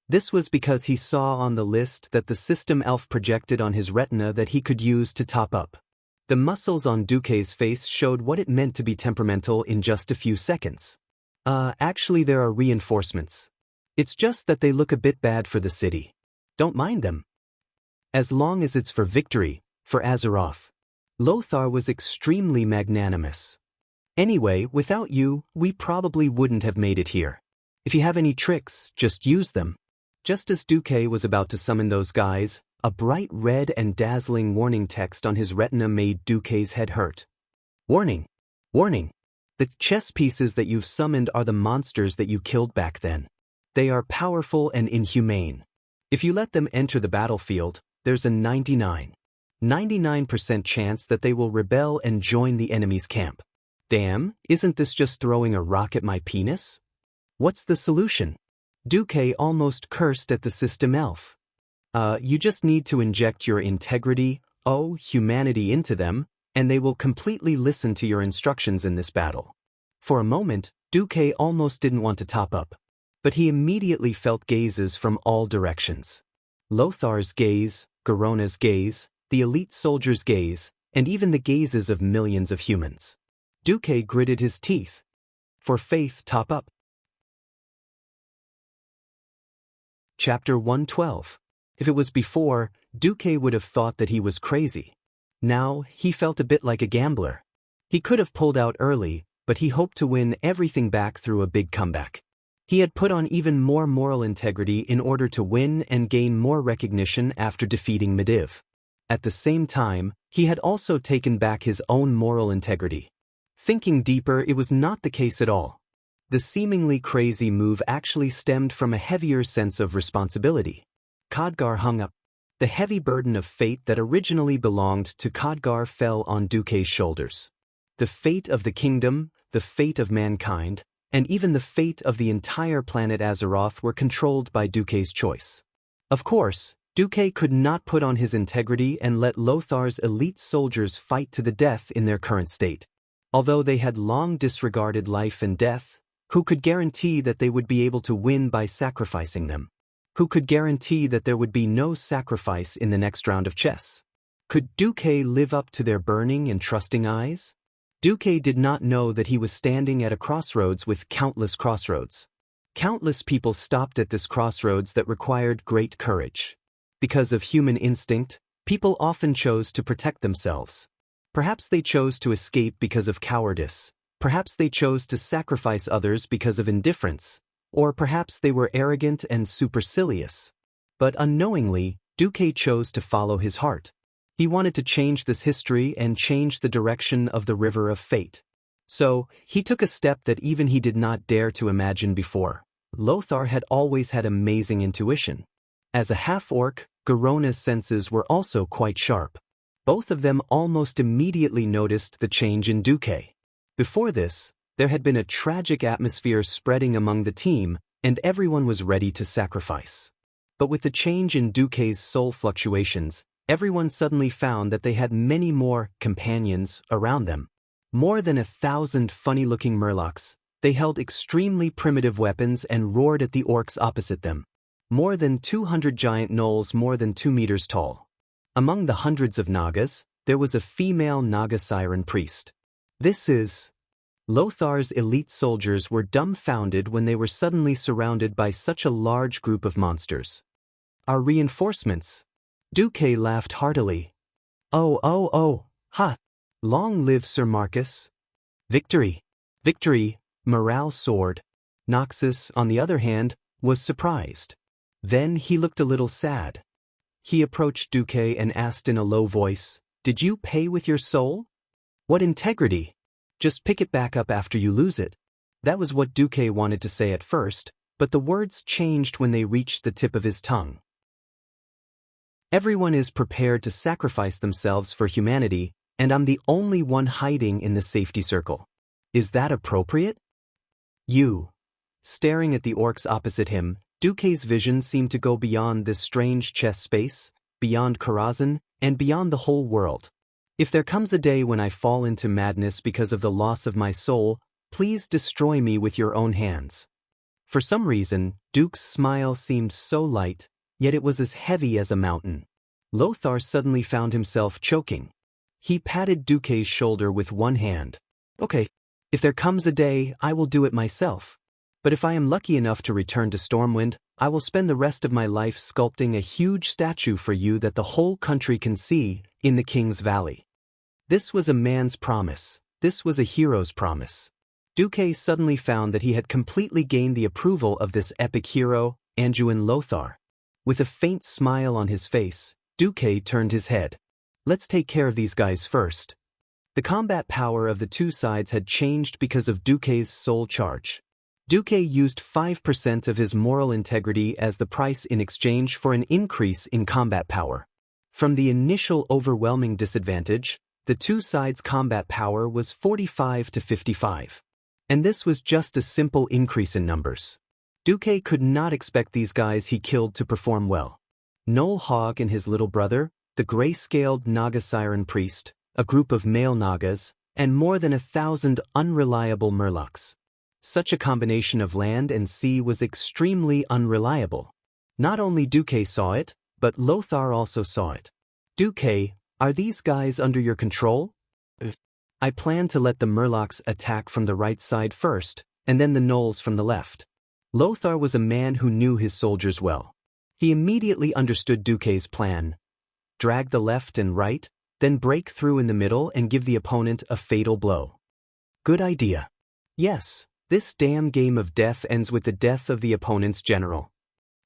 This was because he saw on the list that the system elf projected on his retina that he could use to top up. The muscles on Duque's face showed what it meant to be temperamental in just a few seconds. Actually there are reinforcements. It's just that they look a bit bad for the city. Don't mind them. As long as it's for victory, for Azeroth. Lothar was extremely magnanimous. Anyway, without you, we probably wouldn't have made it here. If you have any tricks, just use them. Just as Duque was about to summon those guys, a bright red and dazzling warning text on his retina made Duque's head hurt. Warning! Warning! The chess pieces that you've summoned are the monsters that you killed back then. They are powerful and inhumane. If you let them enter the battlefield, there's a 99% chance that they will rebel and join the enemy's camp. Damn, isn't this just throwing a rock at my penis? What's the solution? Duque almost cursed at the system elf. You just need to inject your integrity, humanity into them, and they will completely listen to your instructions in this battle. For a moment, Duque almost didn't want to top up, but he immediately felt gazes from all directions. Lothar's gaze, Garona's gaze, the elite soldier's gaze, and even the gazes of millions of humans. Duque gritted his teeth. For faith, top up. Chapter 112. If it was before, Duque would have thought that he was crazy. Now, he felt a bit like a gambler. He could have pulled out early, but he hoped to win everything back through a big comeback. He had put on even more moral integrity in order to win and gain more recognition after defeating Medivh. At the same time, he had also taken back his own moral integrity. Thinking deeper, it was not the case at all. The seemingly crazy move actually stemmed from a heavier sense of responsibility. Khadgar hung up. The heavy burden of fate that originally belonged to Khadgar fell on Duque's shoulders. The fate of the kingdom, the fate of mankind, and even the fate of the entire planet Azeroth were controlled by Duque's choice. Of course, Duque could not put on his integrity and let Lothar's elite soldiers fight to the death in their current state. Although they had long disregarded life and death, who could guarantee that they would be able to win by sacrificing them? Who could guarantee that there would be no sacrifice in the next round of chess? Could Duque live up to their burning and trusting eyes? Duque did not know that he was standing at a crossroads with countless crossroads. Countless people stopped at this crossroads that required great courage. Because of human instinct, People often chose to protect themselves. Perhaps they chose to escape because of cowardice. Perhaps they chose to sacrifice others because of indifference. Or perhaps they were arrogant and supercilious. But unknowingly, Duque chose to follow his heart. He wanted to change this history and change the direction of the river of fate. So, he took a step that even he did not dare to imagine before. Lothar had always had amazing intuition. As a half-orc, Garona's senses were also quite sharp. Both of them almost immediately noticed the change in Duque. Before this, there had been a tragic atmosphere spreading among the team, and everyone was ready to sacrifice. But with the change in Duque's soul fluctuations, everyone suddenly found that they had many more companions around them. More than 1,000 funny-looking murlocs. They held extremely primitive weapons and roared at the orcs opposite them. More than 200 giant gnolls more than 2 meters tall. Among the hundreds of Nagas, there was a female Naga siren priest. Lothar's elite soldiers were dumbfounded when they were suddenly surrounded by such a large group of monsters. Our reinforcements. Duque laughed heartily. Ha! Long live Sir Marcus. Victory! Victory! Morale soared. Noxus, on the other hand, was surprised. Then he looked a little sad. He approached Duque and asked in a low voice, "Did you pay with your soul? What integrity? Just pick it back up after you lose it." That was what Duque wanted to say at first, but the words changed when they reached the tip of his tongue. Everyone is prepared to sacrifice themselves for humanity, and I'm the only one hiding in the safety circle. Is that appropriate? Staring at the orcs opposite him, Duque's vision seemed to go beyond this strange chess space, beyond Karazhan, and beyond the whole world. If there comes a day when I fall into madness because of the loss of my soul, please destroy me with your own hands. For some reason, Duke's smile seemed so light, yet it was as heavy as a mountain. Lothar suddenly found himself choking. He patted Duque's shoulder with one hand. Okay, if there comes a day, I will do it myself. But if I am lucky enough to return to Stormwind, I will spend the rest of my life sculpting a huge statue for you that the whole country can see, in the King's Valley. This was a man's promise. This was a hero's promise. Duque suddenly found that he had completely gained the approval of this epic hero, Anduin Lothar. With a faint smile on his face, Duque turned his head. Let's take care of these guys first. The combat power of the two sides had changed because of Duque's soul charge. Duque used 5% of his moral integrity as the price in exchange for an increase in combat power. From the initial overwhelming disadvantage, the two sides' combat power was 45 to 55. And this was just a simple increase in numbers. Duque could not expect these guys he killed to perform well. Noel Hogg and his little brother, the gray-scaled Naga Siren Priest, a group of male Nagas, and more than 1,000 unreliable murlocs. Such a combination of land and sea was extremely unreliable. Not only Duque saw it, but Lothar also saw it. Duque, are these guys under your control? I plan to let the murlocs attack from the right side first, and then the gnolls from the left. Lothar was a man who knew his soldiers well. He immediately understood Duque's plan. Drag the left and right, then break through in the middle and give the opponent a fatal blow. Good idea. Yes, this damn game of death ends with the death of the opponent's general.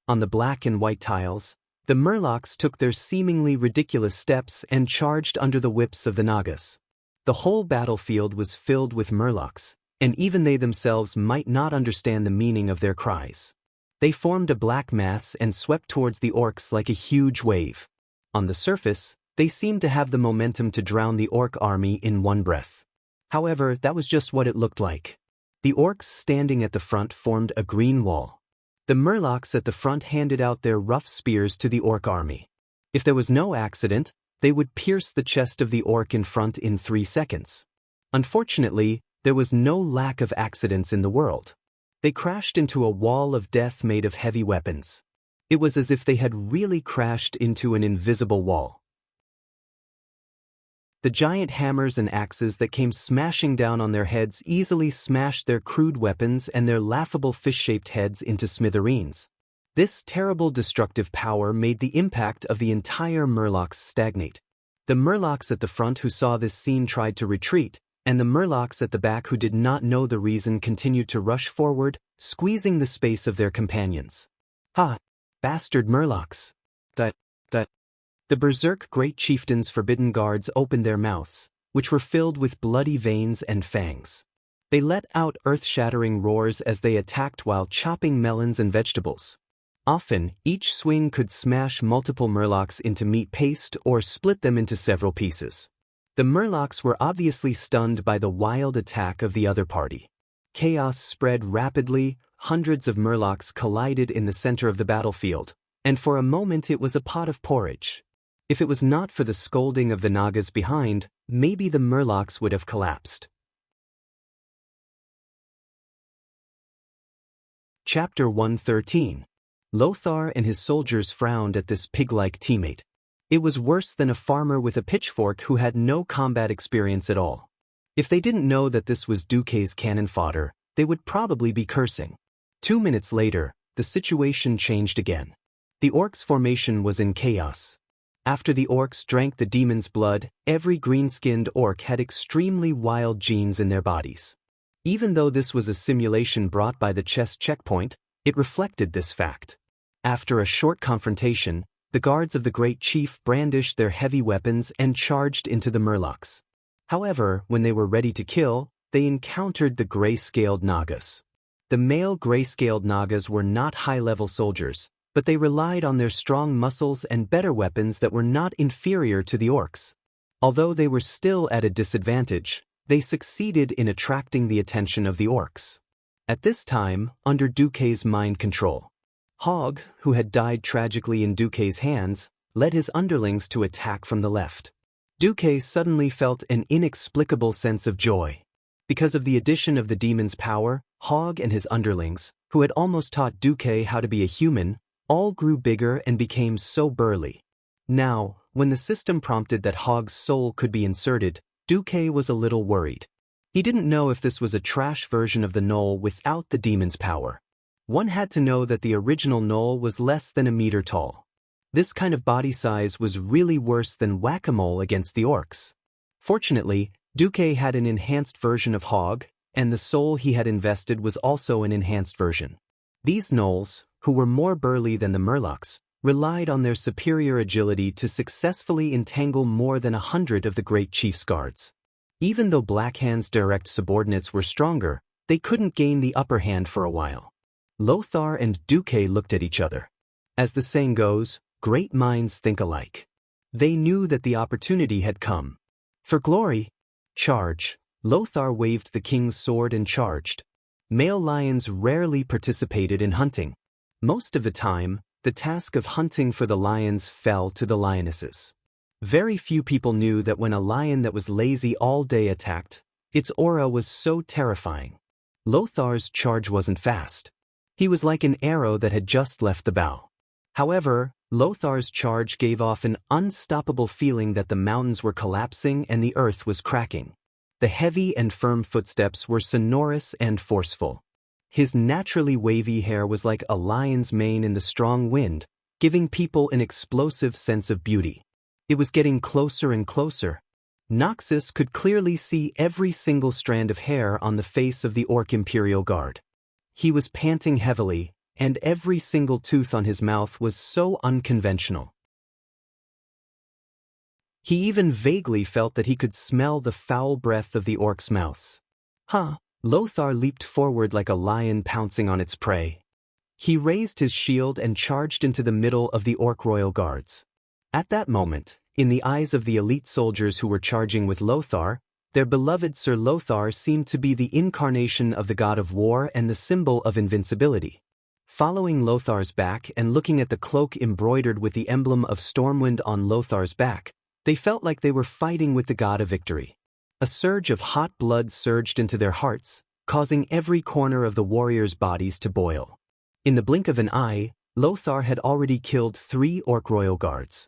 On the black and white tiles, the murlocs took their seemingly ridiculous steps and charged under the whips of the Nagas. The whole battlefield was filled with murlocs, and even they themselves might not understand the meaning of their cries. They formed a black mass and swept towards the orcs like a huge wave. On the surface, they seemed to have the momentum to drown the orc army in one breath. However, that was just what it looked like. The orcs standing at the front formed a green wall. The murlocs at the front handed out their rough spears to the orc army. If there was no accident, they would pierce the chest of the orc in front in 3 seconds. Unfortunately, there was no lack of accidents in the world. They crashed into a wall of death made of heavy weapons. It was as if they had really crashed into an invisible wall. The giant hammers and axes that came smashing down on their heads easily smashed their crude weapons and their laughable fish-shaped heads into smithereens. This terrible destructive power made the impact of the entire Murlocs stagnate. The Murlocs at the front who saw this scene tried to retreat, and the Murlocs at the back who did not know the reason continued to rush forward, squeezing the space of their companions. Ha! Bastard Murlocs! That. The Berserk Great Chieftain's forbidden guards opened their mouths, which were filled with bloody veins and fangs. They let out earth-shattering roars as they attacked while chopping melons and vegetables. Often, each swing could smash multiple Murlocs into meat paste or split them into several pieces. The Murlocs were obviously stunned by the wild attack of the other party. Chaos spread rapidly, hundreds of Murlocs collided in the center of the battlefield, and for a moment it was a pot of porridge. If it was not for the scolding of the Nagas behind, maybe the Murlocs would have collapsed. Chapter 113. Lothar and his soldiers frowned at this pig-like teammate. It was worse than a farmer with a pitchfork who had no combat experience at all. If they didn't know that this was Duque's cannon fodder, they would probably be cursing. 2 minutes later, the situation changed again. The orcs' formation was in chaos. After the orcs drank the demon's blood, every green-skinned orc had extremely wild genes in their bodies. Even though this was a simulation brought by the chess checkpoint, it reflected this fact. After a short confrontation, the guards of the Great Chief brandished their heavy weapons and charged into the Murlocs. However, when they were ready to kill, they encountered the gray-scaled Nagas. The male gray-scaled Nagas were not high-level soldiers, but they relied on their strong muscles and better weapons that were not inferior to the orcs. Although they were still at a disadvantage, they succeeded in attracting the attention of the orcs. At this time, under Duque's mind control, Hogg, who had died tragically in Duque's hands, led his underlings to attack from the left. Duque suddenly felt an inexplicable sense of joy. Because of the addition of the demon's power, Hogg and his underlings, who had almost taught Duque how to be a human, all grew bigger and became so burly. Now, when the system prompted that Hogg's soul could be inserted, Duque was a little worried. He didn't know if this was a trash version of the Gnoll without the demon's power. One had to know that the original Gnoll was less than a meter tall. This kind of body size was really worse than whack-a-mole against the orcs. Fortunately, Duque had an enhanced version of Hogg, and the soul he had invested was also an enhanced version. These Gnolls, who were more burly than the Murlocs, relied on their superior agility to successfully entangle more than 100 of the Great Chief's guards. Even though Blackhand's direct subordinates were stronger, they couldn't gain the upper hand for a while. Lothar and Duque looked at each other. As the saying goes, great minds think alike. They knew that the opportunity had come. For glory! Charge! Lothar waved the king's sword and charged. Male lions rarely participated in hunting. Most of the time, the task of hunting for the lions fell to the lionesses. Very few people knew that when a lion that was lazy all day attacked, its aura was so terrifying. Lothar's charge wasn't fast. He was like an arrow that had just left the bow. However, Lothar's charge gave off an unstoppable feeling that the mountains were collapsing and the earth was cracking. The heavy and firm footsteps were sonorous and forceful. His naturally wavy hair was like a lion's mane in the strong wind, giving people an explosive sense of beauty. It was getting closer and closer. Noxus could clearly see every single strand of hair on the face of the Orc Imperial Guard. He was panting heavily, and every single tooth on his mouth was so unconventional. He even vaguely felt that he could smell the foul breath of the orcs' mouths. Huh! Lothar leaped forward like a lion pouncing on its prey. He raised his shield and charged into the middle of the Orc Royal Guards. At that moment, in the eyes of the elite soldiers who were charging with Lothar, their beloved Sir Lothar seemed to be the incarnation of the god of war and the symbol of invincibility. Following Lothar's back and looking at the cloak embroidered with the emblem of Stormwind on Lothar's back, they felt like they were fighting with the god of victory. A surge of hot blood surged into their hearts, causing every corner of the warriors' bodies to boil. In the blink of an eye, Lothar had already killed 3 Orc Royal Guards.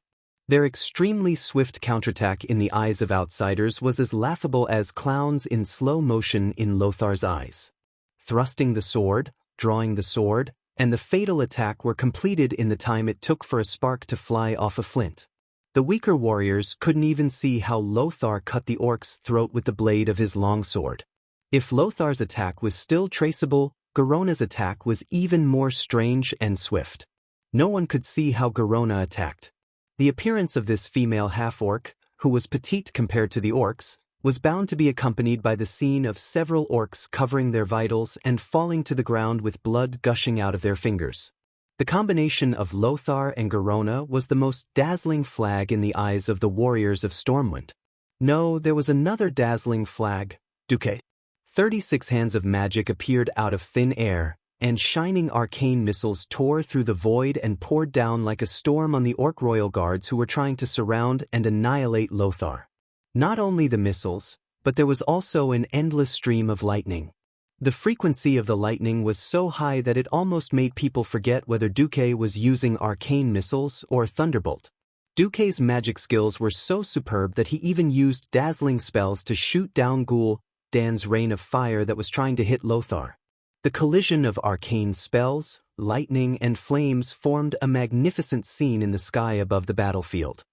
Their extremely swift counterattack in the eyes of outsiders was as laughable as clowns in slow motion in Lothar's eyes. Thrusting the sword, drawing the sword, and the fatal attack were completed in the time it took for a spark to fly off a flint. The weaker warriors couldn't even see how Lothar cut the orc's throat with the blade of his longsword. If Lothar's attack was still traceable, Garona's attack was even more strange and swift. No one could see how Garona attacked. The appearance of this female half-orc, who was petite compared to the orcs, was bound to be accompanied by the scene of several orcs covering their vitals and falling to the ground with blood gushing out of their fingers. The combination of Lothar and Garona was the most dazzling flag in the eyes of the warriors of Stormwind. No, there was another dazzling flag, Duque. 36 hands of magic appeared out of thin air, and shining arcane missiles tore through the void and poured down like a storm on the orc royal guards who were trying to surround and annihilate Lothar. Not only the missiles, but there was also an endless stream of lightning. The frequency of the lightning was so high that it almost made people forget whether Duque was using arcane missiles or thunderbolt. Duque's magic skills were so superb that he even used dazzling spells to shoot down Ghoul Dan's rain of fire that was trying to hit Lothar. The collision of arcane spells, lightning, and flames formed a magnificent scene in the sky above the battlefield.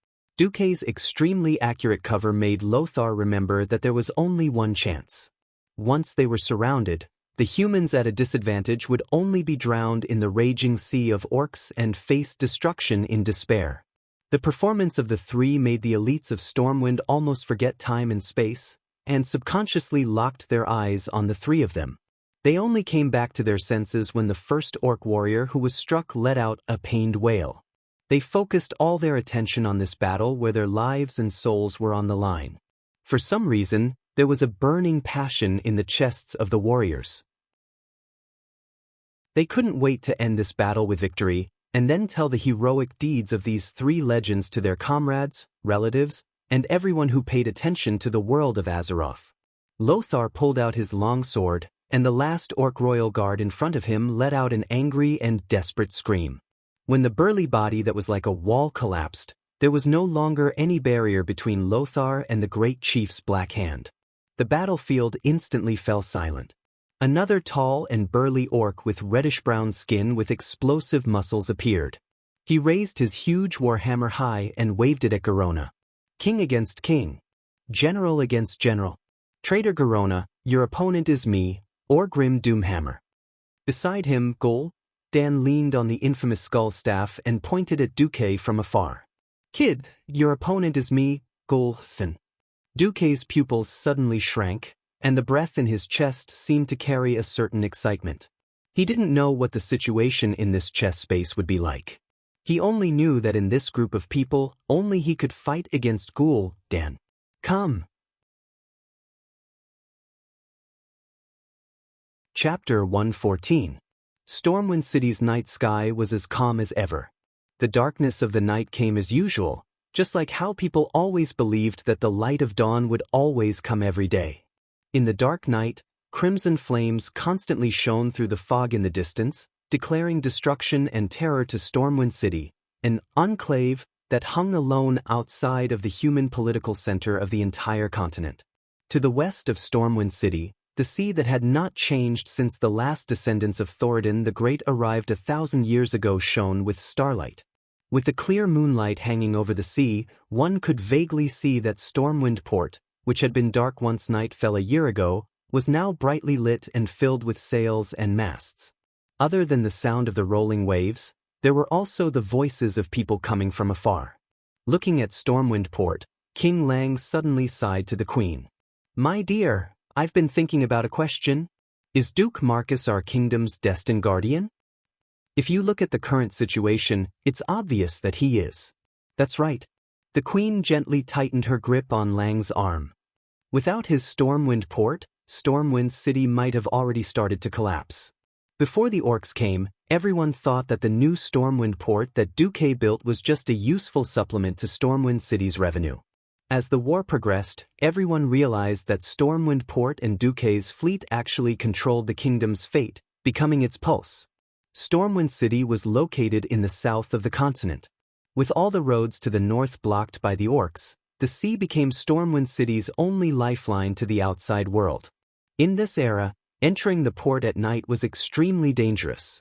Duque's extremely accurate cover made Lothar remember that there was only one chance. Once they were surrounded, the humans at a disadvantage would only be drowned in the raging sea of orcs and face destruction in despair. The performance of the three made the elites of Stormwind almost forget time and space, and subconsciously locked their eyes on the three of them. They only came back to their senses when the first orc warrior who was struck let out a pained wail. They focused all their attention on this battle where their lives and souls were on the line. For some reason, there was a burning passion in the chests of the warriors. They couldn't wait to end this battle with victory, and then tell the heroic deeds of these three legends to their comrades, relatives, and everyone who paid attention to the world of Azeroth. Lothar pulled out his longsword, and the last orc royal guard in front of him let out an angry and desperate scream. When the burly body that was like a wall collapsed, there was no longer any barrier between Lothar and the great chief's black hand. The battlefield instantly fell silent. Another tall and burly orc with reddish-brown skin with explosive muscles appeared. He raised his huge warhammer high and waved it at Garona. King against king. General against general. Traitor Garona, your opponent is me, Orgrim Doomhammer. Beside him, Ghoul Dan leaned on the infamous skull staff and pointed at Duque from afar. Kid, your opponent is me, Ghoul Thin. Duque's pupils suddenly shrank, and the breath in his chest seemed to carry a certain excitement. He didn't know what the situation in this chest space would be like. He only knew that in this group of people, only he could fight against Ghoul Dan. Come. Chapter 114. Stormwind City's night sky was as calm as ever. The darkness of the night came as usual, just like how people always believed that the light of dawn would always come every day. In the dark night, crimson flames constantly shone through the fog in the distance, declaring destruction and terror to Stormwind City, an enclave that hung alone outside of the human political center of the entire continent. To the west of Stormwind City, the sea that had not changed since the last descendants of Thoradin the Great arrived 1,000 years ago shone with starlight. With the clear moonlight hanging over the sea, one could vaguely see that Stormwind Port, which had been dark once night fell a year ago, was now brightly lit and filled with sails and masts. Other than the sound of the rolling waves, there were also the voices of people coming from afar. Looking at Stormwind Port, King Lang suddenly sighed to the Queen. My dear, I've been thinking about a question. Is Duke Marcus our kingdom's destined guardian? If you look at the current situation, it's obvious that he is. That's right. The Queen gently tightened her grip on Lang's arm. Without his Stormwind Port, Stormwind City might have already started to collapse. Before the orcs came, everyone thought that the new Stormwind Port that Duque built was just a useful supplement to Stormwind City's revenue. As the war progressed, everyone realized that Stormwind Port and Duque's fleet actually controlled the kingdom's fate, becoming its pulse. Stormwind City was located in the south of the continent. With all the roads to the north blocked by the orcs, the sea became Stormwind City's only lifeline to the outside world. In this era, entering the port at night was extremely dangerous.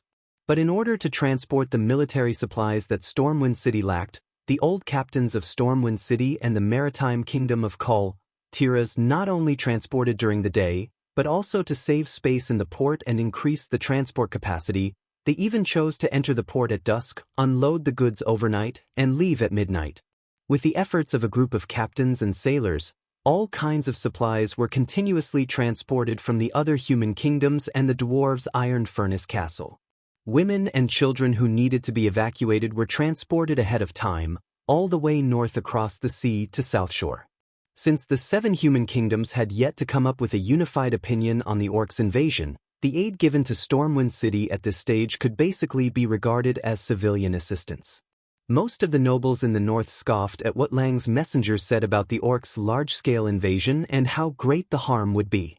But in order to transport the military supplies that Stormwind City lacked, the old captains of Stormwind City and the maritime kingdom of Kull, Tiras not only transported during the day, but also to save space in the port and increase the transport capacity, they even chose to enter the port at dusk, unload the goods overnight, and leave at midnight. With the efforts of a group of captains and sailors, all kinds of supplies were continuously transported from the other human kingdoms and the dwarves' iron furnace castle. Women and children who needed to be evacuated were transported ahead of time, all the way north across the sea to South Shore. Since the 7 human kingdoms had yet to come up with a unified opinion on the orcs' invasion, the aid given to Stormwind City at this stage could basically be regarded as civilian assistance. Most of the nobles in the north scoffed at what Lang's messengers said about the orcs' large-scale invasion and how great the harm would be.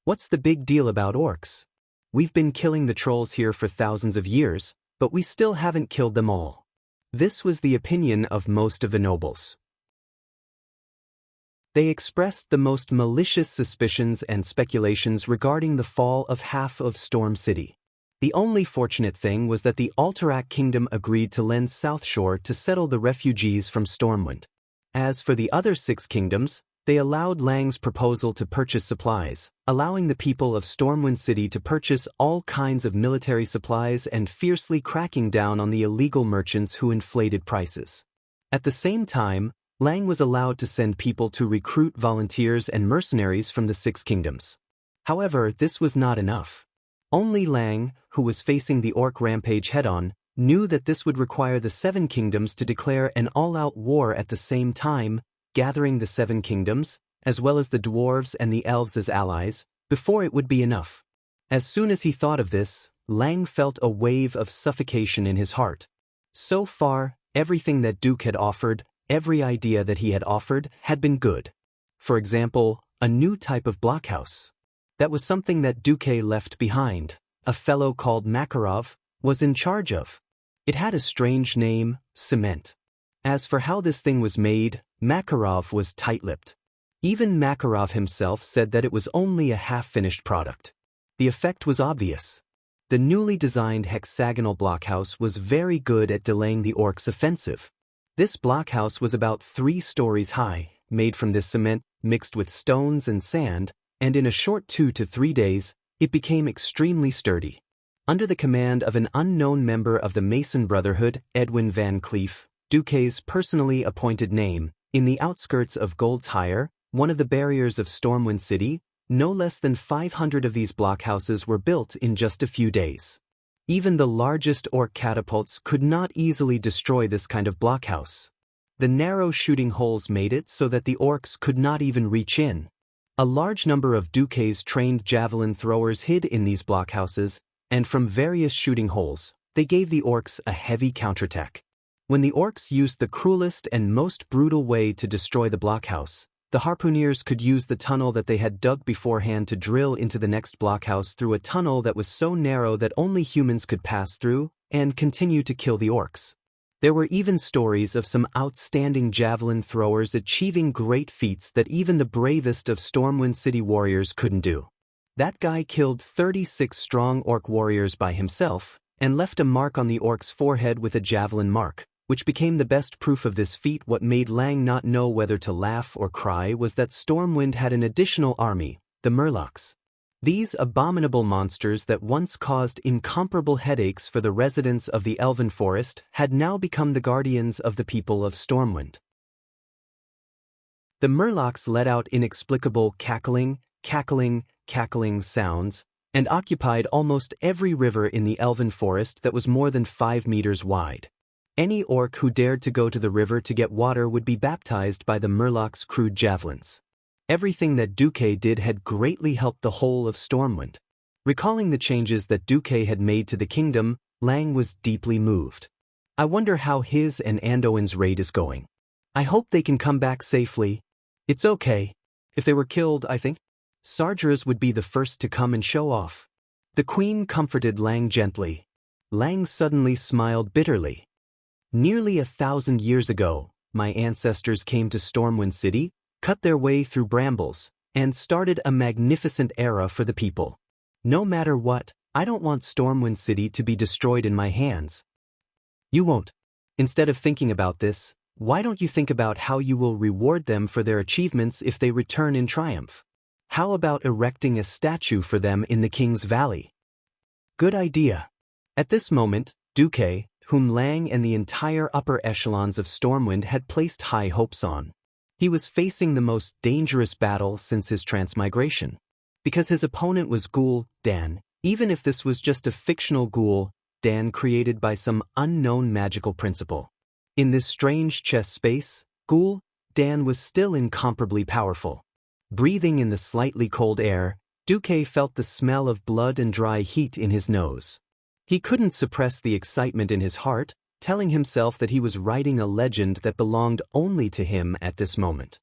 What's the big deal about orcs? We've been killing the trolls here for thousands of years, but we still haven't killed them all. This was the opinion of most of the nobles. They expressed the most malicious suspicions and speculations regarding the fall of half of Storm City. The only fortunate thing was that the Alterac Kingdom agreed to lend South Shore to settle the refugees from Stormwind. As for the other 6 kingdoms, they allowed Lang's proposal to purchase supplies, allowing the people of Stormwind City to purchase all kinds of military supplies and fiercely cracking down on the illegal merchants who inflated prices. At the same time, Lang was allowed to send people to recruit volunteers and mercenaries from the 6 kingdoms. However, this was not enough. Only Lang, who was facing the orc rampage head-on, knew that this would require the 7 kingdoms to declare an all-out war at the same time, gathering the 7 kingdoms, as well as the dwarves and the elves as allies, before it would be enough. As soon as he thought of this, Lang felt a wave of suffocation in his heart. So far, everything that Duke had offered, every idea that he had offered, had been good. For example, a new type of blockhouse. That was something that Duque left behind. A fellow called Makarov was in charge of. It had a strange name, cement. As for how this thing was made, Makarov was tight-lipped. Even Makarov himself said that it was only a half-finished product. The effect was obvious. The newly designed hexagonal blockhouse was very good at delaying the orcs' offensive. This blockhouse was about 3 stories high, made from this cement, mixed with stones and sand, and in a short 2 to 3 days, it became extremely sturdy. Under the command of an unknown member of the Mason Brotherhood, Edwin Van Cleef, Duque's personally appointed name, in the outskirts of Goldshire, one of the barriers of Stormwind City, no less than 500 of these blockhouses were built in just a few days. Even the largest orc catapults could not easily destroy this kind of blockhouse. The narrow shooting holes made it so that the orcs could not even reach in. A large number of Duque's trained javelin throwers hid in these blockhouses, and from various shooting holes, they gave the orcs a heavy counterattack. When the orcs used the cruelest and most brutal way to destroy the blockhouse, the harpooneers could use the tunnel that they had dug beforehand to drill into the next blockhouse through a tunnel that was so narrow that only humans could pass through, and continue to kill the orcs. There were even stories of some outstanding javelin throwers achieving great feats that even the bravest of Stormwind City warriors couldn't do. That guy killed 36 strong orc warriors by himself, and left a mark on the orc's forehead with a javelin mark, which became the best proof of this feat. What made Lang not know whether to laugh or cry was that Stormwind had an additional army, the Murlocs. These abominable monsters that once caused incomparable headaches for the residents of the Elven Forest had now become the guardians of the people of Stormwind. The Murlocs let out inexplicable cackling sounds, and occupied almost every river in the Elven Forest that was more than 5 meters wide. Any orc who dared to go to the river to get water would be baptized by the Murlocs' crude javelins. Everything that Duque did had greatly helped the whole of Stormwind. Recalling the changes that Duque had made to the kingdom, Lang was deeply moved. I wonder how his and Anduin's raid is going. I hope they can come back safely. It's okay. If they were killed, I think Sargeras would be the first to come and show off. The queen comforted Lang gently. Lang suddenly smiled bitterly. Nearly 1,000 years ago, my ancestors came to Stormwind City, cut their way through brambles, and started a magnificent era for the people. No matter what, I don't want Stormwind City to be destroyed in my hands. You won't. Instead of thinking about this, why don't you think about how you will reward them for their achievements if they return in triumph? How about erecting a statue for them in the King's Valley? Good idea. At this moment, Duque, whom Lang and the entire upper echelons of Stormwind had placed high hopes on. He was facing the most dangerous battle since his transmigration. Because his opponent was Ghoul Dan, even if this was just a fictional Ghoul Dan created by some unknown magical principle. In this strange chess space, Ghoul Dan was still incomparably powerful. Breathing in the slightly cold air, Duque felt the smell of blood and dry heat in his nose. He couldn't suppress the excitement in his heart, telling himself that he was writing a legend that belonged only to him at this moment.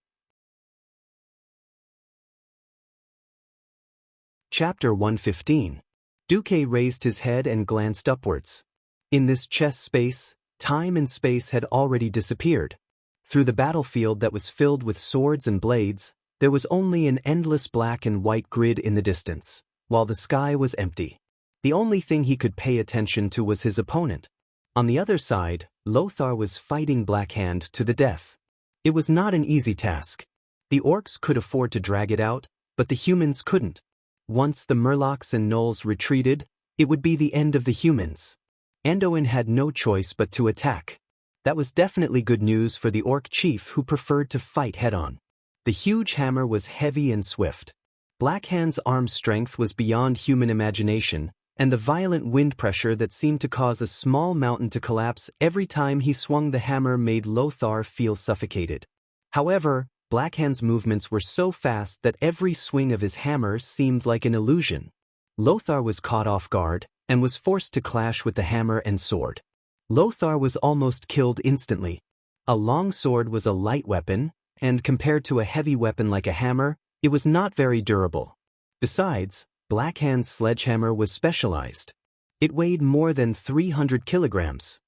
Chapter 115. Duque raised his head and glanced upwards. In this chess space, time and space had already disappeared. Through the battlefield that was filled with swords and blades, there was only an endless black and white grid in the distance, while the sky was empty. The only thing he could pay attention to was his opponent. On the other side, Lothar was fighting Blackhand to the death. It was not an easy task. The orcs could afford to drag it out, but the humans couldn't. Once the Murlocs and Gnolls retreated, it would be the end of the humans. Anduin had no choice but to attack. That was definitely good news for the orc chief who preferred to fight head-on. The huge hammer was heavy and swift. Blackhand's arm strength was beyond human imagination, and the violent wind pressure that seemed to cause a small mountain to collapse every time he swung the hammer made Lothar feel suffocated. However, Blackhand's movements were so fast that every swing of his hammer seemed like an illusion. Lothar was caught off guard, and was forced to clash with the hammer and sword. Lothar was almost killed instantly. A long sword was a light weapon, and compared to a heavy weapon like a hammer, it was not very durable. Besides, Blackhand's sledgehammer was specialized. It weighed more than 300 kilograms.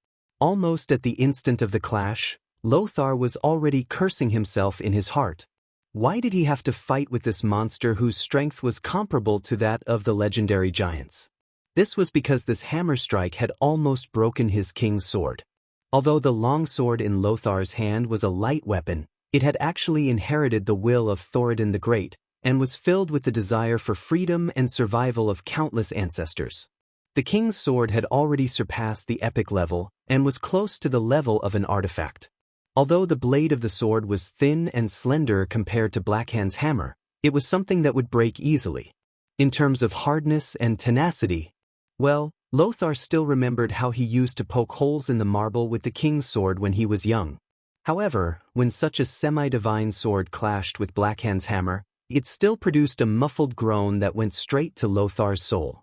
Almost at the instant of the clash, Lothar was already cursing himself in his heart. Why did he have to fight with this monster whose strength was comparable to that of the legendary giants? This was because this hammer strike had almost broken his king's sword. Although the long sword in Lothar's hand was a light weapon, it had actually inherited the will of Thoradin the Great, and was filled with the desire for freedom and survival of countless ancestors. The king's sword had already surpassed the epic level, and was close to the level of an artifact. Although the blade of the sword was thin and slender compared to Blackhand's hammer, it was something that would break easily. In terms of hardness and tenacity, well, Lothar still remembered how he used to poke holes in the marble with the king's sword when he was young. However, when such a semi-divine sword clashed with Blackhand's hammer, it still produced a muffled groan that went straight to Lothar's soul.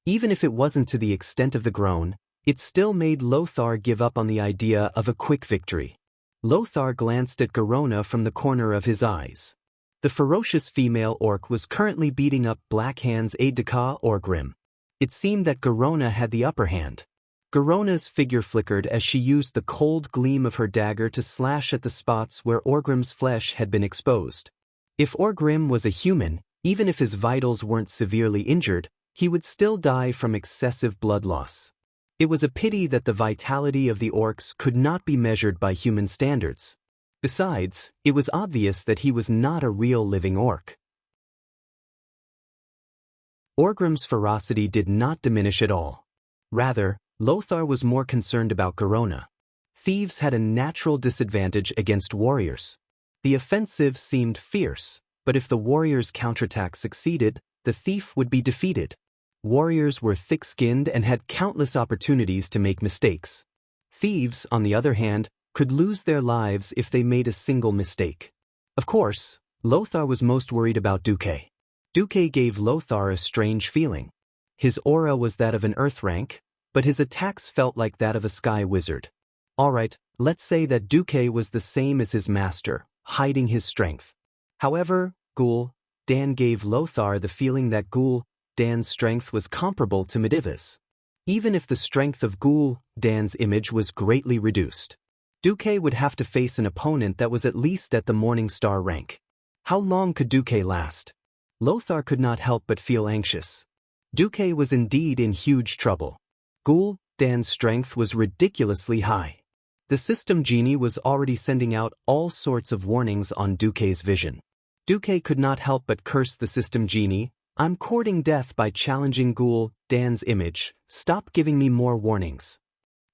Even if it wasn't to the extent of the groan, it still made Lothar give up on the idea of a quick victory. Lothar glanced at Garona from the corner of his eyes. The ferocious female orc was currently beating up Blackhand's aide-de-camp Orgrim. It seemed that Garona had the upper hand. Garona's figure flickered as she used the cold gleam of her dagger to slash at the spots where Orgrim's flesh had been exposed. If Orgrim was a human, even if his vitals weren't severely injured, he would still die from excessive blood loss. It was a pity that the vitality of the orcs could not be measured by human standards. Besides, it was obvious that he was not a real living orc. Orgrim's ferocity did not diminish at all. Rather, Lothar was more concerned about Garona. Thieves had a natural disadvantage against warriors. The offensive seemed fierce, but if the warrior's counterattack succeeded, the thief would be defeated. Warriors were thick-skinned and had countless opportunities to make mistakes. Thieves, on the other hand, could lose their lives if they made a single mistake. Of course, Lothar was most worried about Duque. Duque gave Lothar a strange feeling. His aura was that of an earth rank, but his attacks felt like that of a sky wizard. Alright, let's say that Duque was the same as his master, hiding his strength. However, Ghoul Dan gave Lothar the feeling that Ghoul Dan's strength was comparable to Mediva's. Even if the strength of Ghoul Dan's image was greatly reduced, Duque would have to face an opponent that was at least at the Morning Star rank. How long could Duque last? Lothar could not help but feel anxious. Duque was indeed in huge trouble. Ghoul Dan's strength was ridiculously high. The system genie was already sending out all sorts of warnings on Duque's vision. Duque could not help but curse the system genie. "I'm courting death by challenging Ghoul Dan's image. Stop giving me more warnings."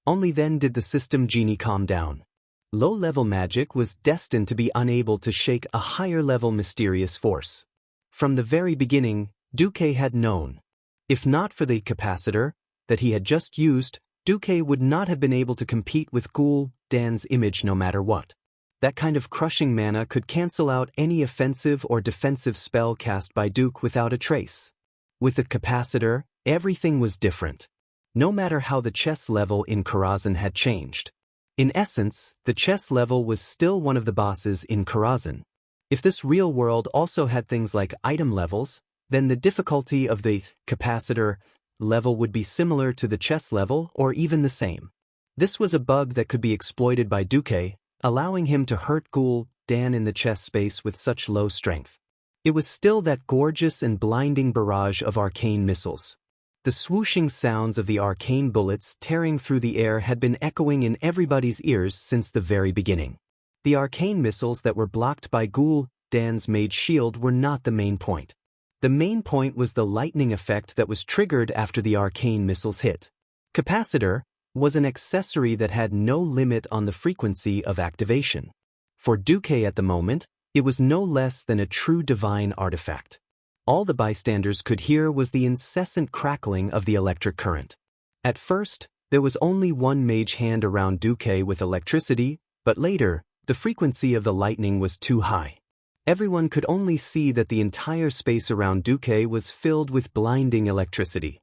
Only then did the system genie calm down. Low-level magic was destined to be unable to shake a higher-level mysterious force. From the very beginning, Duque had known. If not for the capacitor that he had just used, Duque would not have been able to compete with Ghoul Dan's image no matter what. That kind of crushing mana could cancel out any offensive or defensive spell cast by Duque without a trace. With the capacitor, everything was different. No matter how the chess level in Karazhan had changed. In essence, the chess level was still one of the bosses in Karazhan. If this real world also had things like item levels, then the difficulty of the capacitor level would be similar to the chess level or even the same. This was a bug that could be exploited by Duque, allowing him to hurt Ghoul Dan in the chess space with such low strength. It was still that gorgeous and blinding barrage of arcane missiles. The swooshing sounds of the arcane bullets tearing through the air had been echoing in everybody's ears since the very beginning. The arcane missiles that were blocked by Ghoul Dan's mage shield were not the main point. The main point was the lightning effect that was triggered after the arcane missiles hit. Capacitor was an accessory that had no limit on the frequency of activation. For Duque at the moment, it was no less than a true divine artifact. All the bystanders could hear was the incessant crackling of the electric current. At first, there was only one mage hand around Duque with electricity, but later, the frequency of the lightning was too high. Everyone could only see that the entire space around Duque was filled with blinding electricity.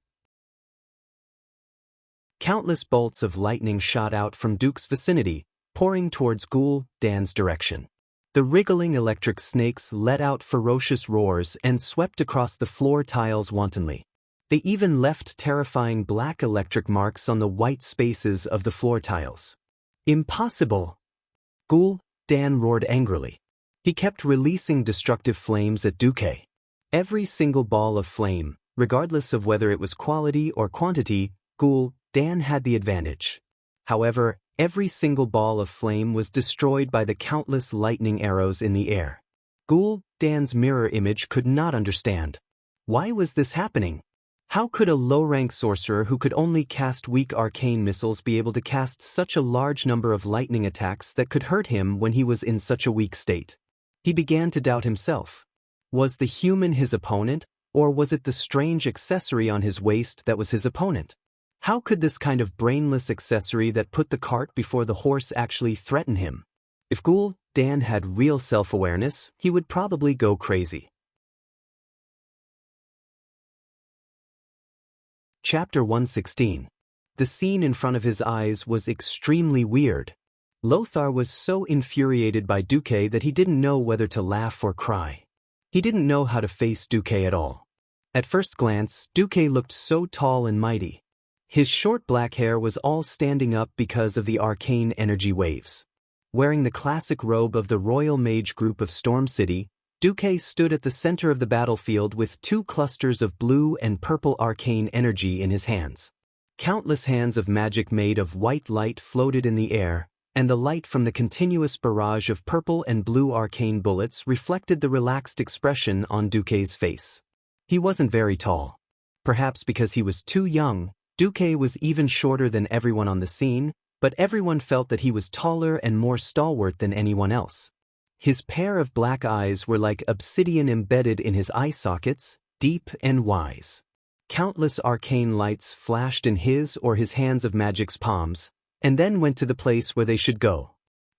Countless bolts of lightning shot out from Duque's vicinity, pouring towards Ghoul Dan's direction. The wriggling electric snakes let out ferocious roars and swept across the floor tiles wantonly. They even left terrifying black electric marks on the white spaces of the floor tiles. "Impossible!" Ghoul Dan roared angrily. He kept releasing destructive flames at Duque. Every single ball of flame, regardless of whether it was quality or quantity, Ghoul Dan had the advantage. However, every single ball of flame was destroyed by the countless lightning arrows in the air. Ghoul Dan's mirror image could not understand. Why was this happening? How could a low-rank sorcerer who could only cast weak arcane missiles be able to cast such a large number of lightning attacks that could hurt him when he was in such a weak state? He began to doubt himself. Was the human his opponent, or was it the strange accessory on his waist that was his opponent? How could this kind of brainless accessory that put the cart before the horse actually threaten him? If Ghoul Dan had real self-awareness, he would probably go crazy. Chapter 116. The scene in front of his eyes was extremely weird. Lothar was so infuriated by Duque that he didn't know whether to laugh or cry. He didn't know how to face Duque at all. At first glance, Duque looked so tall and mighty. His short black hair was all standing up because of the arcane energy waves. Wearing the classic robe of the Royal Mage group of Storm City, Duque stood at the center of the battlefield with two clusters of blue and purple arcane energy in his hands. Countless hands of magic made of white light floated in the air, and the light from the continuous barrage of purple and blue arcane bullets reflected the relaxed expression on Duque's face. He wasn't very tall. Perhaps because he was too young, Duque was even shorter than everyone on the scene, but everyone felt that he was taller and more stalwart than anyone else. His pair of black eyes were like obsidian embedded in his eye sockets, deep and wise. Countless arcane lights flashed in his or his hands of magic's palms, and then went to the place where they should go.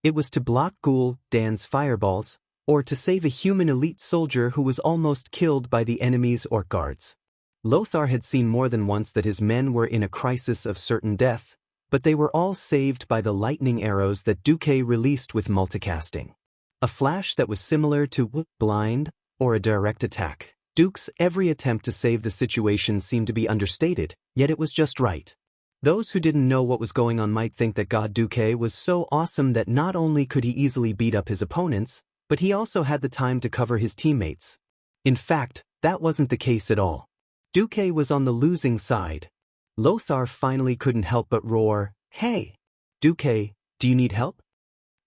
It was to block Ghoul Dan's fireballs, or to save a human elite soldier who was almost killed by the enemy's orc guards. Lothar had seen more than once that his men were in a crisis of certain death, but they were all saved by the lightning arrows that Duque released with multicasting. A flash that was similar to blind, or a direct attack. Duke's every attempt to save the situation seemed to be understated, yet it was just right. Those who didn't know what was going on might think that God Duque was so awesome that not only could he easily beat up his opponents, but he also had the time to cover his teammates. In fact, that wasn't the case at all. Duque was on the losing side. Lothar finally couldn't help but roar, "Hey! Duque, do you need help?"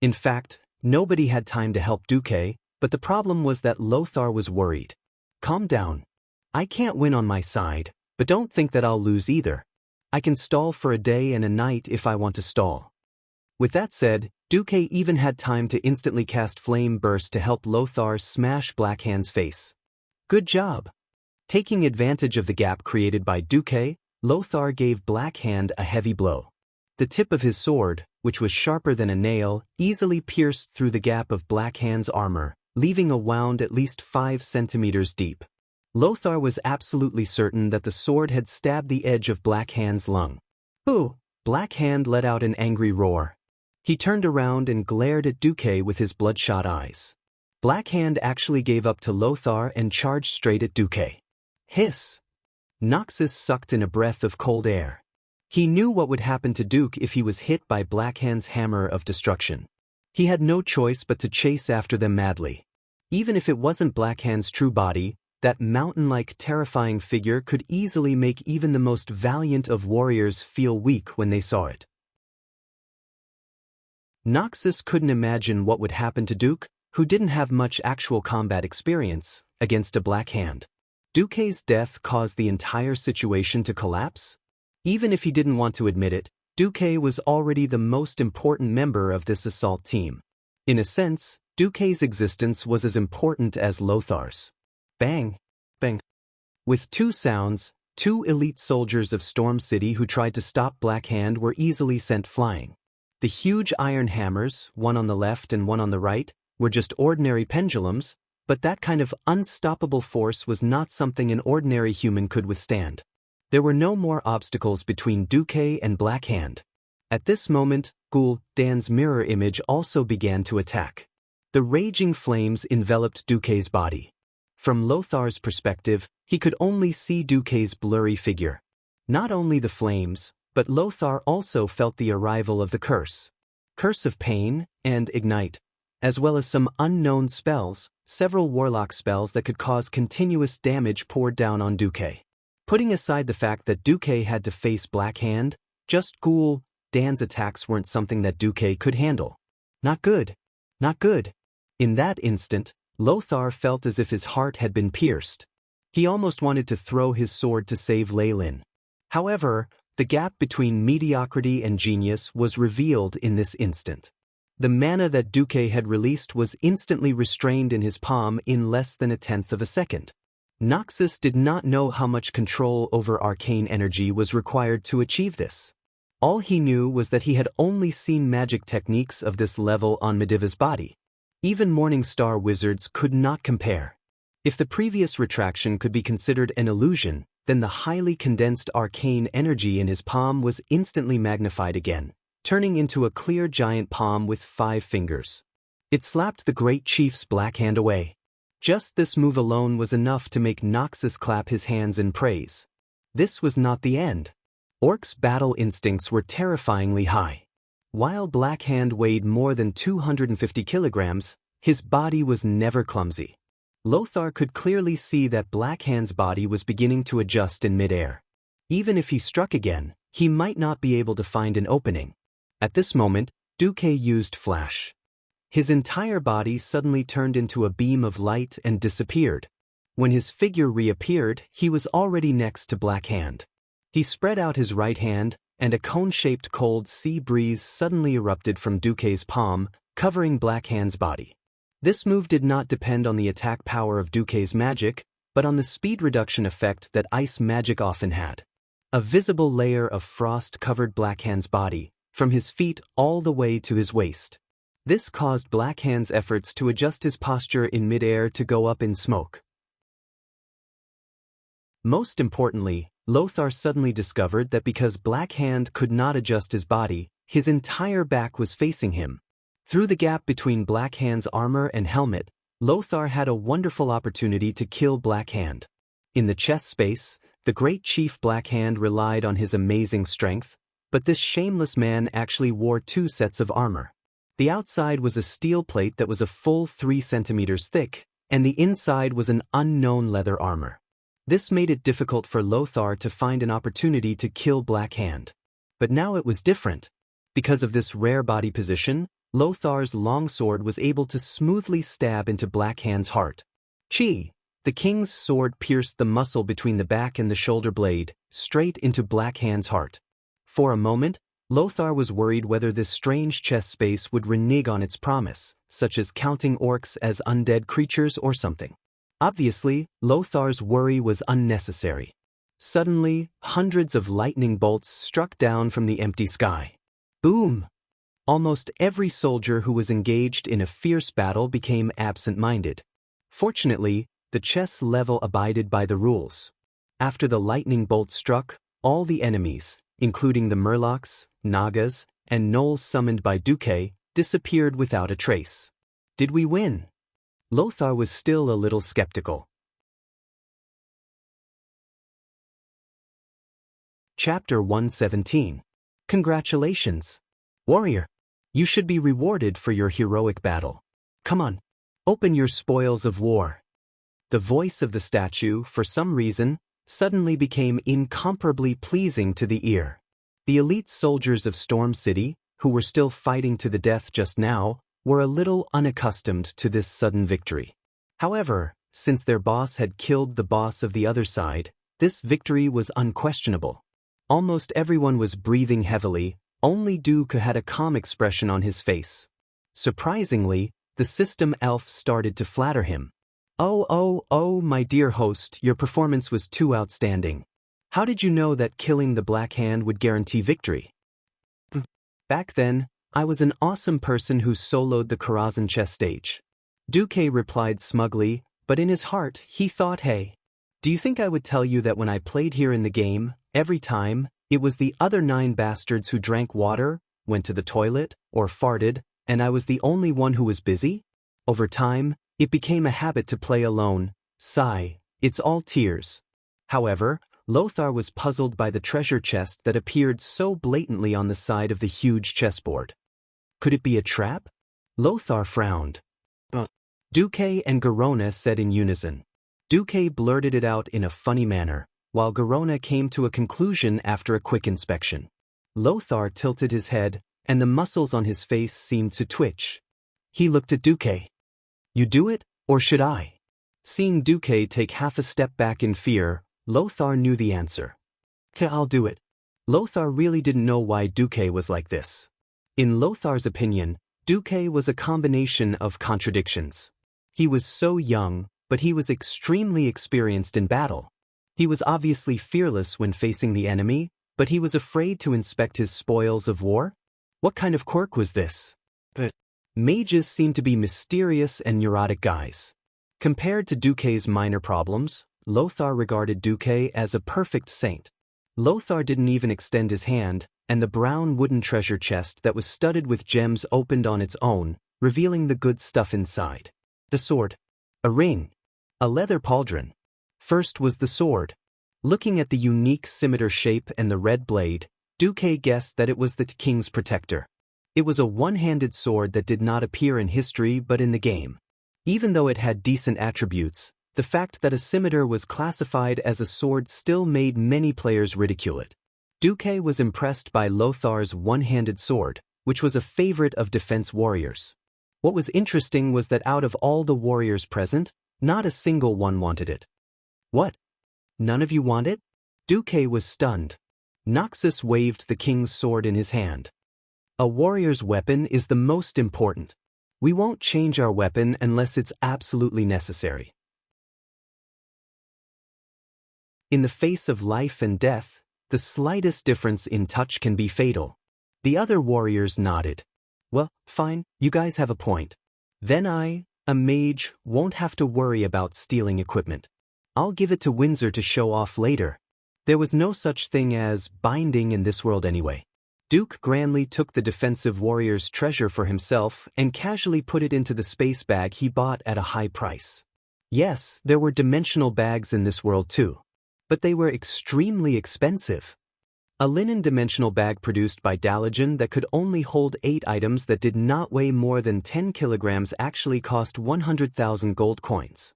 In fact, nobody had time to help Duque, but the problem was that Lothar was worried. "Calm down. I can't win on my side, but don't think that I'll lose either. I can stall for a day and a night if I want to stall." With that said, Duque even had time to instantly cast Flame Burst to help Lothar smash Blackhand's face. Good job! Taking advantage of the gap created by Duque, Lothar gave Blackhand a heavy blow. The tip of his sword, which was sharper than a nail, easily pierced through the gap of Blackhand's armor, leaving a wound at least 5 centimeters deep. Lothar was absolutely certain that the sword had stabbed the edge of Blackhand's lung. "Boo!" Blackhand let out an angry roar. He turned around and glared at Duque with his bloodshot eyes. Blackhand actually gave up to Lothar and charged straight at Duque. Hiss! Noxus sucked in a breath of cold air. He knew what would happen to Duke if he was hit by Blackhand's hammer of destruction. He had no choice but to chase after them madly. Even if it wasn't Blackhand's true body, that mountain-like terrifying figure could easily make even the most valiant of warriors feel weak when they saw it. Noxus couldn't imagine what would happen to Duke, who didn't have much actual combat experience, against a Blackhand. Duque's death caused the entire situation to collapse? Even if he didn't want to admit it, Duque was already the most important member of this assault team. In a sense, Duque's existence was as important as Lothar's. Bang! Bang! With 2 sounds, 2 elite soldiers of Storm City who tried to stop Blackhand were easily sent flying. The huge iron hammers, one on the left and one on the right, were just ordinary pendulums, but that kind of unstoppable force was not something an ordinary human could withstand. There were no more obstacles between Duque and Blackhand. At this moment, Gul'dan's mirror image also began to attack. The raging flames enveloped Duque's body. From Lothar's perspective, he could only see Duque's blurry figure. Not only the flames, but Lothar also felt the arrival of the curse. Curse of Pain and Ignite, as well as some unknown spells, several warlock spells that could cause continuous damage poured down on Duque. Putting aside the fact that Duque had to face Blackhand, just Gul'dan's attacks weren't something that Duque could handle. Not good. Not good. In that instant, Lothar felt as if his heart had been pierced. He almost wanted to throw his sword to save Leylin. However, the gap between mediocrity and genius was revealed in this instant. The mana that Duque had released was instantly restrained in his palm in less than 1/10 of a second. Noxus did not know how much control over arcane energy was required to achieve this. All he knew was that he had only seen magic techniques of this level on Mediva's body. Even Morningstar wizards could not compare. If the previous retraction could be considered an illusion, then the highly condensed arcane energy in his palm was instantly magnified again, turning into a clear giant palm with 5 fingers. It slapped the great chief's Blackhand away. Just this move alone was enough to make Noxus clap his hands in praise. This was not the end. Orc's battle instincts were terrifyingly high. While Blackhand weighed more than 250 kilograms, his body was never clumsy. Lothar could clearly see that Blackhand's body was beginning to adjust in midair. Even if he struck again, he might not be able to find an opening. At this moment, Duque used Flash. His entire body suddenly turned into a beam of light and disappeared. When his figure reappeared, he was already next to Blackhand. He spread out his right hand, and a cone-shaped cold sea breeze suddenly erupted from Duque's palm, covering Blackhand's body. This move did not depend on the attack power of Duque's magic, but on the speed reduction effect that ice magic often had. A visible layer of frost covered Blackhand's body, from his feet all the way to his waist. This caused Blackhand's efforts to adjust his posture in midair to go up in smoke. Most importantly, Lothar suddenly discovered that because Blackhand could not adjust his body, his entire back was facing him. Through the gap between Blackhand's armor and helmet, Lothar had a wonderful opportunity to kill Blackhand. In the chest space, the great chief Blackhand relied on his amazing strength, but this shameless man actually wore 2 sets of armor. The outside was a steel plate that was a full 3 centimeters thick, and the inside was an unknown leather armor. This made it difficult for Lothar to find an opportunity to kill Black Hand. But now it was different. Because of this rare body position, Lothar's longsword was able to smoothly stab into Black Hand's heart. Chi! The king's sword pierced the muscle between the back and the shoulder blade, straight into Black Hand's heart. For a moment, Lothar was worried whether this strange chest space would renege on its promise, such as counting orcs as undead creatures or something. Obviously, Lothar's worry was unnecessary. Suddenly, hundreds of lightning bolts struck down from the empty sky. Boom! Almost every soldier who was engaged in a fierce battle became absent-minded. Fortunately, the chess level abided by the rules. After the lightning bolt struck, all the enemies, including the Murlocs, Nagas, and gnolls summoned by Duque, disappeared without a trace. Did we win? Lothar was still a little skeptical. Chapter 117. Congratulations, warrior. You should be rewarded for your heroic battle. Come on, open your spoils of war. The voice of the statue, for some reason, suddenly became incomparably pleasing to the ear. The elite soldiers of Storm City, who were still fighting to the death just now, were a little unaccustomed to this sudden victory. However, since their boss had killed the boss of the other side, this victory was unquestionable. Almost everyone was breathing heavily, only Duke had a calm expression on his face. Surprisingly, the system elf started to flatter him. Oh, my dear host, your performance was too outstanding. How did you know that killing the Black Hand would guarantee victory? Back then, I was an awesome person who soloed the Karazhan chess stage. Duque replied smugly, but in his heart, he thought, hey, do you think I would tell you that when I played here in the game, every time, it was the other 9 bastards who drank water, went to the toilet, or farted, and I was the only one who was busy? Over time, it became a habit to play alone. Sigh, it's all tears. However, Lothar was puzzled by the treasure chest that appeared so blatantly on the side of the huge chessboard. Could it be a trap? Lothar frowned. Duque and Garona said in unison. Duque blurted it out in a funny manner, while Garona came to a conclusion after a quick inspection. Lothar tilted his head, and the muscles on his face seemed to twitch. He looked at Duque. You do it, or should I? Seeing Duque take half a step back in fear, Lothar knew the answer. I'll do it. Lothar really didn't know why Duque was like this. In Lothar's opinion, Duque was a combination of contradictions. He was so young, but he was extremely experienced in battle. He was obviously fearless when facing the enemy, but he was afraid to inspect his spoils of war? What kind of quirk was this? Mages seemed to be mysterious and neurotic guys. Compared to Duque's minor problems, Lothar regarded Duque as a perfect saint. Lothar didn't even extend his hand, and the brown wooden treasure chest that was studded with gems opened on its own, revealing the good stuff inside. The sword. A ring. A leather pauldron. First was the sword. Looking at the unique scimitar shape and the red blade, Duque guessed that it was the king's protector. It was a one-handed sword that did not appear in history but in the game. Even though it had decent attributes, the fact that a scimitar was classified as a sword still made many players ridicule it. Duque was impressed by Lothar's one-handed sword, which was a favorite of defense warriors. What was interesting was that out of all the warriors present, not a single one wanted it. What? None of you want it? Duque was stunned. Noxus waved the king's sword in his hand. A warrior's weapon is the most important. We won't change our weapon unless it's absolutely necessary. In the face of life and death, the slightest difference in touch can be fatal. The other warriors nodded. Well, fine, you guys have a point. Then I, a mage, won't have to worry about stealing equipment. I'll give it to Windsor to show off later. There was no such thing as binding in this world anyway. Duke grandly took the defensive warrior's treasure for himself and casually put it into the space bag he bought at a high price. Yes, there were dimensional bags in this world too. But they were extremely expensive. A linen dimensional bag produced by Dalagen that could only hold 8 items that did not weigh more than 10 kilograms actually cost 100,000 gold coins.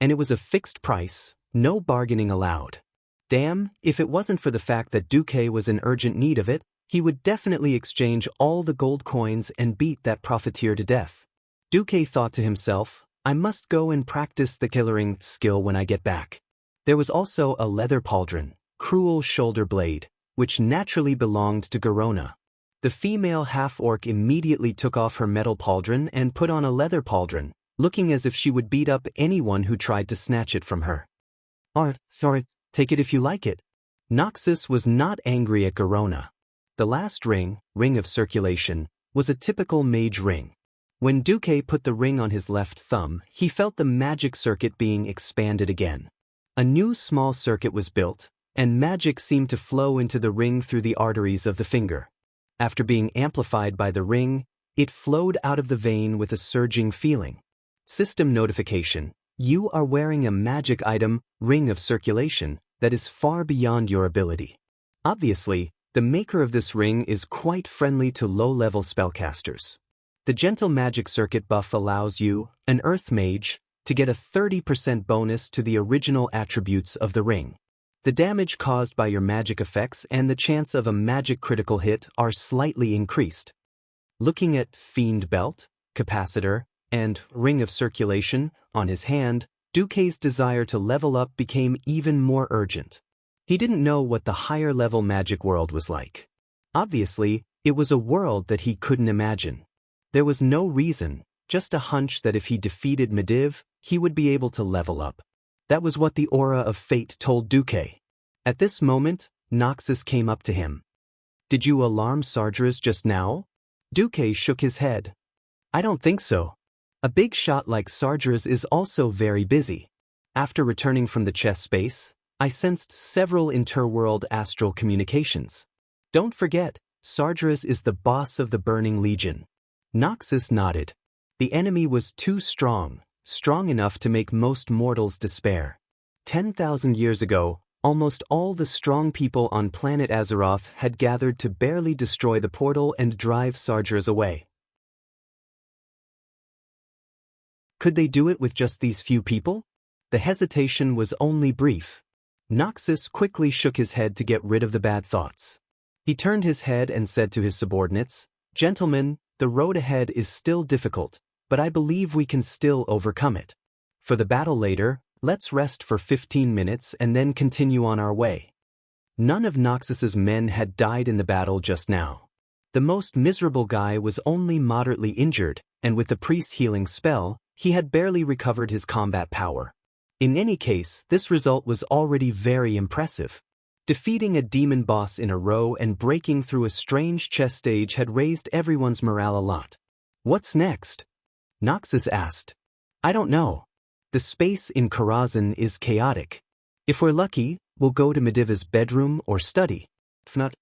And it was a fixed price, No bargaining allowed. Damn, if it wasn't for the fact that Duque was in urgent need of it, he would definitely exchange all the gold coins and beat that profiteer to death. Duque thought to himself, I must go and practice the killering skill when I get back. There was also a leather pauldron, cruel shoulder blade, which naturally belonged to Garona. The female half-orc immediately took off her metal pauldron and put on a leather pauldron, looking as if she would beat up anyone who tried to snatch it from her. Sorry, take it if you like it. Noxus was not angry at Garona. The last ring of circulation, was a typical mage ring. When Duque put the ring on his left thumb, he felt the magic circuit being expanded again. A new small circuit was built, and magic seemed to flow into the ring through the arteries of the finger. After being amplified by the ring, it flowed out of the vein with a surging feeling. System notification: you are wearing a magic item, ring of circulation, that is far beyond your ability. Obviously, the maker of this ring is quite friendly to low-level spellcasters. The gentle magic circuit buff allows you, an earth mage, to get a 30% bonus to the original attributes of the ring. The damage caused by your magic effects and the chance of a magic critical hit are slightly increased. Looking at Fiend Belt, Capacitor, and Ring of Circulation on his hand, Duque's desire to level up became even more urgent. He didn't know what the higher-level magic world was like. Obviously, it was a world that he couldn't imagine. There was no reason, just a hunch that if he defeated Medivh, he would be able to level up. That was what the aura of fate told Duque. At this moment, Noxus came up to him. Did you alarm Sargeras just now? Duque shook his head. I don't think so. A big shot like Sargeras is also very busy. After returning from the chess space, I sensed several interworld astral communications. Don't forget, Sargeras is the boss of the Burning Legion. Noxus nodded. The enemy was too strong enough to make most mortals despair. 10,000 years ago, almost all the strong people on planet Azeroth had gathered to barely destroy the portal and drive Sargeras away. Could they do it with just these few people? The hesitation was only brief. Noxus quickly shook his head to get rid of the bad thoughts. He turned his head and said to his subordinates, Gentlemen, the road ahead is still difficult, but I believe we can still overcome it. For the battle later, let's rest for 15 minutes and then continue on our way. None of Noxus's men had died in the battle just now. The most miserable guy was only moderately injured, and with the priest's healing spell, he had barely recovered his combat power. In any case, this result was already very impressive. Defeating a demon boss in a row and breaking through a strange chess stage had raised everyone's morale a lot. What's next? Noxus asked. I don't know. The space in Karazhan is chaotic. If we're lucky, we'll go to Medivh's bedroom or study. If not...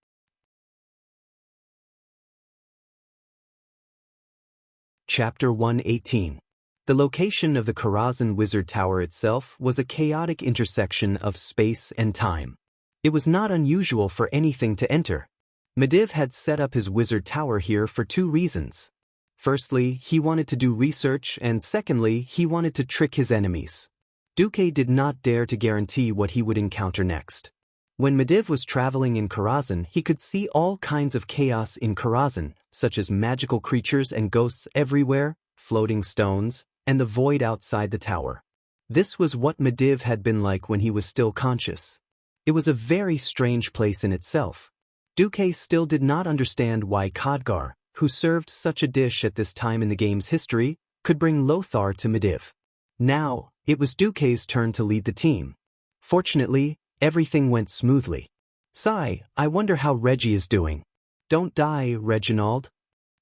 Chapter 118. The location of the Karazhan Wizard Tower itself was a chaotic intersection of space and time. It was not unusual for anything to enter. Medivh had set up his wizard tower here for two reasons. Firstly, he wanted to do research, and secondly, he wanted to trick his enemies. Duque did not dare to guarantee what he would encounter next. When Medivh was traveling in Karazhan, he could see all kinds of chaos in Karazhan, such as magical creatures and ghosts everywhere, floating stones, and the void outside the tower. This was what Medivh had been like when he was still conscious. It was a very strange place in itself. Duque still did not understand why Khadgar, who served such a dish at this time in the game's history, could bring Lothar to Medivh. Now, it was Duque's turn to lead the team. Fortunately, everything went smoothly. Sigh, I wonder how Reggie is doing. Don't die, Reginald.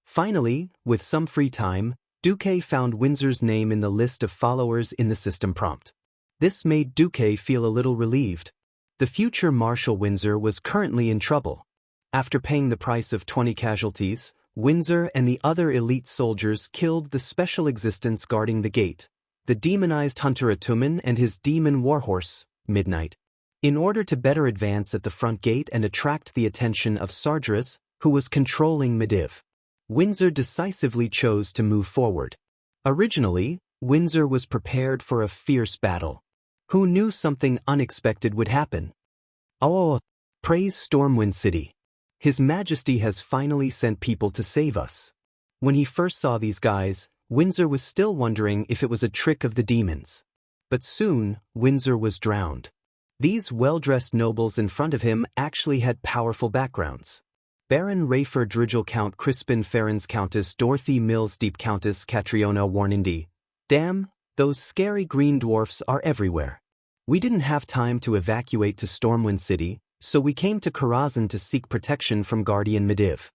Finally, with some free time, Duque found Windsor's name in the list of followers in the system prompt. This made Duque feel a little relieved. The future Marshal Windsor was currently in trouble. After paying the price of 20 casualties, Windsor and the other elite soldiers killed the special existence guarding the gate, the demonized Hunter Atumen and his demon warhorse, Midnight. In order to better advance at the front gate and attract the attention of Sargeras, who was controlling Medivh, Windsor decisively chose to move forward. Originally, Windsor was prepared for a fierce battle. Who knew something unexpected would happen? Oh, praise Stormwind City. His Majesty has finally sent people to save us. When he first saw these guys, Windsor was still wondering if it was a trick of the demons. But soon, Windsor was drowned. These well-dressed nobles in front of him actually had powerful backgrounds. Baron Rayford Drigel, Count Crispin Ferrens, Countess Dorothy Mills Deep, Countess Catriona Warnindi. Damn, those scary green dwarfs are everywhere. We didn't have time to evacuate to Stormwind City, so we came to Karazhan to seek protection from Guardian Medivh.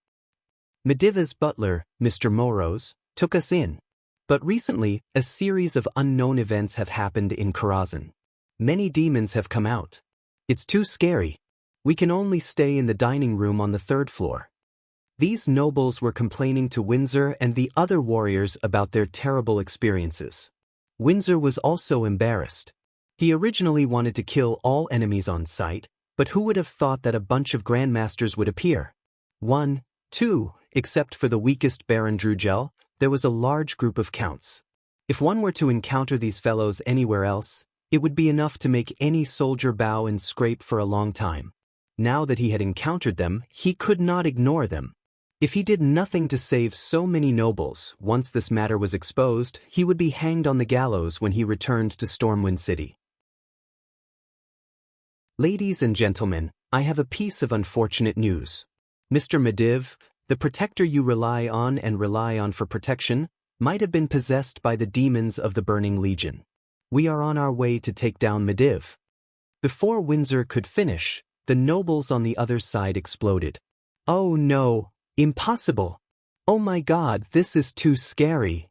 Medivh's butler, Mr. Morose, took us in. But recently, a series of unknown events have happened in Karazhan. Many demons have come out. It's too scary. We can only stay in the dining room on the 3rd floor. These nobles were complaining to Windsor and the other warriors about their terrible experiences. Windsor was also embarrassed. He originally wanted to kill all enemies on sight, but who would have thought that a bunch of grandmasters would appear? 1, 2, except for the weakest Baron Drugel, there was a large group of counts. If one were to encounter these fellows anywhere else, it would be enough to make any soldier bow and scrape for a long time. Now that he had encountered them, he could not ignore them. If he did nothing to save so many nobles, once this matter was exposed, he would be hanged on the gallows when he returned to Stormwind City. Ladies and gentlemen, I have a piece of unfortunate news. Mr. Medivh, the protector you rely on for protection, might have been possessed by the demons of the Burning Legion. We are on our way to take down Medivh. Before Windsor could finish, the nobles on the other side exploded. Oh no, impossible! Oh my God, this is too scary.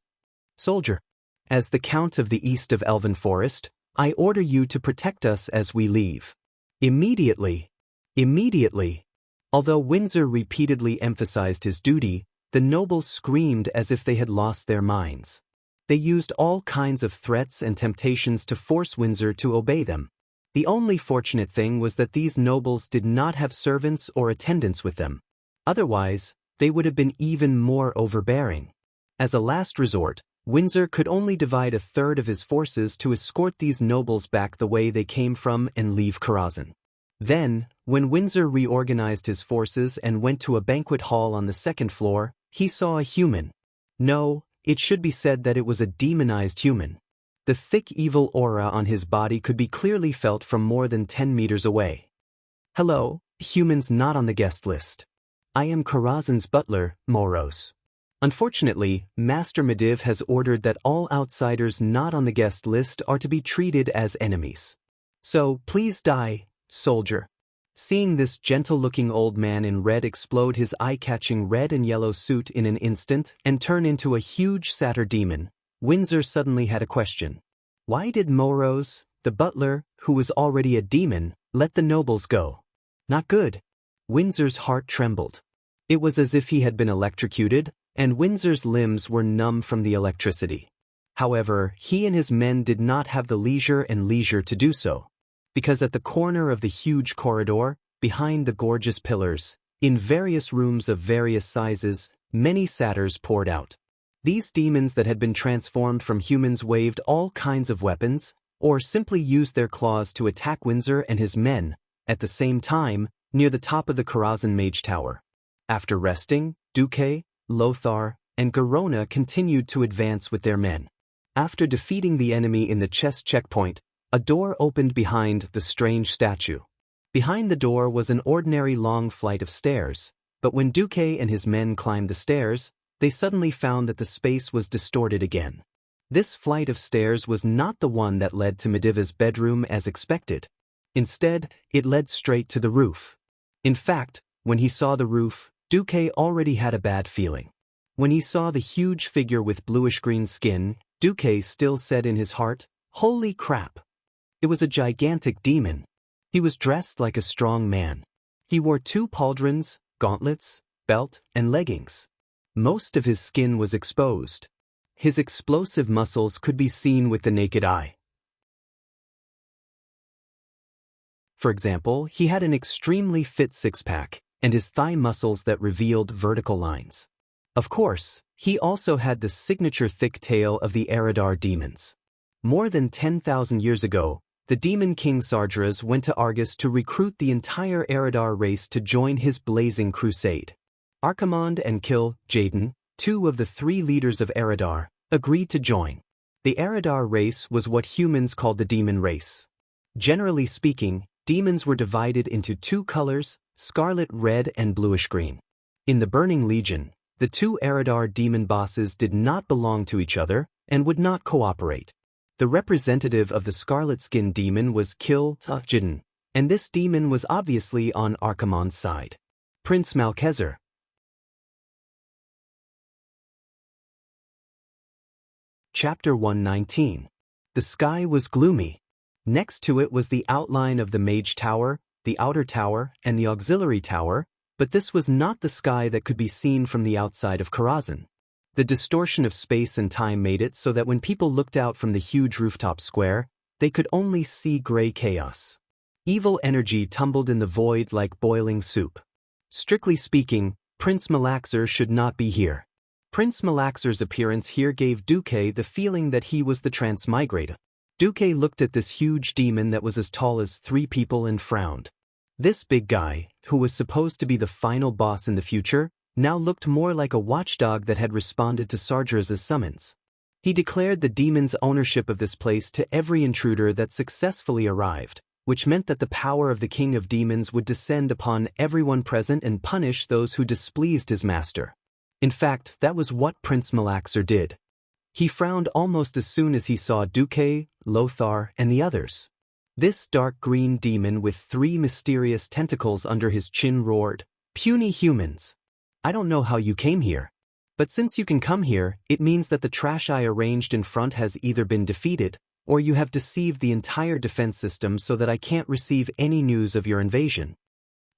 Soldier, as the Count of the East of Elven Forest, I order you to protect us as we leave. Immediately. Immediately. Although Windsor repeatedly emphasized his duty, the nobles screamed as if they had lost their minds. They used all kinds of threats and temptations to force Windsor to obey them. The only fortunate thing was that these nobles did not have servants or attendants with them. Otherwise, they would have been even more overbearing. As a last resort, Windsor could only divide a third of his forces to escort these nobles back the way they came from and leave Karazhan. Then, when Windsor reorganized his forces and went to a banquet hall on the 2nd floor, he saw a human. No, it should be said that it was a demonized human. The thick evil aura on his body could be clearly felt from more than 10 meters away. Hello, humans not on the guest list. I am Karazhan's butler, Morose. Unfortunately, Master Medivh has ordered that all outsiders not on the guest list are to be treated as enemies. So, please die, soldier. Seeing this gentle-looking old man in red explode his eye-catching red and yellow suit in an instant and turn into a huge satyr demon, Windsor suddenly had a question. Why did Morose, the butler, who was already a demon, let the nobles go? Not good. Windsor's heart trembled. It was as if he had been electrocuted, and Windsor's limbs were numb from the electricity. However, he and his men did not have the leisure to do so. Because at the corner of the huge corridor, behind the gorgeous pillars, in various rooms of various sizes, many satyrs poured out. These demons that had been transformed from humans waved all kinds of weapons, or simply used their claws to attack Windsor and his men, at the same time, near the top of the Karazhan Mage Tower. After resting, Duque, Lothar, and Garona continued to advance with their men. After defeating the enemy in the chess checkpoint, a door opened behind the strange statue. Behind the door was an ordinary long flight of stairs, but when Duque and his men climbed the stairs, they suddenly found that the space was distorted again. This flight of stairs was not the one that led to Medivh's bedroom as expected. Instead, it led straight to the roof. In fact, when he saw the roof, Duque already had a bad feeling. When he saw the huge figure with bluish-green skin, Duque still said in his heart, "Holy crap!" It was a gigantic demon. He was dressed like a strong man. He wore 2 pauldrons, gauntlets, belt, and leggings. Most of his skin was exposed. His explosive muscles could be seen with the naked eye. For example, he had an extremely fit six-pack, and his thigh muscles that revealed vertical lines. Of course, he also had the signature thick tail of the Eridar demons. More than 10,000 years ago, The demon king Sardras went to Argus to recruit the entire Eridar race to join his blazing crusade. Archimonde and Jaden, two of the three leaders of Eridar, agreed to join. The Eridar race was what humans called the demon race. Generally speaking, demons were divided into two colors, scarlet red and bluish green. In the Burning Legion, the two Eridar demon bosses did not belong to each other and would not cooperate. The representative of the scarlet-skinned demon was Jaden, and this demon was obviously on Archimonde's side. Prince Malcheser. Chapter 119. The sky was gloomy. Next to it was the outline of the Mage Tower, the Outer Tower, and the Auxiliary Tower, but this was not the sky that could be seen from the outside of Karazhan. The distortion of space and time made it so that when people looked out from the huge rooftop square, they could only see gray chaos. Evil energy tumbled in the void like boiling soup. Strictly speaking, Prince Malaxer should not be here. Prince Malaxer's appearance here gave Duque the feeling that he was the transmigrator. Duque looked at this huge demon that was as tall as 3 people and frowned. This big guy, who was supposed to be the final boss in the future, now looked more like a watchdog that had responded to Sardra's summons. He declared the demon's ownership of this place to every intruder that successfully arrived, which meant that the power of the King of Demons would descend upon everyone present and punish those who displeased his master. In fact, that was what Prince Malaxer did. He frowned almost as soon as he saw Duque, Lothar, and the others. This dark green demon with 3 mysterious tentacles under his chin roared, "Puny humans! I don't know how you came here. But since you can come here, it means that the trash I arranged in front has either been defeated, or you have deceived the entire defense system so that I can't receive any news of your invasion."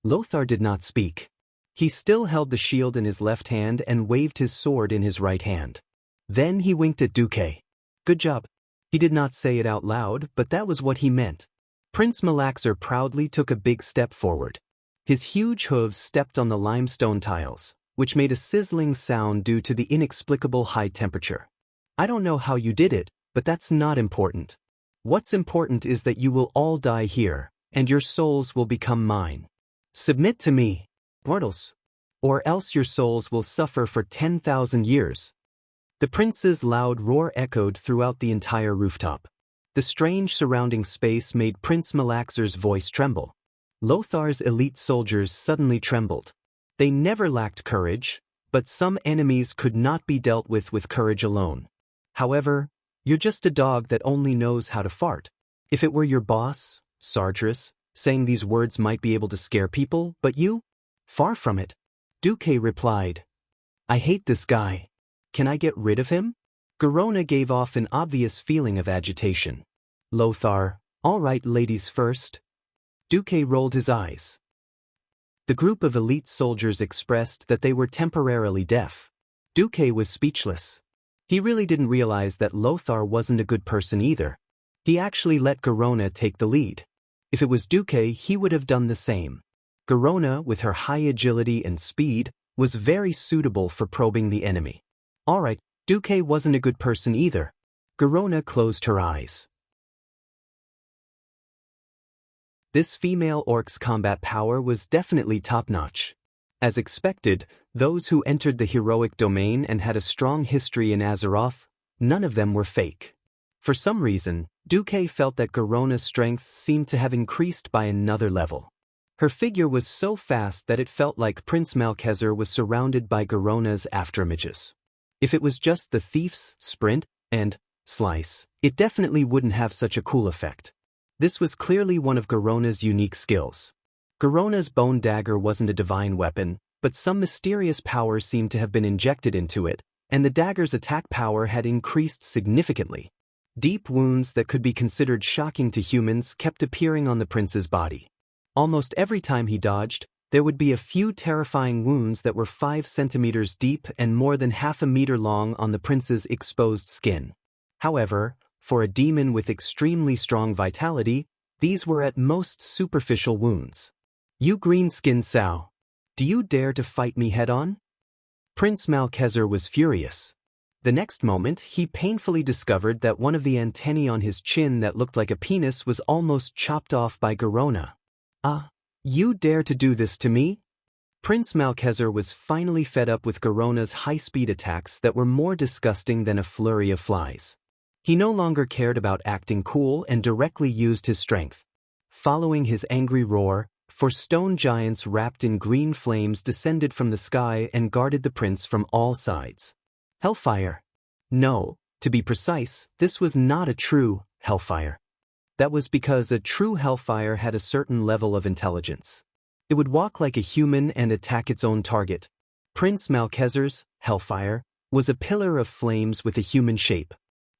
Lothar did not speak. He still held the shield in his left hand and waved his sword in his right hand. Then he winked at Duque. "Good job." He did not say it out loud, but that was what he meant. Prince Malaxer proudly took a big step forward. His huge hooves stepped on the limestone tiles, which made a sizzling sound due to the inexplicable high temperature. "I don't know how you did it, but that's not important. What's important is that you will all die here, and your souls will become mine. Submit to me, mortals, or else your souls will suffer for 10,000 years." The prince's loud roar echoed throughout the entire rooftop. The strange surrounding space made Prince Malaxer's voice tremble. Lothar's elite soldiers suddenly trembled. They never lacked courage, but some enemies could not be dealt with courage alone. However, you're just a dog that only knows how to fart. If it were your boss, Sardras, saying these words might be able to scare people, but you? Far from it. Duque replied, "I hate this guy. Can I get rid of him?" Garona gave off an obvious feeling of agitation. Lothar, "All right, ladies first." Duque rolled his eyes. The group of elite soldiers expressed that they were temporarily deaf. Duque was speechless. He really didn't realize that Lothar wasn't a good person either. He actually let Garona take the lead. If it was Duque, he would have done the same. Garona, with her high agility and speed, was very suitable for probing the enemy. All right, Duque wasn't a good person either. Garona closed her eyes. This female orc's combat power was definitely top-notch. As expected, those who entered the heroic domain and had a strong history in Azeroth, none of them were fake. For some reason, Duque felt that Garona's strength seemed to have increased by another level. Her figure was so fast that it felt like Prince Malcheser was surrounded by Garona's afterimages. If it was just the thief's sprint and slice, it definitely wouldn't have such a cool effect. This was clearly one of Garona's unique skills. Garona's bone dagger wasn't a divine weapon, but some mysterious power seemed to have been injected into it, and the dagger's attack power had increased significantly. Deep wounds that could be considered shocking to humans kept appearing on the prince's body. Almost every time he dodged, there would be a few terrifying wounds that were 5 centimeters deep and more than half a meter long on the prince's exposed skin. However, for a demon with extremely strong vitality, these were at most superficial wounds. "You green-skinned sow! Do you dare to fight me head-on?" Prince Malcheser was furious. The next moment, he painfully discovered that one of the antennae on his chin that looked like a penis was almost chopped off by Garona. "Ah, you dare to do this to me?" Prince Malcheser was finally fed up with Garona's high-speed attacks that were more disgusting than a flurry of flies. He no longer cared about acting cool and directly used his strength. Following his angry roar, four stone giants wrapped in green flames descended from the sky and guarded the prince from all sides. Hellfire. No, to be precise, this was not a true hellfire. That was because a true hellfire had a certain level of intelligence. It would walk like a human and attack its own target. Prince Malcheser's hellfire was a pillar of flames with a human shape.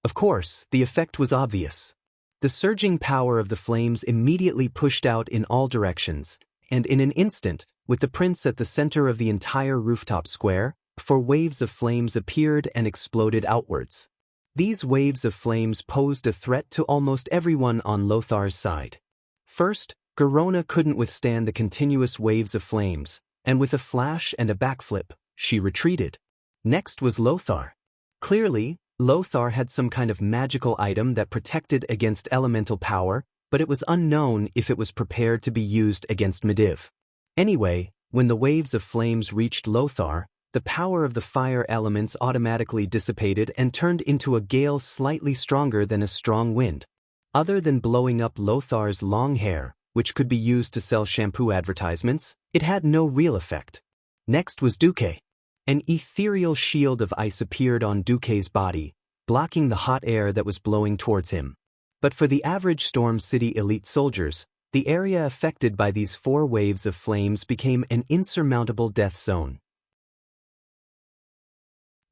Of course, the effect was obvious. The surging power of the flames immediately pushed out in all directions, and in an instant, with the prince at the center of the entire rooftop square, 4 waves of flames appeared and exploded outwards. These waves of flames posed a threat to almost everyone on Lothar's side. First, Garona couldn't withstand the continuous waves of flames, and with a flash and a backflip, she retreated. Next was Lothar. Clearly, Lothar had some kind of magical item that protected against elemental power, but it was unknown if it was prepared to be used against Medivh. Anyway, when the waves of flames reached Lothar, the power of the fire elements automatically dissipated and turned into a gale slightly stronger than a strong wind. Other than blowing up Lothar's long hair, which could be used to sell shampoo advertisements, it had no real effect. Next was Duque. An ethereal shield of ice appeared on Duque's body, blocking the hot air that was blowing towards him. But for the average Storm City elite soldiers, the area affected by these 4 waves of flames became an insurmountable death zone.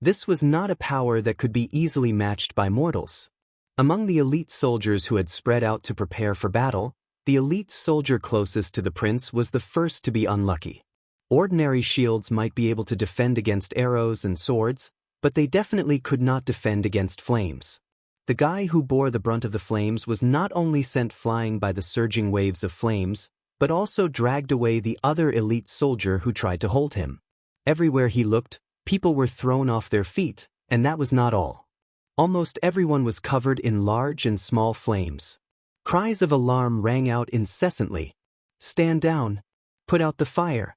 This was not a power that could be easily matched by mortals. Among the elite soldiers who had spread out to prepare for battle, the elite soldier closest to the prince was the first to be unlucky. Ordinary shields might be able to defend against arrows and swords, but they definitely could not defend against flames. The guy who bore the brunt of the flames was not only sent flying by the surging waves of flames, but also dragged away the other elite soldier who tried to hold him. Everywhere he looked, people were thrown off their feet, and that was not all. Almost everyone was covered in large and small flames. Cries of alarm rang out incessantly. "Stand down! Put out the fire!"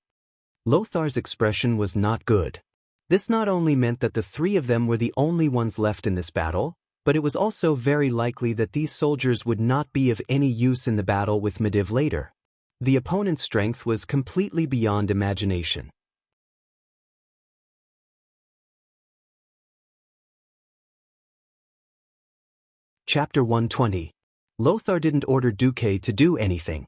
Lothar's expression was not good. This not only meant that the 3 of them were the only ones left in this battle, but it was also very likely that these soldiers would not be of any use in the battle with Medivh later. The opponent's strength was completely beyond imagination. Chapter 120. Lothar didn't order Duque to do anything.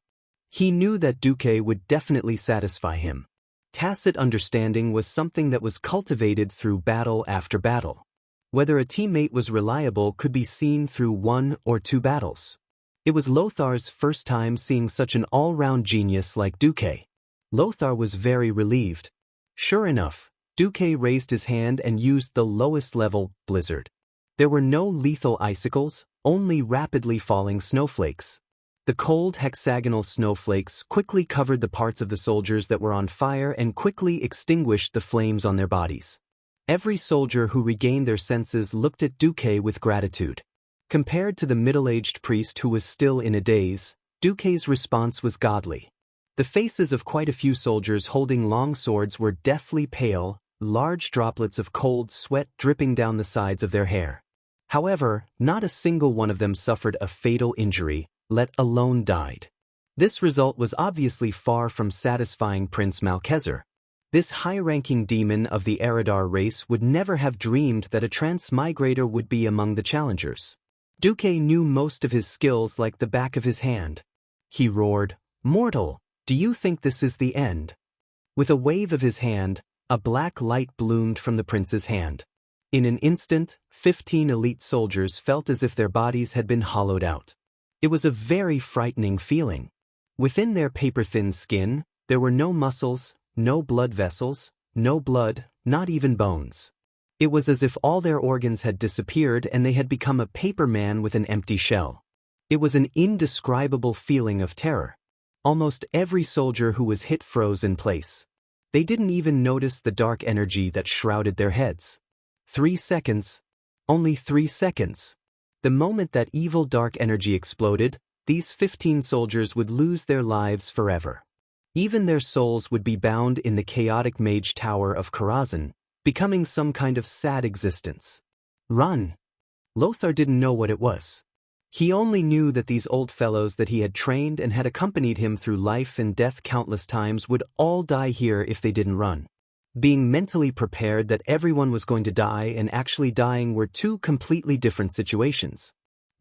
He knew that Duque would definitely satisfy him. Tacit understanding was something that was cultivated through battle after battle. Whether a teammate was reliable could be seen through 1 or 2 battles. It was Lothar's first time seeing such an all-round genius like Duque. Lothar was very relieved. Sure enough, Duque raised his hand and used the lowest level, Blizzard. There were no lethal icicles, only rapidly falling snowflakes. The cold hexagonal snowflakes quickly covered the parts of the soldiers that were on fire and quickly extinguished the flames on their bodies. Every soldier who regained their senses looked at Duque with gratitude. Compared to the middle-aged priest who was still in a daze, Duque's response was godly. The faces of quite a few soldiers holding long swords were deathly pale, large droplets of cold sweat dripping down the sides of their hair. However, not a single one of them suffered a fatal injury, let alone died. This result was obviously far from satisfying Prince Malcheser. This high-ranking demon of the Eridar race would never have dreamed that a transmigrator would be among the challengers. Duque knew most of his skills like the back of his hand. He roared, "Mortal, do you think this is the end?" With a wave of his hand, a black light bloomed from the prince's hand. In an instant, 15 elite soldiers felt as if their bodies had been hollowed out. It was a very frightening feeling. Within their paper-thin skin, there were no muscles, no blood vessels, no blood, not even bones. It was as if all their organs had disappeared and they had become a paper man with an empty shell. It was an indescribable feeling of terror. Almost every soldier who was hit froze in place. They didn't even notice the dark energy that shrouded their heads. 3 seconds. Only 3 seconds. The moment that evil dark energy exploded, these 15 soldiers would lose their lives forever. Even their souls would be bound in the chaotic mage tower of Karazhan, becoming some kind of sad existence. Run! Lothar didn't know what it was. He only knew that these old fellows that he had trained and had accompanied him through life and death countless times would all die here if they didn't run. Being mentally prepared that everyone was going to die and actually dying were two completely different situations.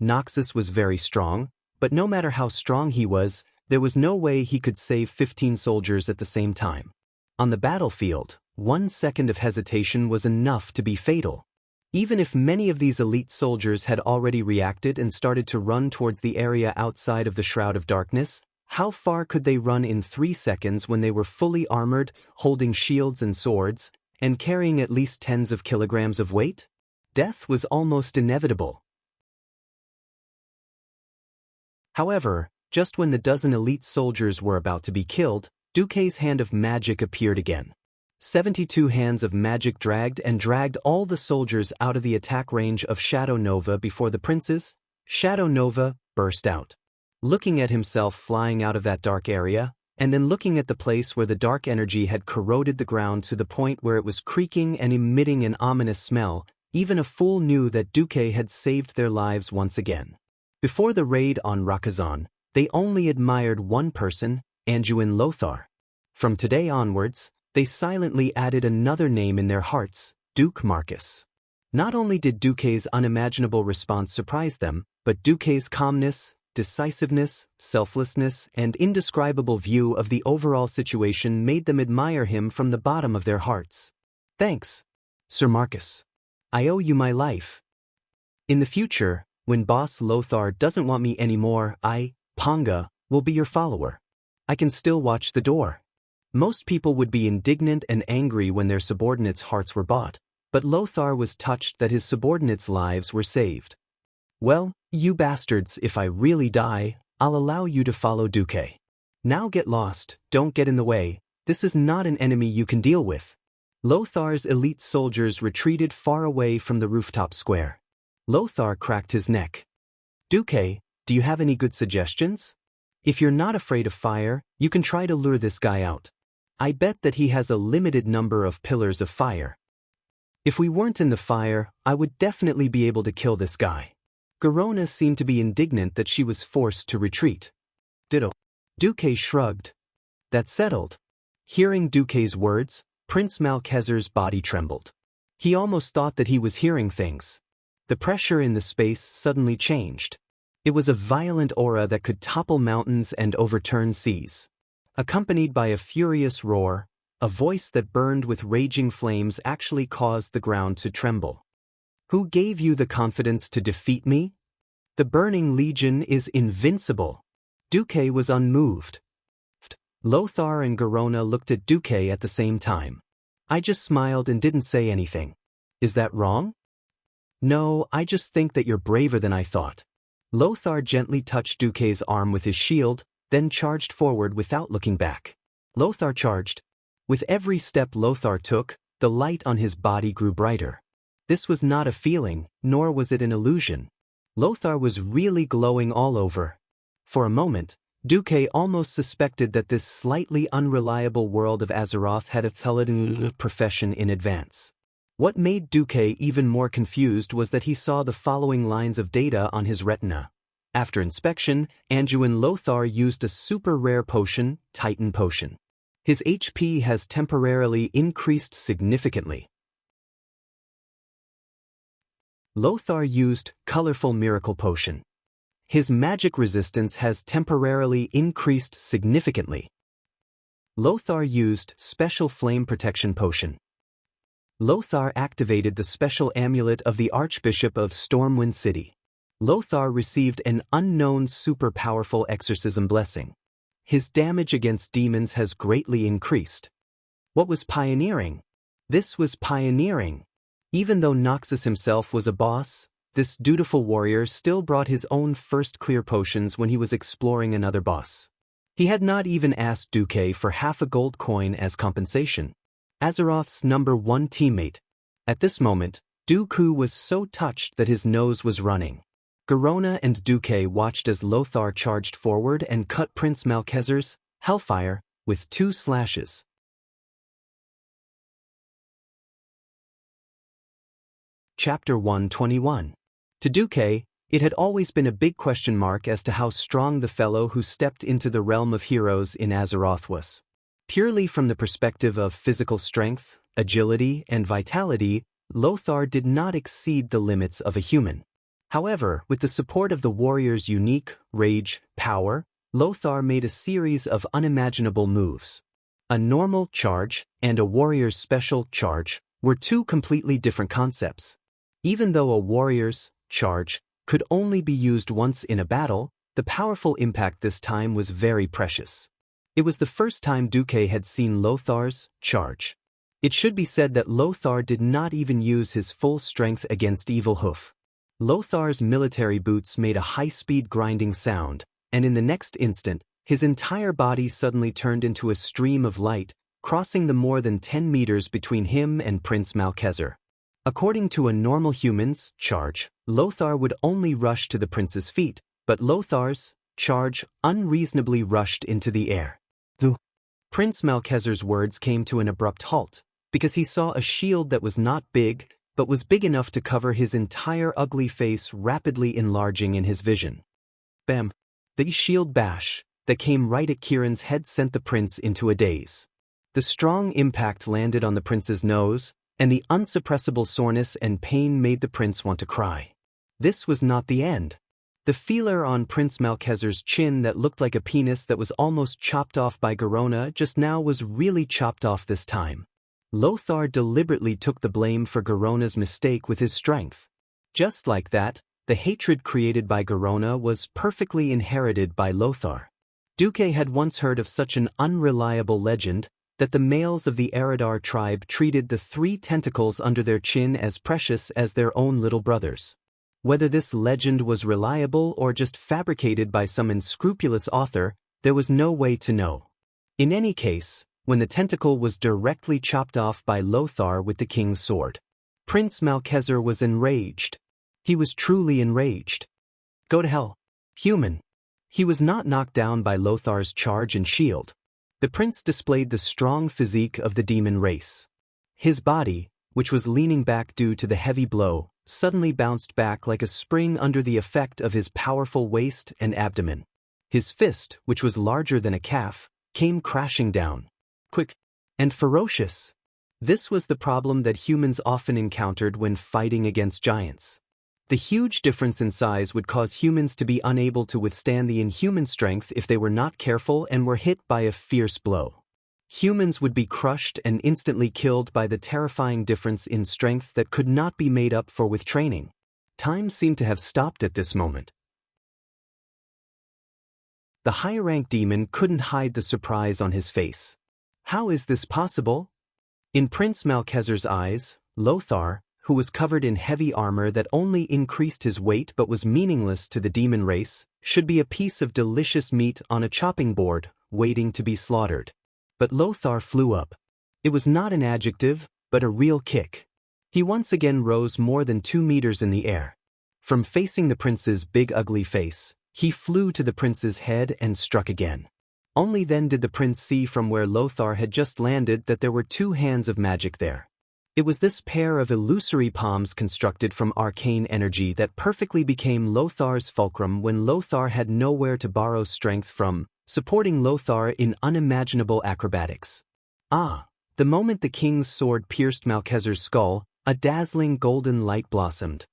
Noxus was very strong, but no matter how strong he was, there was no way he could save 15 soldiers at the same time. On the battlefield, 1 second of hesitation was enough to be fatal. Even if many of these elite soldiers had already reacted and started to run towards the area outside of the Shroud of Darkness, how far could they run in 3 seconds when they were fully armored, holding shields and swords, and carrying at least tens of kilograms of weight? Death was almost inevitable. However, just when the dozen elite soldiers were about to be killed, Duque's hand of magic appeared again. 72 hands of magic dragged all the soldiers out of the attack range of Shadow Nova before the princes. Shadow Nova burst out. Looking at himself flying out of that dark area, and then looking at the place where the dark energy had corroded the ground to the point where it was creaking and emitting an ominous smell, even a fool knew that Duque had saved their lives once again. Before the raid on Rakazan, they only admired one person, Anduin Lothar. From today onwards, they silently added another name in their hearts, Duke Marcus. Not only did Duque's unimaginable response surprise them, but Duque's calmness, decisiveness, selflessness, and indescribable view of the overall situation made them admire him from the bottom of their hearts. Thanks, Sir Marcus. I owe you my life. In the future, when Boss Lothar doesn't want me anymore, I, Ponga, will be your follower. I can still watch the door. Most people would be indignant and angry when their subordinates' hearts were bought, but Lothar was touched that his subordinates' lives were saved. Well, you bastards, if I really die, I'll allow you to follow Duque. Now get lost, don't get in the way, this is not an enemy you can deal with. Lothar's elite soldiers retreated far away from the rooftop square. Lothar cracked his neck. Duque, do you have any good suggestions? If you're not afraid of fire, you can try to lure this guy out. I bet that he has a limited number of pillars of fire. If we weren't in the fire, I would definitely be able to kill this guy. Garona seemed to be indignant that she was forced to retreat. Ditto. Duque shrugged. That settled. Hearing Duque's words, Prince Malkezer's body trembled. He almost thought that he was hearing things. The pressure in the space suddenly changed. It was a violent aura that could topple mountains and overturn seas. Accompanied by a furious roar, a voice that burned with raging flames actually caused the ground to tremble. Who gave you the confidence to defeat me? The Burning Legion is invincible. Duque was unmoved. Lothar and Garona looked at Duque at the same time. I just smiled and didn't say anything. Is that wrong? No, I just think that you're braver than I thought. Lothar gently touched Duque's arm with his shield, then charged forward without looking back. Lothar charged. With every step Lothar took, the light on his body grew brighter. This was not a feeling, nor was it an illusion. Lothar was really glowing all over. For a moment, Duque almost suspected that this slightly unreliable world of Azeroth had a paladin profession in advance. What made Duque even more confused was that he saw the following lines of data on his retina. After inspection, Anduin Lothar used a super rare potion, Titan Potion. His HP has temporarily increased significantly. Lothar used Colorful Miracle Potion. His magic resistance has temporarily increased significantly. Lothar used Special Flame Protection Potion. Lothar activated the special amulet of the Archbishop of Stormwind City. Lothar received an unknown super-powerful exorcism blessing. His damage against demons has greatly increased. What was pioneering? This was pioneering. Even though Noxus himself was a boss, this dutiful warrior still brought his own first clear potions when he was exploring another boss. He had not even asked Duque for half a gold coin as compensation. Azeroth's #1 teammate. At this moment, Dooku was so touched that his nose was running. Garona and Dooku watched as Lothar charged forward and cut Prince Malchezer's Hellfire with 2 slashes. Chapter 121. To Dooku, it had always been a big question mark as to how strong the fellow who stepped into the realm of heroes in Azeroth was. Purely from the perspective of physical strength, agility, and vitality, Lothar did not exceed the limits of a human. However, with the support of the warrior's unique rage power, Lothar made a series of unimaginable moves. A normal charge and a warrior's special charge were 2 completely different concepts. Even though a warrior's charge could only be used once in a battle, the powerful impact this time was very precious. It was the first time Dooku had seen Lothar's charge. It should be said that Lothar did not even use his full strength against Evil Hoof. Lothar's military boots made a high-speed grinding sound, and in the next instant, his entire body suddenly turned into a stream of light, crossing the more than 10 meters between him and Prince Malchezer. According to a normal human's charge, Lothar would only rush to the prince's feet, but Lothar's charge unreasonably rushed into the air. Prince Malchezer's words came to an abrupt halt, because he saw a shield that was not big, but was big enough to cover his entire ugly face, rapidly enlarging in his vision. Bam! The shield bash that came right at Kieran's head sent the prince into a daze. The strong impact landed on the prince's nose, and the unsuppressible soreness and pain made the prince want to cry. This was not the end. The feeler on Prince Malchezer's chin that looked like a penis that was almost chopped off by Garona just now was really chopped off this time. Lothar deliberately took the blame for Garona's mistake with his strength. Just like that, the hatred created by Garona was perfectly inherited by Lothar. Dooku had once heard of such an unreliable legend that the males of the Eridar tribe treated the 3 tentacles under their chin as precious as their own little brothers. Whether this legend was reliable or just fabricated by some unscrupulous author, there was no way to know. In any case, when the tentacle was directly chopped off by Lothar with the king's sword, Prince Malchezer was enraged. He was truly enraged. Go to hell, human. He was not knocked down by Lothar's charge and shield. The prince displayed the strong physique of the demon race. His body, which was leaning back due to the heavy blow, suddenly bounced back like a spring under the effect of his powerful waist and abdomen. His fist, which was larger than a calf, came crashing down. Quick and ferocious. This was the problem that humans often encountered when fighting against giants. The huge difference in size would cause humans to be unable to withstand the inhuman strength if they were not careful and were hit by a fierce blow. Humans would be crushed and instantly killed by the terrifying difference in strength that could not be made up for with training. Time seemed to have stopped at this moment. The higher-ranked demon couldn't hide the surprise on his face. How is this possible? In Prince Malchezer's eyes, Lothar, who was covered in heavy armor that only increased his weight but was meaningless to the demon race, should be a piece of delicious meat on a chopping board, waiting to be slaughtered. But Lothar flew up. It was not an adjective, but a real kick. He once again rose more than 2 meters in the air. From facing the prince's big ugly face, he flew to the prince's head and struck again. Only then did the prince see from where Lothar had just landed that there were 2 hands of magic there. It was this pair of illusory palms constructed from arcane energy that perfectly became Lothar's fulcrum when Lothar had nowhere to borrow strength from, supporting Lothar in unimaginable acrobatics. The moment the king's sword pierced Malchezer's skull, a dazzling golden light blossomed.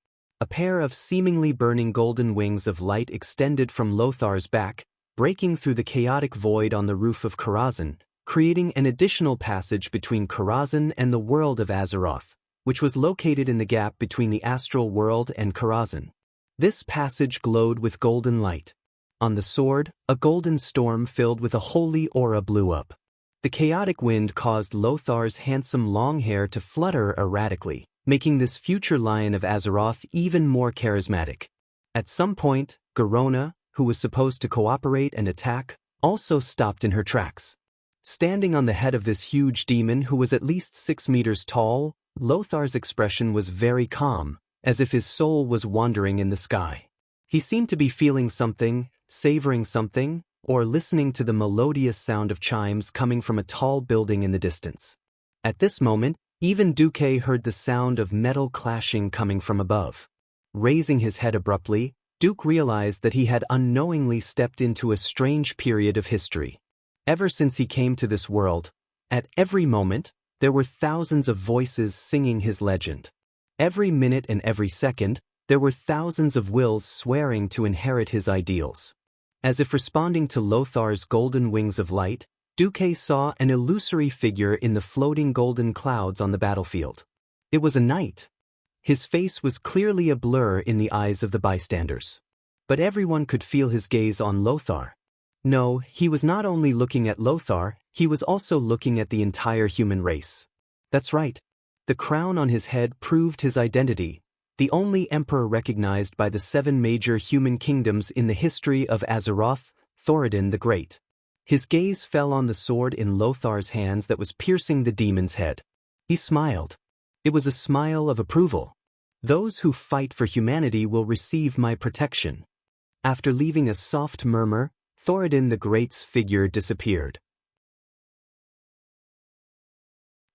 A pair of seemingly burning golden wings of light extended from Lothar's back, breaking through the chaotic void on the roof of Karazhan, creating an additional passage between Karazhan and the world of Azeroth, which was located in the gap between the astral world and Karazhan. This passage glowed with golden light. On the sword, a golden storm filled with a holy aura blew up. The chaotic wind caused Lothar's handsome long hair to flutter erratically, making this future lion of Azeroth even more charismatic. At some point, Garona, who was supposed to cooperate and attack, also stopped in her tracks. Standing on the head of this huge demon who was at least 6 meters tall, Lothar's expression was very calm, as if his soul was wandering in the sky. He seemed to be feeling something, savoring something, or listening to the melodious sound of chimes coming from a tall building in the distance. At this moment, even Duque heard the sound of metal clashing coming from above. Raising his head abruptly, Duke realized that he had unknowingly stepped into a strange period of history. Ever since he came to this world, at every moment, there were thousands of voices singing his legend. Every minute and every second, there were thousands of wills swearing to inherit his ideals. As if responding to Lothar's golden wings of light, Duque saw an illusory figure in the floating golden clouds on the battlefield. It was a knight. His face was clearly a blur in the eyes of the bystanders. But everyone could feel his gaze on Lothar. No, he was not only looking at Lothar, he was also looking at the entire human race. That's right. The crown on his head proved his identity, the only emperor recognized by the 7 major human kingdoms in the history of Azeroth, Thoradin the Great. His gaze fell on the sword in Lothar's hands that was piercing the demon's head. He smiled. It was a smile of approval. Those who fight for humanity will receive my protection. After leaving a soft murmur, Thoradin the Great's figure disappeared.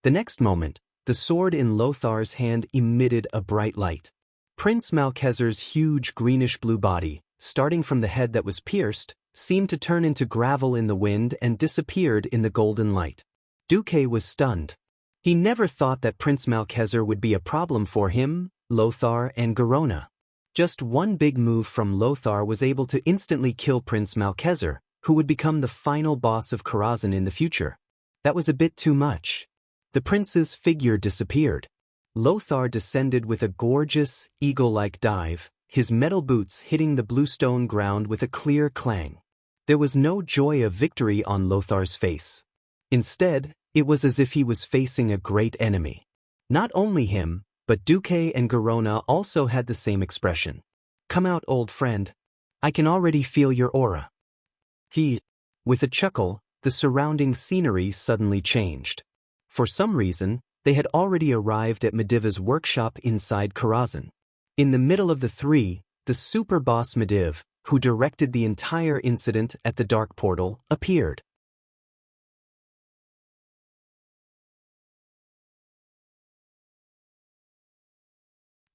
The next moment, the sword in Lothar's hand emitted a bright light. Prince Malchezer's huge greenish-blue body, starting from the head that was pierced, seemed to turn into gravel in the wind and disappeared in the golden light. Duque was stunned. He never thought that Prince Malchezer would be a problem for him, Lothar, and Garona. Just one big move from Lothar was able to instantly kill Prince Malchezer, who would become the final boss of Karazhan in the future. That was a bit too much. The prince's figure disappeared. Lothar descended with a gorgeous, eagle-like dive, his metal boots hitting the bluestone ground with a clear clang. There was no joy of victory on Lothar's face. Instead, it was as if he was facing a great enemy. Not only him, but Duque and Garona also had the same expression. "Come out, old friend. I can already feel your aura." With a chuckle, the surrounding scenery suddenly changed. For some reason, they had already arrived at Mediva's workshop inside Karazhan. In the middle of the three, the super boss Mediv, who directed the entire incident at the Dark Portal, appeared.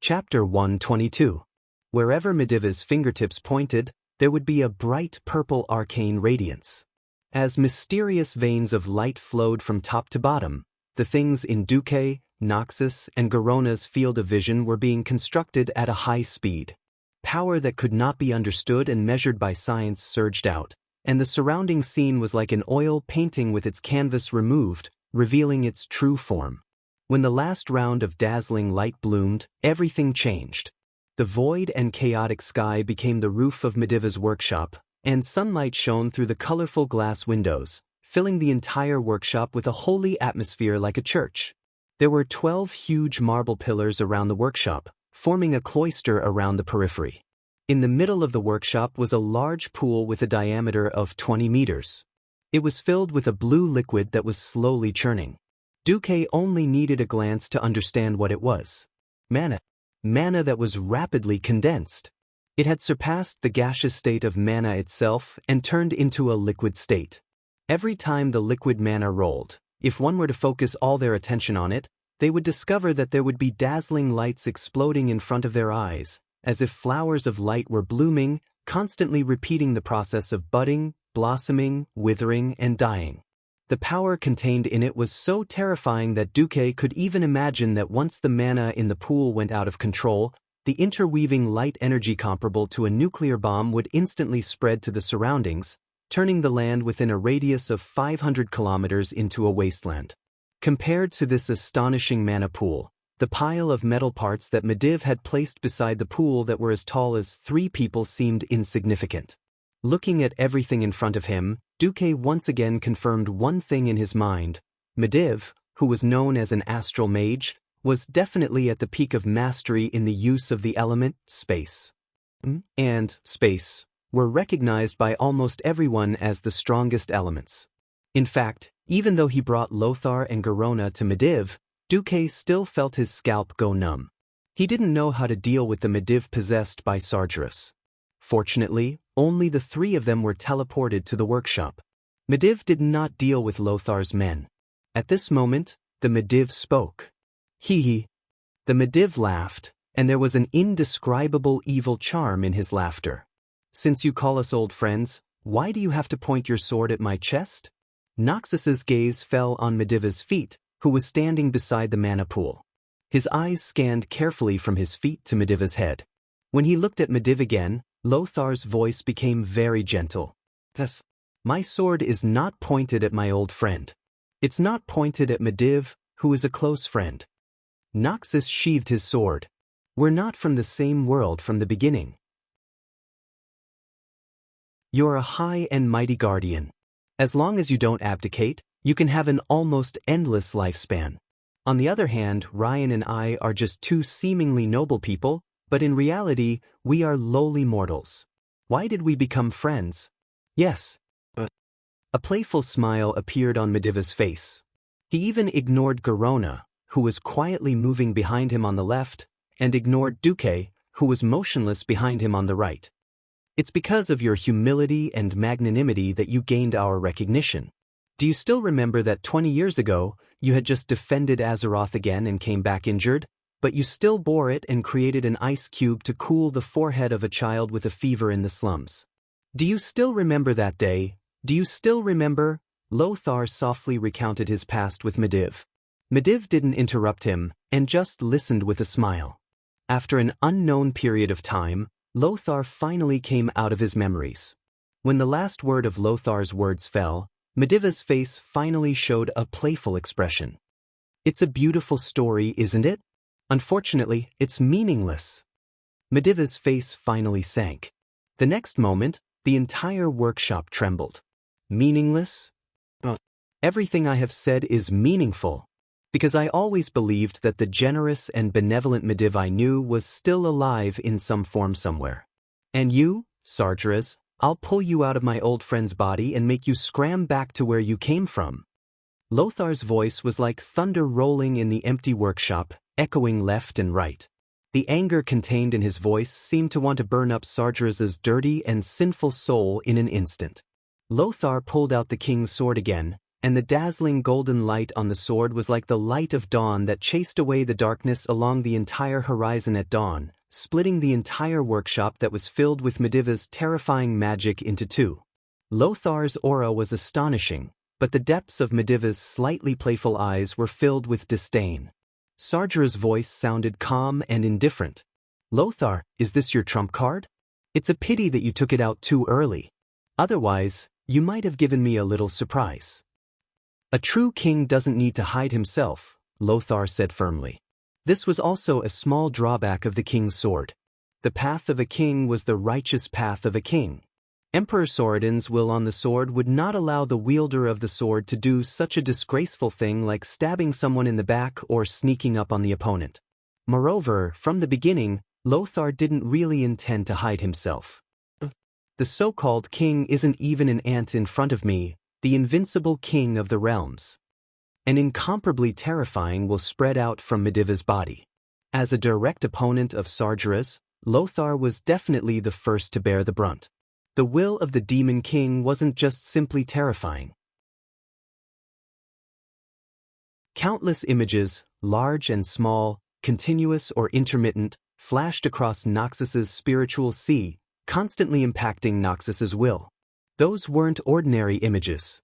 Chapter 122. Wherever Mediva's fingertips pointed, there would be a bright purple arcane radiance. As mysterious veins of light flowed from top to bottom, the things in Duque, Noxus, and Garona's field of vision were being constructed at a high speed. Power that could not be understood and measured by science surged out, and the surrounding scene was like an oil painting with its canvas removed, revealing its true form. When the last round of dazzling light bloomed, everything changed. The void and chaotic sky became the roof of Mediva's workshop, and sunlight shone through the colorful glass windows, filling the entire workshop with a holy atmosphere like a church. There were 12 huge marble pillars around the workshop, forming a cloister around the periphery. In the middle of the workshop was a large pool with a diameter of 20 meters. It was filled with a blue liquid that was slowly churning. Duque only needed a glance to understand what it was. Mana. Mana that was rapidly condensed. It had surpassed the gaseous state of mana itself and turned into a liquid state. Every time the liquid mana rolled, if one were to focus all their attention on it, they would discover that there would be dazzling lights exploding in front of their eyes, as if flowers of light were blooming, constantly repeating the process of budding, blossoming, withering, and dying. The power contained in it was so terrifying that Duque could even imagine that once the mana in the pool went out of control, the interweaving light energy comparable to a nuclear bomb would instantly spread to the surroundings, turning the land within a radius of 500 kilometers into a wasteland. Compared to this astonishing mana pool, the pile of metal parts that Mediv had placed beside the pool that were as tall as 3 people seemed insignificant. Looking at everything in front of him, Duque once again confirmed one thing in his mind. Mediv, who was known as an astral mage, was definitely at the peak of mastery in the use of the element, space. And space were recognized by almost everyone as the strongest elements. In fact, even though he brought Lothar and Garona to Mediv, Duque still felt his scalp go numb. He didn't know how to deal with the Mediv possessed by Sargeras. Fortunately, only the three of them were teleported to the workshop. Mediv did not deal with Lothar's men. At this moment, the Mediv spoke. Hee. The Mediv laughed, and there was an indescribable evil charm in his laughter. Since you call us old friends, why do you have to point your sword at my chest? Noxus's gaze fell on Medivh's feet, who was standing beside the mana pool. His eyes scanned carefully from his feet to Medivh's head. When he looked at Mediv again, Lothar's voice became very gentle. Thus, my sword is not pointed at my old friend. It's not pointed at Mediv, who is a close friend. Noxus sheathed his sword. We're not from the same world from the beginning. You're a high and mighty guardian. As long as you don't abdicate, you can have an almost endless lifespan. On the other hand, Ryan and I are just two seemingly noble people, but in reality, we are lowly mortals. Why did we become friends? Yes, but... A playful smile appeared on Medivh's face. He even ignored Garona, who was quietly moving behind him on the left, and ignored Duque, who was motionless behind him on the right. It's because of your humility and magnanimity that you gained our recognition. Do you still remember that 20 years ago, you had just defended Azeroth again and came back injured, but you still bore it and created an ice cube to cool the forehead of a child with a fever in the slums? Do you still remember that day? Do you still remember? Lothar softly recounted his past with Mediv. Mediv didn't interrupt him, and just listened with a smile. After an unknown period of time, Lothar finally came out of his memories. When the last word of Lothar's words fell, Medivh's face finally showed a playful expression. It's a beautiful story, isn't it? Unfortunately, it's meaningless. Medivh's face finally sank. The next moment, the entire workshop trembled. Meaningless? But everything I have said is meaningful. Because I always believed that the generous and benevolent Mediv I knew was still alive in some form somewhere. And you, Sargeras, I'll pull you out of my old friend's body and make you scram back to where you came from. Lothar's voice was like thunder rolling in the empty workshop, echoing left and right. The anger contained in his voice seemed to want to burn up Sargeras's dirty and sinful soul in an instant. Lothar pulled out the king's sword again, and the dazzling golden light on the sword was like the light of dawn that chased away the darkness along the entire horizon at dawn, splitting the entire workshop that was filled with Medivh's terrifying magic into two. Lothar's aura was astonishing, but the depths of Medivh's slightly playful eyes were filled with disdain. Sargeras's voice sounded calm and indifferent. Lothar, is this your trump card? It's a pity that you took it out too early. Otherwise, you might have given me a little surprise. A true king doesn't need to hide himself, Lothar said firmly. This was also a small drawback of the king's sword. The path of a king was the righteous path of a king. Emperor Soridon's will on the sword would not allow the wielder of the sword to do such a disgraceful thing like stabbing someone in the back or sneaking up on the opponent. Moreover, from the beginning, Lothar didn't really intend to hide himself. The so-called king isn't even an ant in front of me, the invincible king of the realms. An incomparably terrifying will spread out from Medivh's body. As a direct opponent of Sargeras, Lothar was definitely the first to bear the brunt. The will of the Demon King wasn't just simply terrifying. Countless images, large and small, continuous or intermittent, flashed across Noxus's spiritual sea, constantly impacting Noxus's will. Those weren't ordinary images.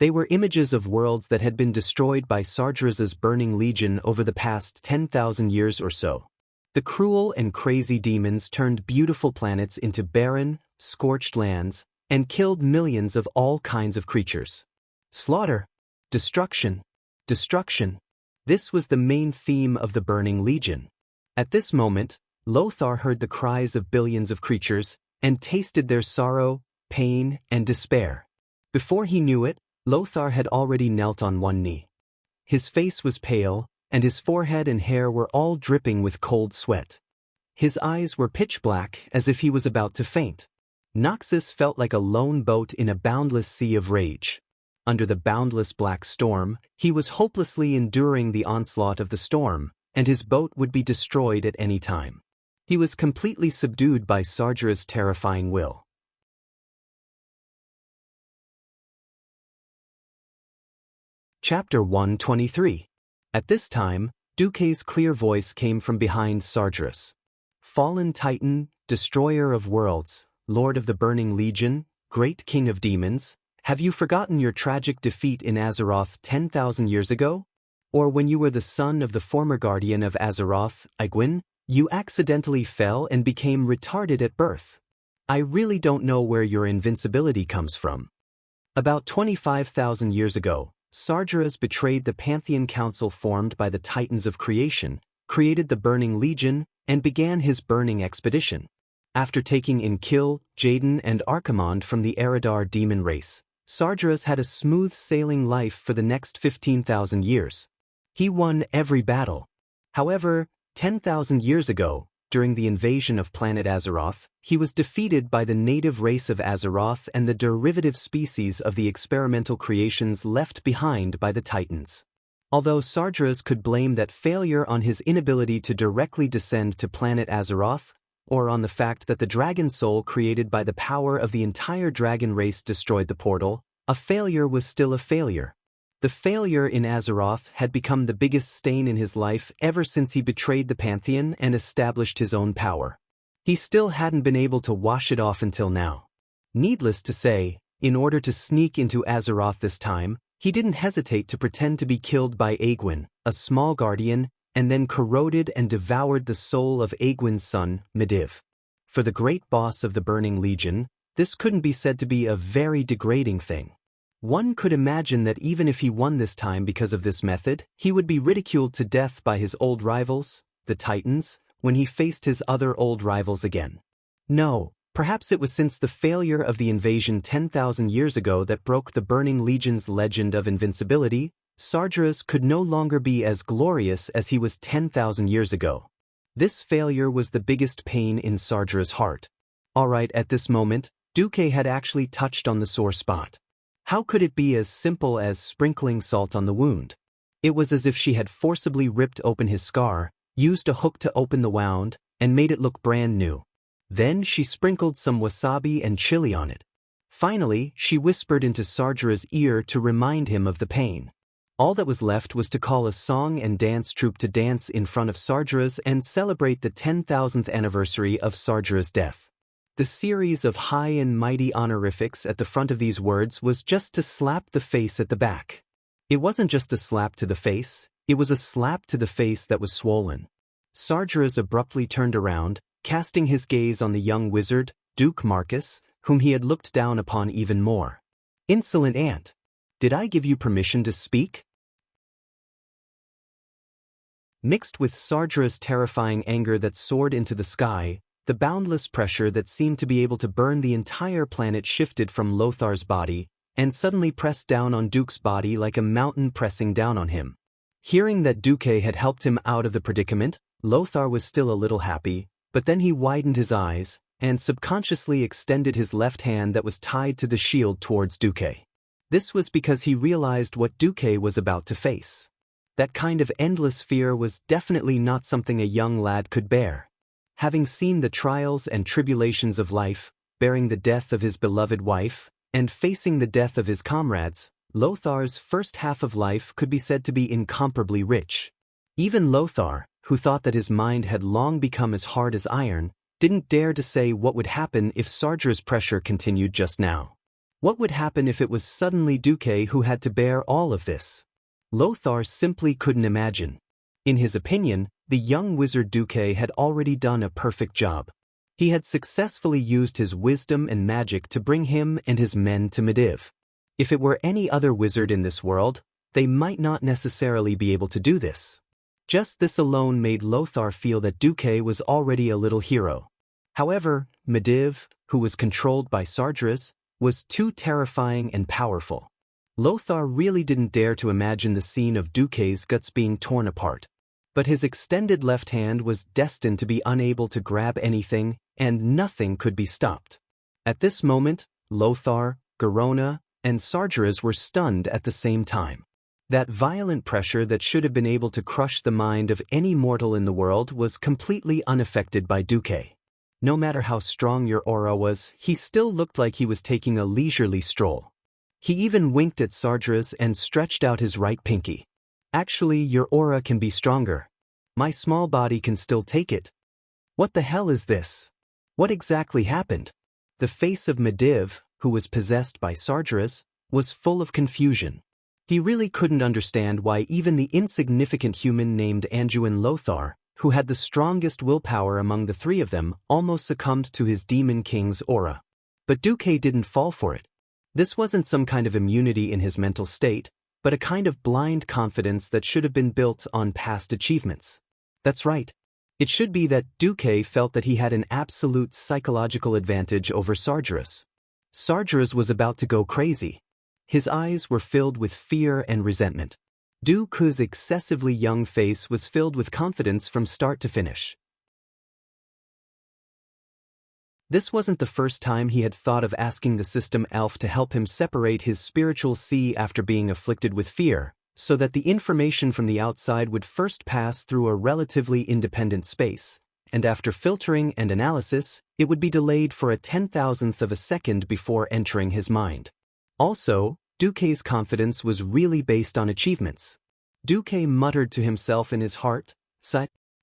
They were images of worlds that had been destroyed by Sargeras's burning legion over the past 10,000 years or so. The cruel and crazy demons turned beautiful planets into barren, scorched lands, and killed millions of all kinds of creatures. Slaughter, destruction, destruction. This was the main theme of the burning legion. At this moment, Lothar heard the cries of billions of creatures, and tasted their sorrow, pain, and despair. Before he knew it, Lothar had already knelt on one knee. His face was pale, and his forehead and hair were all dripping with cold sweat. His eyes were pitch black, as if he was about to faint. Noxus felt like a lone boat in a boundless sea of rage. Under the boundless black storm, he was hopelessly enduring the onslaught of the storm, and his boat would be destroyed at any time. He was completely subdued by Sargeras' terrifying will. Chapter 123. At this time, Duque's clear voice came from behind Sargeras. "Fallen Titan, destroyer of worlds, lord of the burning legion, great king of demons, have you forgotten your tragic defeat in Azeroth 10,000 years ago? Or when you were the son of the former guardian of Azeroth, Egwene, you accidentally fell and became retarded at birth? I really don't know where your invincibility comes from. About 25,000 years ago, Sargeras betrayed the Pantheon Council formed by the Titans of Creation, created the Burning Legion, and began his burning expedition. After taking in Kill, Jaden, and Archimonde from the Eridar demon race, Sargeras had a smooth-sailing life for the next 15,000 years. He won every battle. However, 10,000 years ago, during the invasion of planet Azeroth, he was defeated by the native race of Azeroth and the derivative species of the experimental creations left behind by the Titans. Although Sargeras could blame that failure on his inability to directly descend to planet Azeroth, or on the fact that the dragon soul created by the power of the entire dragon race destroyed the portal, a failure was still a failure. The failure in Azeroth had become the biggest stain in his life ever since he betrayed the Pantheon and established his own power. He still hadn't been able to wash it off until now. Needless to say, in order to sneak into Azeroth this time, he didn't hesitate to pretend to be killed by Egwene, a small guardian, and then corroded and devoured the soul of Egwene's son, Medivh. For the great boss of the Burning Legion, this couldn't be said to be a very degrading thing. One could imagine that even if he won this time because of this method, he would be ridiculed to death by his old rivals, the Titans, when he faced his other old rivals again. No, perhaps it was since the failure of the invasion 10,000 years ago that broke the Burning Legion's legend of invincibility. Sargeras could no longer be as glorious as he was 10,000 years ago. This failure was the biggest pain in Sargeras' heart. Alright, at this moment, Duque had actually touched on the sore spot. How could it be as simple as sprinkling salt on the wound? It was as if she had forcibly ripped open his scar, used a hook to open the wound, and made it look brand new. Then she sprinkled some wasabi and chili on it. Finally, she whispered into Sargeras' ear to remind him of the pain. All that was left was to call a song and dance troupe to dance in front of Sargeras and celebrate the 10,000th anniversary of Sargeras' death. The series of high and mighty honorifics at the front of these words was just to slap the face at the back. It wasn't just a slap to the face, it was a slap to the face that was swollen. Sargeras abruptly turned around, casting his gaze on the young wizard, Duke Marcus, whom he had looked down upon even more. "Insolent ant! Did I give you permission to speak?" Mixed with Sargeras' terrifying anger that soared into the sky, the boundless pressure that seemed to be able to burn the entire planet shifted from Lothar's body and suddenly pressed down on Duke's body like a mountain pressing down on him. Hearing that Duque had helped him out of the predicament, Lothar was still a little happy, but then he widened his eyes and subconsciously extended his left hand that was tied to the shield towards Duque. This was because he realized what Duque was about to face. That kind of endless fear was definitely not something a young lad could bear. Having seen the trials and tribulations of life, bearing the death of his beloved wife, and facing the death of his comrades, Lothar's first half of life could be said to be incomparably rich. Even Lothar, who thought that his mind had long become as hard as iron, didn't dare to say what would happen if Sargeras' pressure continued just now. What would happen if it was suddenly Duque who had to bear all of this? Lothar simply couldn't imagine. In his opinion, the young wizard Duque had already done a perfect job. He had successfully used his wisdom and magic to bring him and his men to Medivh. If it were any other wizard in this world, they might not necessarily be able to do this. Just this alone made Lothar feel that Duque was already a little hero. However, Medivh, who was controlled by Sargeras, was too terrifying and powerful. Lothar really didn't dare to imagine the scene of Duque's guts being torn apart. But his extended left hand was destined to be unable to grab anything, and nothing could be stopped. At this moment, Lothar, Garona, and Sargeras were stunned at the same time. That violent pressure that should have been able to crush the mind of any mortal in the world was completely unaffected by Duque. No matter how strong your aura was, he still looked like he was taking a leisurely stroll. He even winked at Sargeras and stretched out his right pinky. Actually, your aura can be stronger. My small body can still take it. What the hell is this? What exactly happened? The face of Medivh, who was possessed by Sargeras, was full of confusion. He really couldn't understand why even the insignificant human named Anduin Lothar, who had the strongest willpower among the three of them, almost succumbed to his demon king's aura. But Duque didn't fall for it. This wasn't some kind of immunity in his mental state, but a kind of blind confidence that should have been built on past achievements. That's right. It should be that Duque felt that he had an absolute psychological advantage over Sargeras. Sargeras was about to go crazy. His eyes were filled with fear and resentment. Duque's excessively young face was filled with confidence from start to finish. This wasn't the first time he had thought of asking the system elf to help him separate his spiritual sea after being afflicted with fear, so that the information from the outside would first pass through a relatively independent space, and after filtering and analysis, it would be delayed for a 10,000th of a second before entering his mind. Also, Duque's confidence was really based on achievements. Duque muttered to himself in his heart,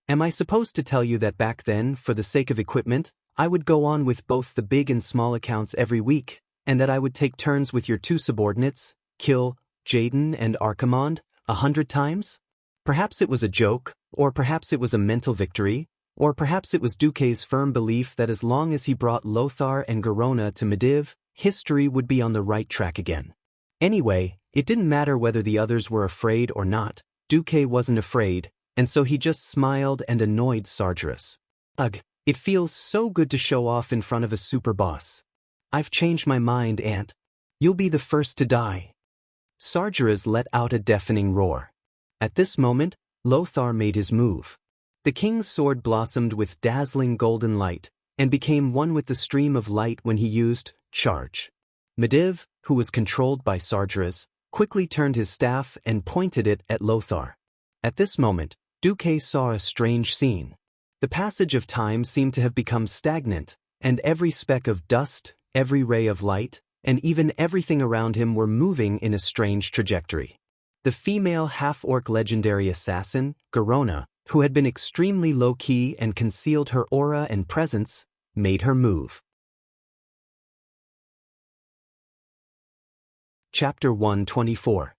Am I supposed to tell you that back then, for the sake of equipment, I would go on with both the big and small accounts every week, and that I would take turns with your two subordinates, kill Jaden and Archimond, 100 times? Perhaps it was a joke, or perhaps it was a mental victory, or perhaps it was Duque's firm belief that as long as he brought Lothar and Garona to Medivh, history would be on the right track again. Anyway, it didn't matter whether the others were afraid or not. Duque wasn't afraid, and so he just smiled and annoyed Sargeras. Ugh, it feels so good to show off in front of a super boss. I've changed my mind, Ant. You'll be the first to die. Sargeras let out a deafening roar. At this moment, Lothar made his move. The king's sword blossomed with dazzling golden light, and became one with the stream of light when he used charge. Medivh, who was controlled by Sargeras, quickly turned his staff and pointed it at Lothar. At this moment, Duque saw a strange scene. The passage of time seemed to have become stagnant, and every speck of dust, every ray of light, and even everything around him were moving in a strange trajectory. The female half-orc legendary assassin, Garona, who had been extremely low-key and concealed her aura and presence, made her move. Chapter 124.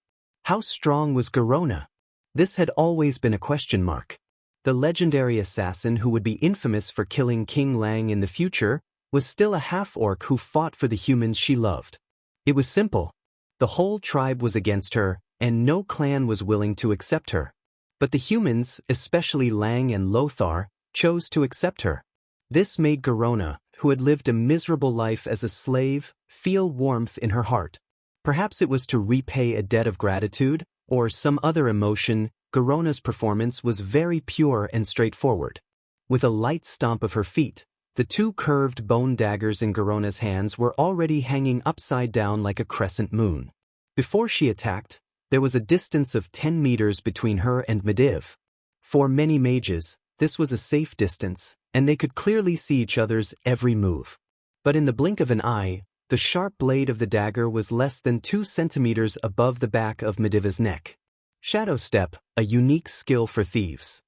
How strong was Garona? This had always been a question mark. The legendary assassin who would be infamous for killing King Lang in the future was still a half-orc who fought for the humans she loved. It was simple. The whole tribe was against her, and no clan was willing to accept her. But the humans, especially Lang and Lothar, chose to accept her. This made Garona, who had lived a miserable life as a slave, feel warmth in her heart. Perhaps it was to repay a debt of gratitude, or some other emotion. Garona's performance was very pure and straightforward. With a light stomp of her feet, the two curved bone daggers in Garona's hands were already hanging upside down like a crescent moon. Before she attacked, there was a distance of 10 meters between her and Medivh. For many mages, this was a safe distance, and they could clearly see each other's every move. But in the blink of an eye, the sharp blade of the dagger was less than 2 centimeters above the back of Medivh's neck. Shadow Step, a unique skill for thieves.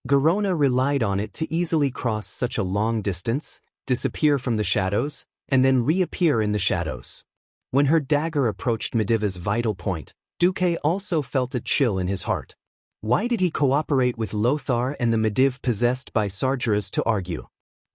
Garona relied on it to easily cross such a long distance, disappear from the shadows, and then reappear in the shadows. When her dagger approached Medivh's vital point, Duque also felt a chill in his heart. Why did he cooperate with Lothar and the Medivh possessed by Sargeras to argue?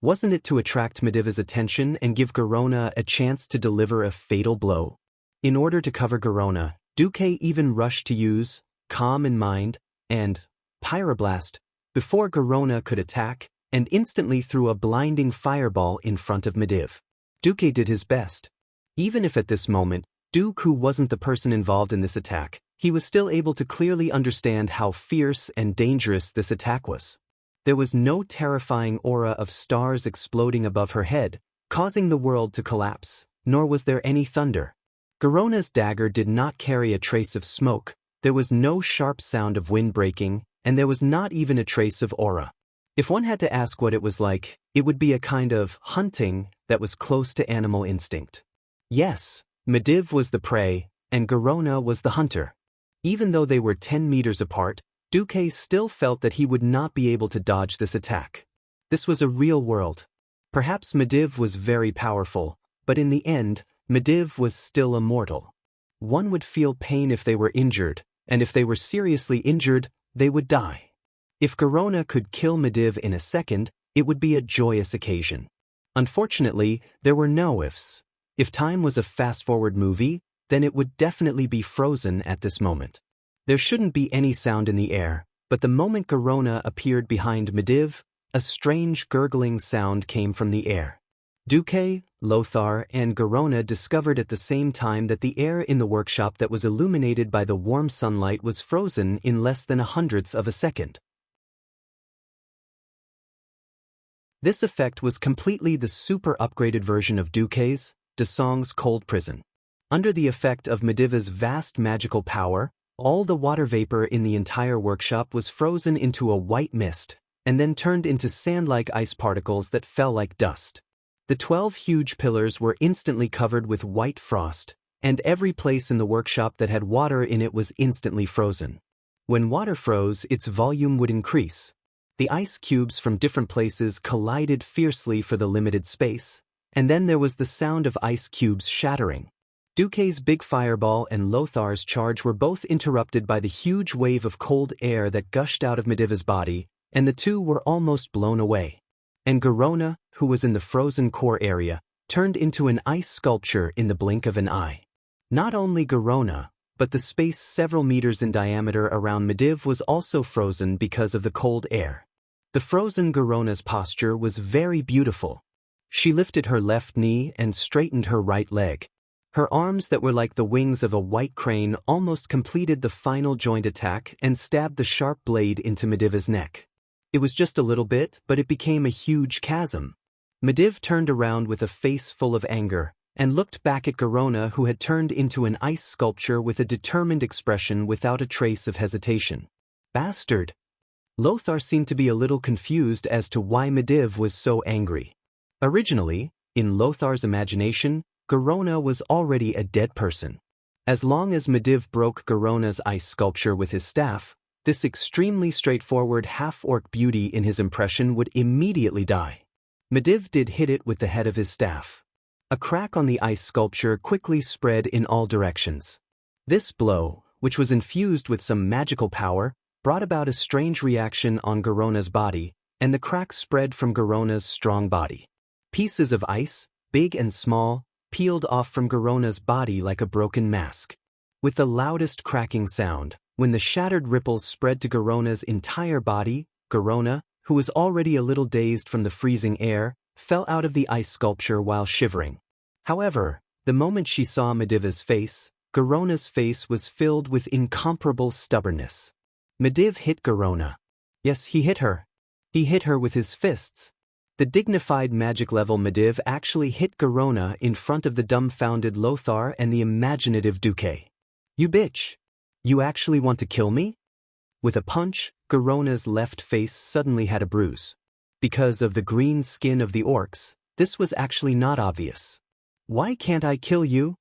Wasn't it to attract Medivh's attention and give Garona a chance to deliver a fatal blow? In order to cover Garona, Duque even rushed to use Calm in Mind and Pyroblast before Garona could attack, and instantly threw a blinding fireball in front of Medivh. Duque did his best. Even if at this moment, Duque wasn't the person involved in this attack, he was still able to clearly understand how fierce and dangerous this attack was. There was no terrifying aura of stars exploding above her head, causing the world to collapse, nor was there any thunder. Garona's dagger did not carry a trace of smoke, there was no sharp sound of wind breaking, and there was not even a trace of aura. If one had to ask what it was like, it would be a kind of hunting that was close to animal instinct. Yes, Medivh was the prey, and Garona was the hunter. Even though they were 10 meters apart, Duque still felt that he would not be able to dodge this attack. This was a real world. Perhaps Medivh was very powerful, but in the end, Medivh was still a mortal. One would feel pain if they were injured, and if they were seriously injured, they would die. If Garona could kill Medivh in a second, it would be a joyous occasion. Unfortunately, there were no ifs. If time was a fast-forward movie, then it would definitely be frozen at this moment. There shouldn't be any sound in the air, but the moment Garona appeared behind Medivh, a strange gurgling sound came from the air. Duque, Lothar, and Garona discovered at the same time that the air in the workshop that was illuminated by the warm sunlight was frozen in less than 1/100th of a second. This effect was completely the super upgraded version of Duque's, de Song's cold prison. Under the effect of Medivh's vast magical power, all the water vapor in the entire workshop was frozen into a white mist, and then turned into sand-like ice particles that fell like dust. The 12 huge pillars were instantly covered with white frost, and every place in the workshop that had water in it was instantly frozen. When water froze, its volume would increase. The ice cubes from different places collided fiercely for the limited space, and then there was the sound of ice cubes shattering. Duque's big fireball and Lothar's charge were both interrupted by the huge wave of cold air that gushed out of Medivh's body, and the two were almost blown away. And Garona, who was in the frozen core area, turned into an ice sculpture in the blink of an eye. Not only Garona, but the space several meters in diameter around Medivh was also frozen because of the cold air. The frozen Garona's posture was very beautiful. She lifted her left knee and straightened her right leg. Her arms that were like the wings of a white crane almost completed the final joint attack and stabbed the sharp blade into Medivh's neck. It was just a little bit, but it became a huge chasm. Medivh turned around with a face full of anger, and looked back at Garona, who had turned into an ice sculpture with a determined expression without a trace of hesitation. Bastard! Lothar seemed to be a little confused as to why Medivh was so angry. Originally, in Lothar's imagination, Garona was already a dead person. As long as Medivh broke Garona's ice sculpture with his staff, this extremely straightforward half-orc beauty in his impression would immediately die. Medivh did hit it with the head of his staff. A crack on the ice sculpture quickly spread in all directions. This blow, which was infused with some magical power, brought about a strange reaction on Garona's body, and the crack spread from Garona's strong body. Pieces of ice, big and small, peeled off from Garona's body like a broken mask. With the loudest cracking sound, when the shattered ripples spread to Garona's entire body, Garona, who was already a little dazed from the freezing air, fell out of the ice sculpture while shivering. However, the moment she saw Medivh's face, Garona's face was filled with incomparable stubbornness. Medivh hit Garona. Yes, he hit her. He hit her with his fists. The dignified magic-level Medivh actually hit Garona in front of the dumbfounded Lothar and the imaginative Duque. You bitch! You actually want to kill me? With a punch, Garona's left face suddenly had a bruise. Because of the green skin of the orcs, this was actually not obvious. Why can't I kill you?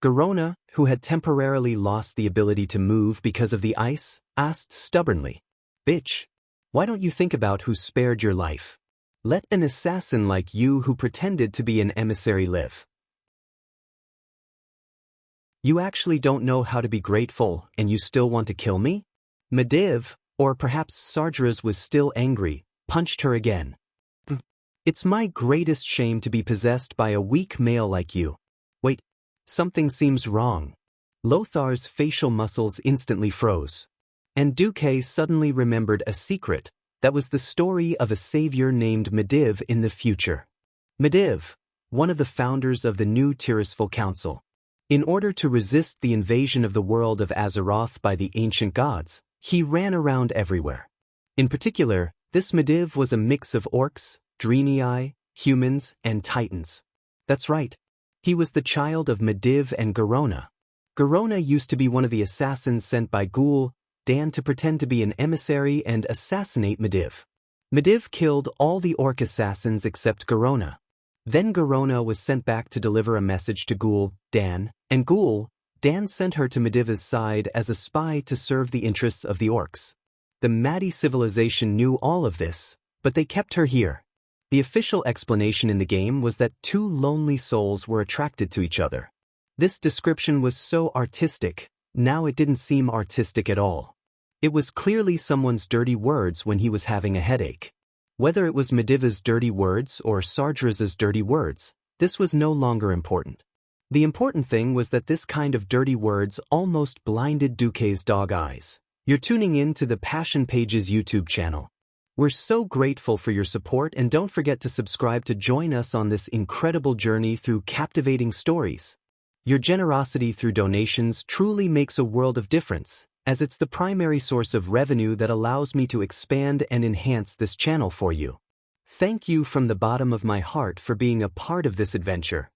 Garona, who had temporarily lost the ability to move because of the ice, asked stubbornly. Bitch, why don't you think about who spared your life? Let an assassin like you who pretended to be an emissary live. You actually don't know how to be grateful, and you still want to kill me? Medivh, or perhaps Sargeras was still angry, punched her again. It's my greatest shame to be possessed by a weak male like you. Wait, something seems wrong. Lothar's facial muscles instantly froze. And Duque suddenly remembered a secret, that was the story of a savior named Medivh in the future. Medivh, one of the founders of the new Tirisful Council. In order to resist the invasion of the world of Azeroth by the ancient gods, he ran around everywhere. In particular, this Medivh was a mix of orcs, Draenei, humans, and titans. That's right. He was the child of Medivh and Garona. Garona used to be one of the assassins sent by Ghoul Dan to pretend to be an emissary and assassinate Medivh. Medivh killed all the orc assassins except Garona. Then Garona was sent back to deliver a message to Ghoul Dan, and Ghoul Dan sent her to Medivh's side as a spy to serve the interests of the orcs. The Madi civilization knew all of this, but they kept her here. The official explanation in the game was that two lonely souls were attracted to each other. This description was so artistic, now it didn't seem artistic at all. It was clearly someone's dirty words when he was having a headache. Whether it was Medivh's dirty words or Sardra's dirty words, this was no longer important. The important thing was that this kind of dirty words almost blinded Duque's dog eyes. You're tuning in to the Passion Pages YouTube channel. We're so grateful for your support, and don't forget to subscribe to join us on this incredible journey through captivating stories. Your generosity through donations truly makes a world of difference, as it's the primary source of revenue that allows me to expand and enhance this channel for you. Thank you from the bottom of my heart for being a part of this adventure.